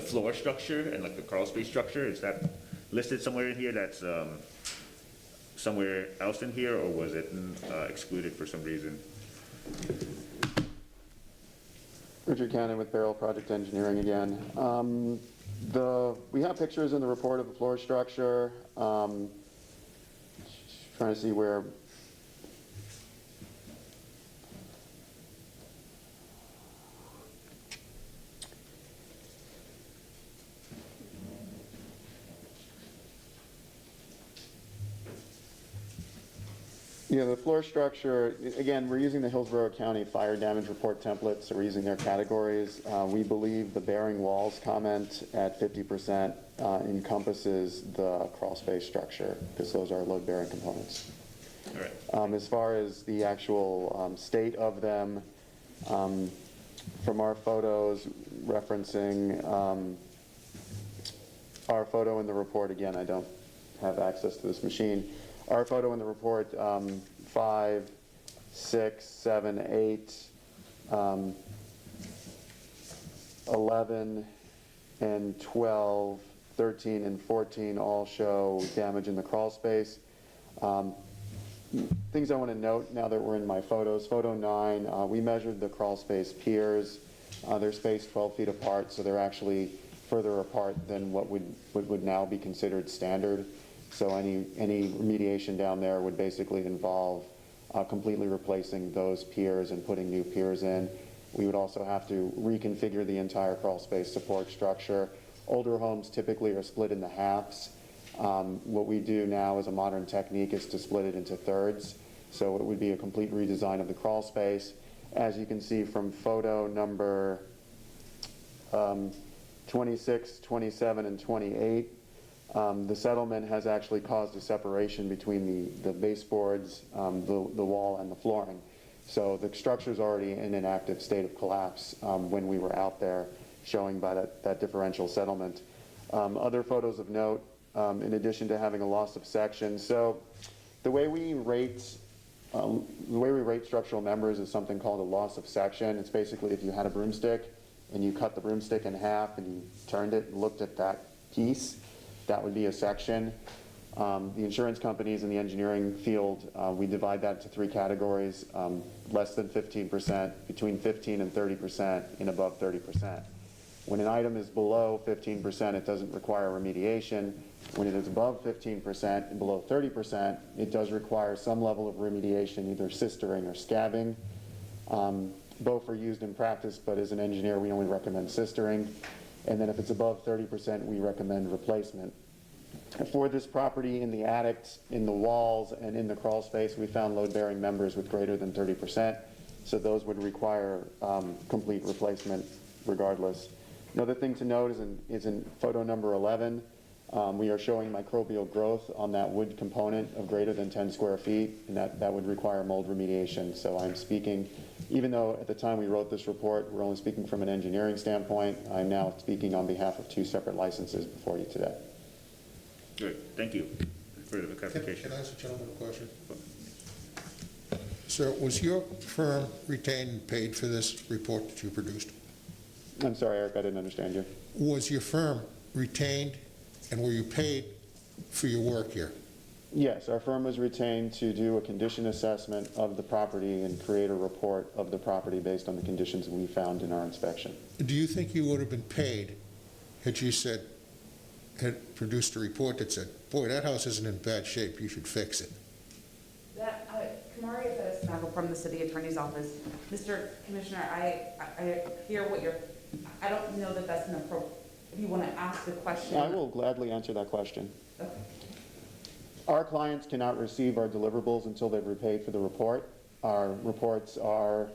floor structure and like the crawl space structure? Is that listed somewhere in here? That's somewhere else in here, or was it excluded for some reason? Richard Cannon with Barrel Project Engineering again. We have pictures in the report of the floor structure. Trying to see where. Yeah, the floor structure, again, we're using the Hillsborough County Fire Damage Report template, so we're using their categories. We believe the bearing walls comment at 50% encompasses the crawl space structure, because those are load-bearing components. All right. As far as the actual state of them, from our photos referencing our photo in the report, again, I don't have access to this machine. Our photo in the report, 5, 6, 7, 8, 11, and 12, 13, and 14 all show damage in the crawl space. Things I want to note now that we're in my photos. Photo 9, we measured the crawl space piers. They're spaced 12 feet apart, so they're actually further apart than what would now be considered standard. So any remediation down there would basically involve completely replacing those piers and putting new piers in. We would also have to reconfigure the entire crawl space support structure. Older homes typically are split into halves. What we do now as a modern technique is to split it into thirds. So it would be a complete redesign of the crawl space. As you can see from photo number 26, 27, and 28, the settlement has actually caused a separation between the baseboards, the wall, and the flooring. So the structure's already in an active state of collapse when we were out there, showing by that differential settlement. Other photos of note, in addition to having a loss of section. So the way we rate structural members is something called a loss of section. It's basically if you had a broomstick and you cut the broomstick in half and you turned it and looked at that piece, that would be a section. The insurance companies in the engineering field, we divide that into three categories, less than 15%, between 15 and 30%, and above 30%. When an item is below 15%, it doesn't require remediation. When it is above 15% and below 30%, it does require some level of remediation, either sistering or scabbing. Both are used in practice, but as an engineer, we only recommend sistering. And then if it's above 30%, we recommend replacement. For this property, in the attics, in the walls, and in the crawl space, we found load-bearing members with greater than 30%. So those would require complete replacement regardless. Another thing to note is in photo number 11, we are showing microbial growth on that wood component of greater than 10 square feet, and that would require mold remediation. So I'm speaking, even though at the time we wrote this report, we're only speaking from an engineering standpoint, I'm now speaking on behalf of two separate licenses before you today. Good, thank you for the clarification. Can I ask the gentleman a question? Sir, was your firm retained and paid for this report that you produced? I'm sorry, Eric, I didn't understand you. Was your firm retained and were you paid for your work here? Yes, our firm was retained to do a condition assessment of the property and create a report of the property based on the conditions we found in our inspection. Do you think you would have been paid had you had produced a report that said, boy, that house isn't in bad shape, you should fix it? Kamaria Bettis-Mackle from the City Attorney's Office. Mr. Commissioner, I hear what I don't know that that's an appropriate, if you want to ask the question. I will gladly answer that question. Okay. Our clients cannot receive our deliverables until they've repaid for the report. Our reports are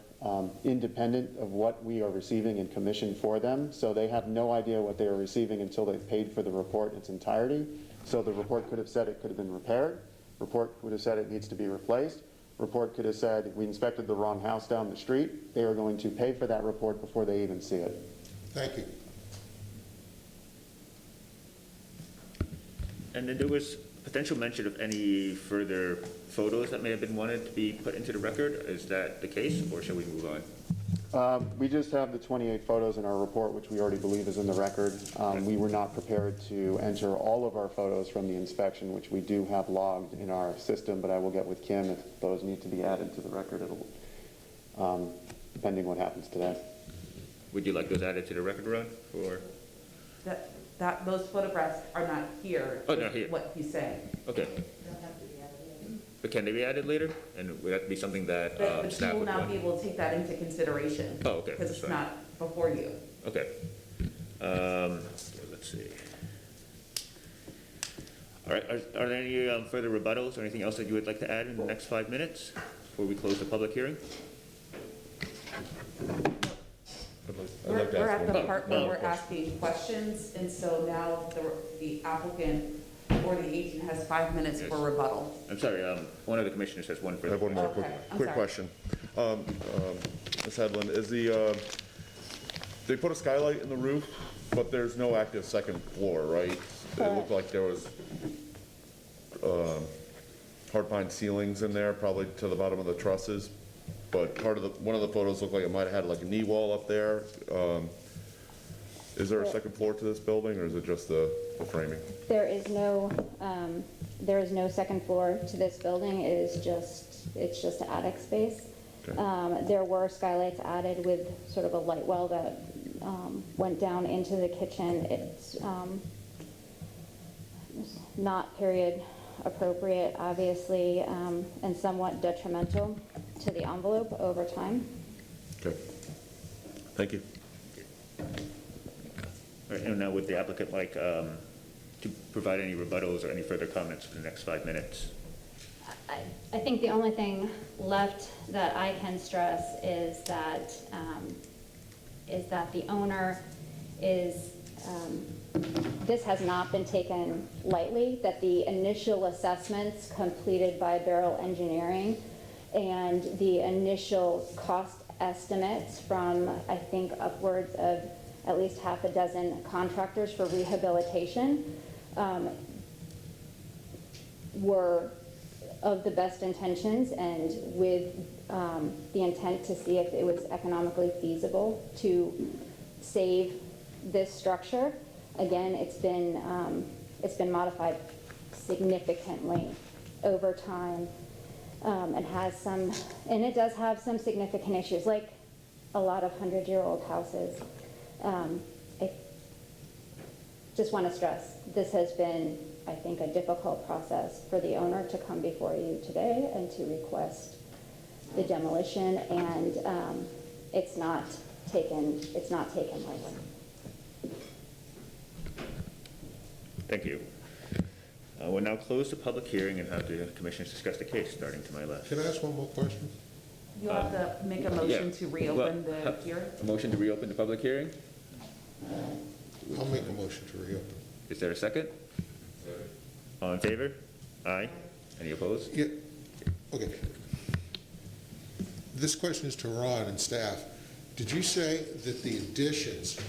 independent of what we are receiving in commission for them, so they have no idea what they are receiving until they've paid for the report in its entirety. So the report could have said it could have been repaired. Report would have said it needs to be replaced. Report could have said we inspected the wrong house down the street. They are going to pay for that report before they even see it. Thank you. And then there was potential mention of any further photos that may have been wanted to be put into the record. Is that the case, or shall we move on? We just have the 28 photos in our report, which we already believe is in the record. We were not prepared to enter all of our photos from the inspection, which we do have logged in our system, but I will get with Kim if those need to be added to the record, depending what happens today. Would you like those added to the record, Ron? Or Those photographs are not here. Oh, not here. What he's saying. okay, but can they be added later? And would that be something that But you staff will would not want? be able to take that into consideration. Oh, okay, Because that's it's fine. not before you. Okay. Let's see. All right, are there any further rebuttals or anything else that you would like to add in the next 5 minutes before we close the public hearing? We're at the part where Oh, we're of course. asking questions, and so now the applicant or the agent has 5 minutes Yes. for rebuttal. I'm sorry, one of the commissioners has one I further. have one more Okay, I'm quick sorry. question. Ms. Hedlund, is they put a skylight in the roof, but there's no active second floor, right? It looked like there was hard pine ceilings in there, probably to the bottom of the trusses, but one of the photos looked like it might have had like a knee wall up there. Is there a second floor to this building, or is it just the framing? There is no second floor to this building. It's just attic space. Okay. There were skylights added with sort of a light well that went down into the kitchen. It's not period appropriate, obviously, and somewhat detrimental to the envelope over time. Okay. Thank you. All right, and now would the applicant like to provide any rebuttals or any further comments for the next 5 minutes? I think the only thing left that I can stress is that the owner is, this has not been taken lightly, that the initial assessments completed by Beryl Engineering and the initial cost estimates from, I think, upwards of at least half a dozen contractors for rehabilitation were of the best intentions and with the intent to see if it was economically feasible to save this structure. Again, it's been modified significantly over time, and it does have some significant issues, like a lot of 100-year-old houses. I just want to stress, this has been, I think, a difficult process for the owner to come before you today and to request the demolition, and it's not taken lightly. Thank you. We'll now close the public hearing and have the commissioners discuss the case, starting to my left. Can I ask one more question? You'll have to make a motion to reopen the hearing. A motion to reopen the public hearing? I'll make a motion to reopen. Is there a second? All in favor? Aye. Any opposed? Yeah, okay. This question is to Ron and staff. Did you say that the additions,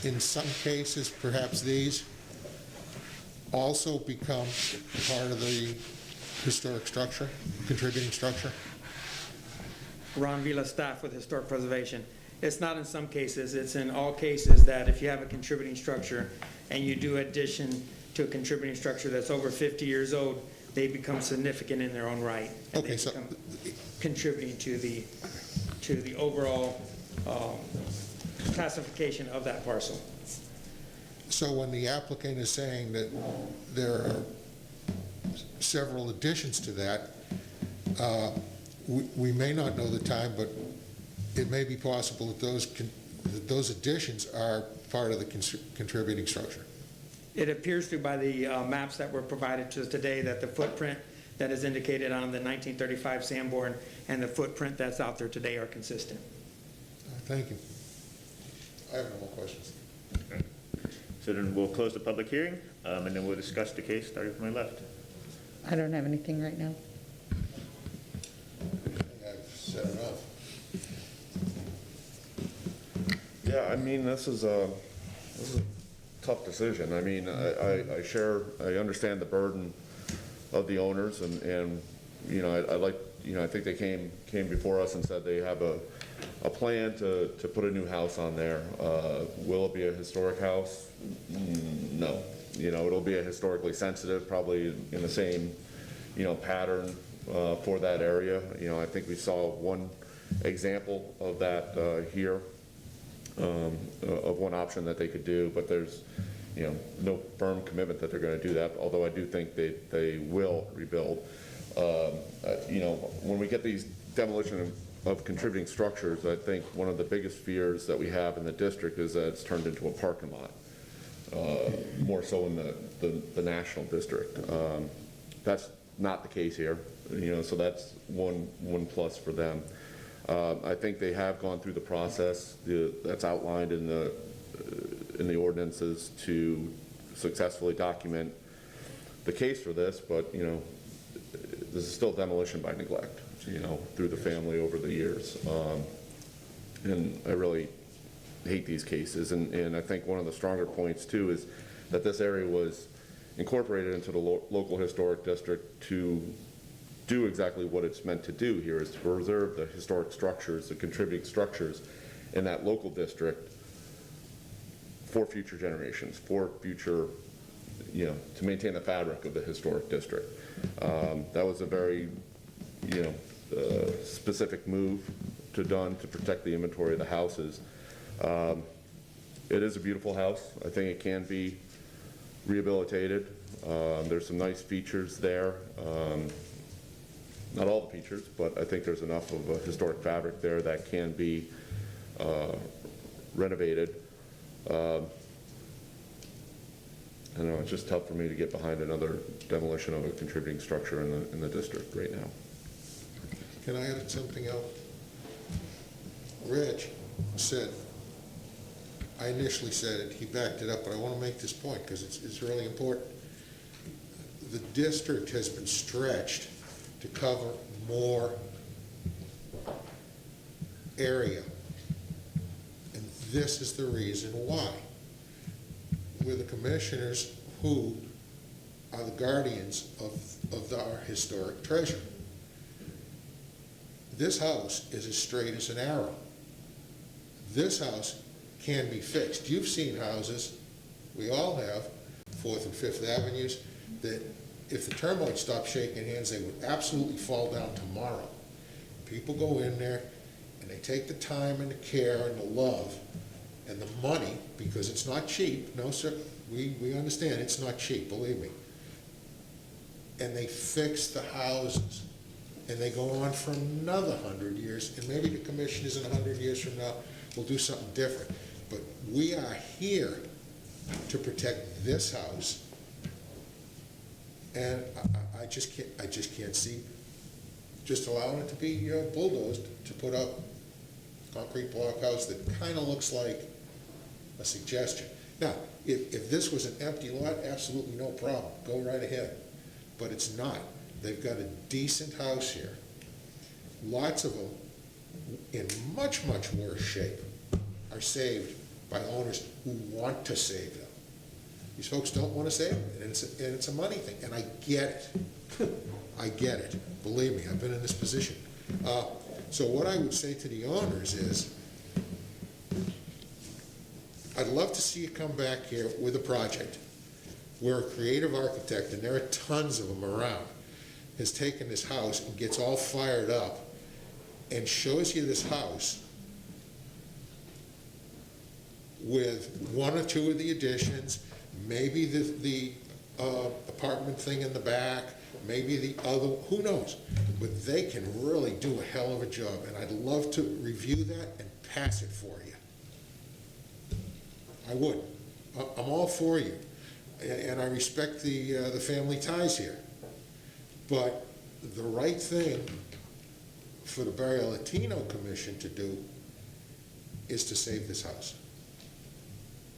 in some cases, perhaps these, also become part of the historic structure, contributing structure? Ron Vila, staff with Historic Preservation. It's not in some cases, it's in all cases that if you have a contributing structure and you do addition to a contributing structure that's over 50 years old, they become significant in their own right. And Okay, so contributing to the overall classification of that parcel. So when the applicant is saying that there are several additions to that, we may not know the time, but it may be possible that those additions are part of the contributing structure. It appears to, by the maps that were provided to us today, that the footprint that is indicated on the 1935 Sanborn and the footprint that's out there today are consistent. Thank you. I have no more questions. Okay. So then we'll close the public hearing, and then we'll discuss the case, starting from my left. I don't have anything right now. I think I've said enough. Yeah, I mean, this is a tough decision. I mean, I understand the burden of the owners, and you know, I think they came before us and said they have a plan to put a new house on there. Will it be a historic house? No. You know, it'll be a historically sensitive, probably in the same, you know, pattern for that area. You know, I think we saw one example of that here. Of one option that they could do, but there's, you know, no firm commitment that they're going to do that, although I do think they will rebuild. You know, when we get these demolition of contributing structures, I think one of the biggest fears that we have in the district is that it's turned into a parking lot, more so in the national district. That's not the case here, you know, so that's one plus for them. I think they have gone through the process that's outlined in the ordinances to successfully document the case for this, but, you know, this is still demolition by neglect, you know, through the family over the years. And I really hate these cases, and I think one of the stronger points, too, is that this area was incorporated into the local historic district to do exactly what it's meant to do here, is to preserve the historic structures, the contributing structures in that local district for future generations, for future, you know, to maintain the fabric of the historic district. That was a very, you know, specific move done to protect the inventory of the houses. It is a beautiful house. I think it can be rehabilitated. There's some nice features there. Not all the features, but I think there's enough of a historic fabric there that can be renovated. I don't know, it's just tough for me to get behind another demolition of a contributing structure in the district right now. Can I add something else? Rich said, I initially said it, he backed it up, but I want to make this point because it's really important. The district has been stretched to cover more area. And this is the reason why. We're the commissioners who are the guardians of our historic treasure. This house is as straight as an arrow. This house can be fixed. You've seen houses, we all have, Fourth and Fifth Avenues, that if the termites stopped shaking hands, they would absolutely fall down tomorrow. People go in there, and they take the time and the care and the love and the money, because it's not cheap. No, sir, we understand it's not cheap, believe me. And they fix the houses, and they go on for another 100 years, and maybe the commission is in 100 years from now, will do something different. But we are here to protect this house, and I just can't see just allowing it to be bulldozed to put up a concrete blockhouse that kind of looks like a suggestion. Now, if this was an empty lot, absolutely no problem, go right ahead. But it's not. They've got a decent house here. Lots of them, in much, much worse shape, are saved by owners who want to save them. These folks don't want to save them, and it's a money thing, and I get it. I get it. Believe me, I've been in this position. So what I would say to the owners is, I'd love to see you come back here with a project where a creative architect, and there are tons of them around, has taken this house and gets all fired up and shows you this house with one or two of the additions, maybe the apartment thing in the back, maybe the other, who knows? But they can really do a hell of a job, and I'd love to review that and pass it for you. I would. I'm all for you, and I respect the family ties here. But the right thing for the Barrio Latino Commission to do is to save this house.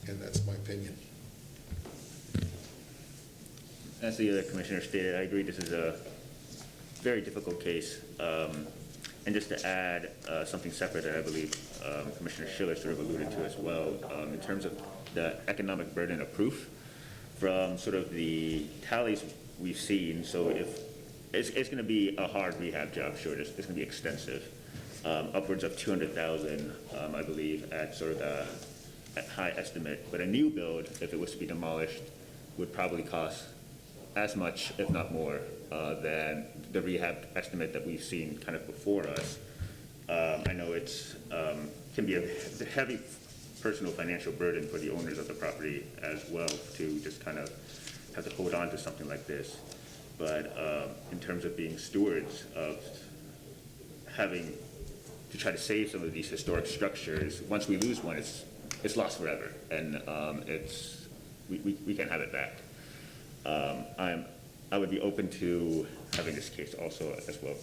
And that's my opinion. As the other commissioner stated, I agree this is a very difficult case. And just to add something separate that I believe Commissioner Schiller sort of alluded to as well, in terms of the economic burden of proof from sort of the tallies we've seen. So if it's going to be a hard rehab job, sure, it's going to be extensive, upwards of 200,000, I believe, at sort of the high estimate. But a new build, if it was to be demolished, would probably cost as much, if not more, than the rehab estimate that we've seen kind of before us. I know it's can be a heavy personal financial burden for the owners of the property as well to just kind of have to hold on to something like this. But in terms of being stewards of having to try to save some of these historic structures, once we lose one, it's lost forever, and we can't have it back. I would be open to having this case also as well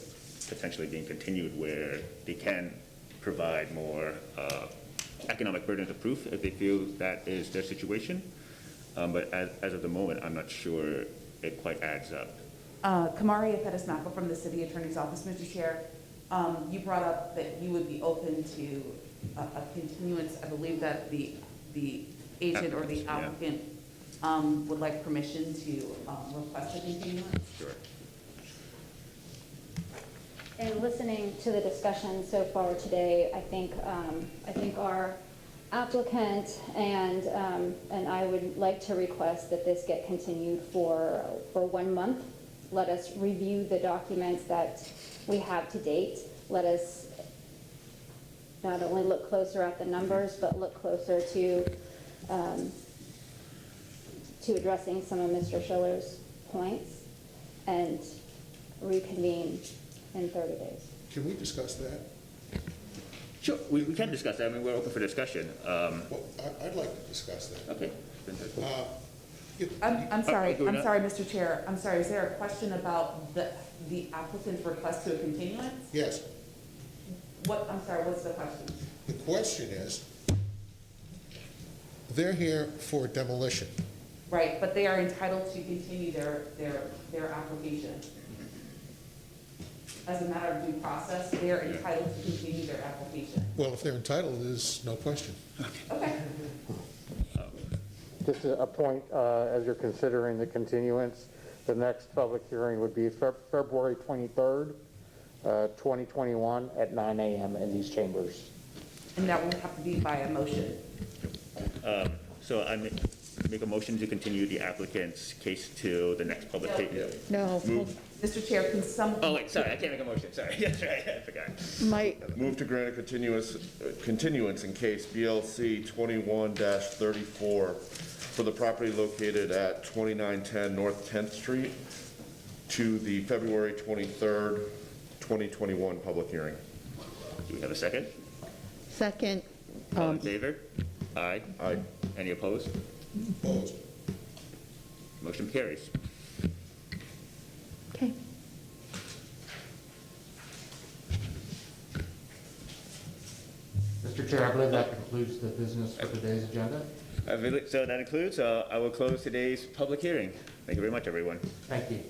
potentially being continued where they can provide more economic burdens of proof if they feel that is their situation. But as of the moment, I'm not sure it quite adds up. Kamaria Pettis-Napa from the City Attorney's Office, Mr. Chair. You brought up that you would be open to a continuance. I believe that the agent or the applicant would like permission to request a continuance. Sure. And listening to the discussion so far today, I think our applicant and I would like to request that this get continued for 1 month. Let us review the documents that we have to date. Let us not only look closer at the numbers, but look closer to addressing some of Mr. Schiller's points and reconvene in 30 days. Can we discuss that? Sure, we can discuss that. I mean, we're open for discussion. Well, I'd like to discuss that. Okay. I'm sorry, Mr. Chair. I'm sorry, is there a question about the applicant's request to a continuance? Yes. I'm sorry, what's the question? The question is, they're here for demolition. Right, but they are entitled to continue their application. As a matter of due process, they are entitled to continue their application. Well, if they're entitled, there's no question. Okay. Just a point, as you're considering the continuance, the next public hearing would be February 23rd, 2021 at 9 a.m. in these chambers. And that will have to be by a motion. So I make a motion to continue the applicant's case to the next public hearing. No, Move. Mr. Chair, can some? Oh, wait, sorry, I can't make a motion, sorry. That's right, I forgot. my, Move to grant a continuance in case BLC 21-34 for the property located at 2910 North 10th Street to the February 23rd, 2021 public hearing. Do we have a second? second, All in favor? Aye. Aye. Any opposed? Opposed. Motion carries. okay. Mr. Chair, I believe that concludes the business for today's agenda. So that includes, I will close today's public hearing. Thank you very much, everyone. Thank you.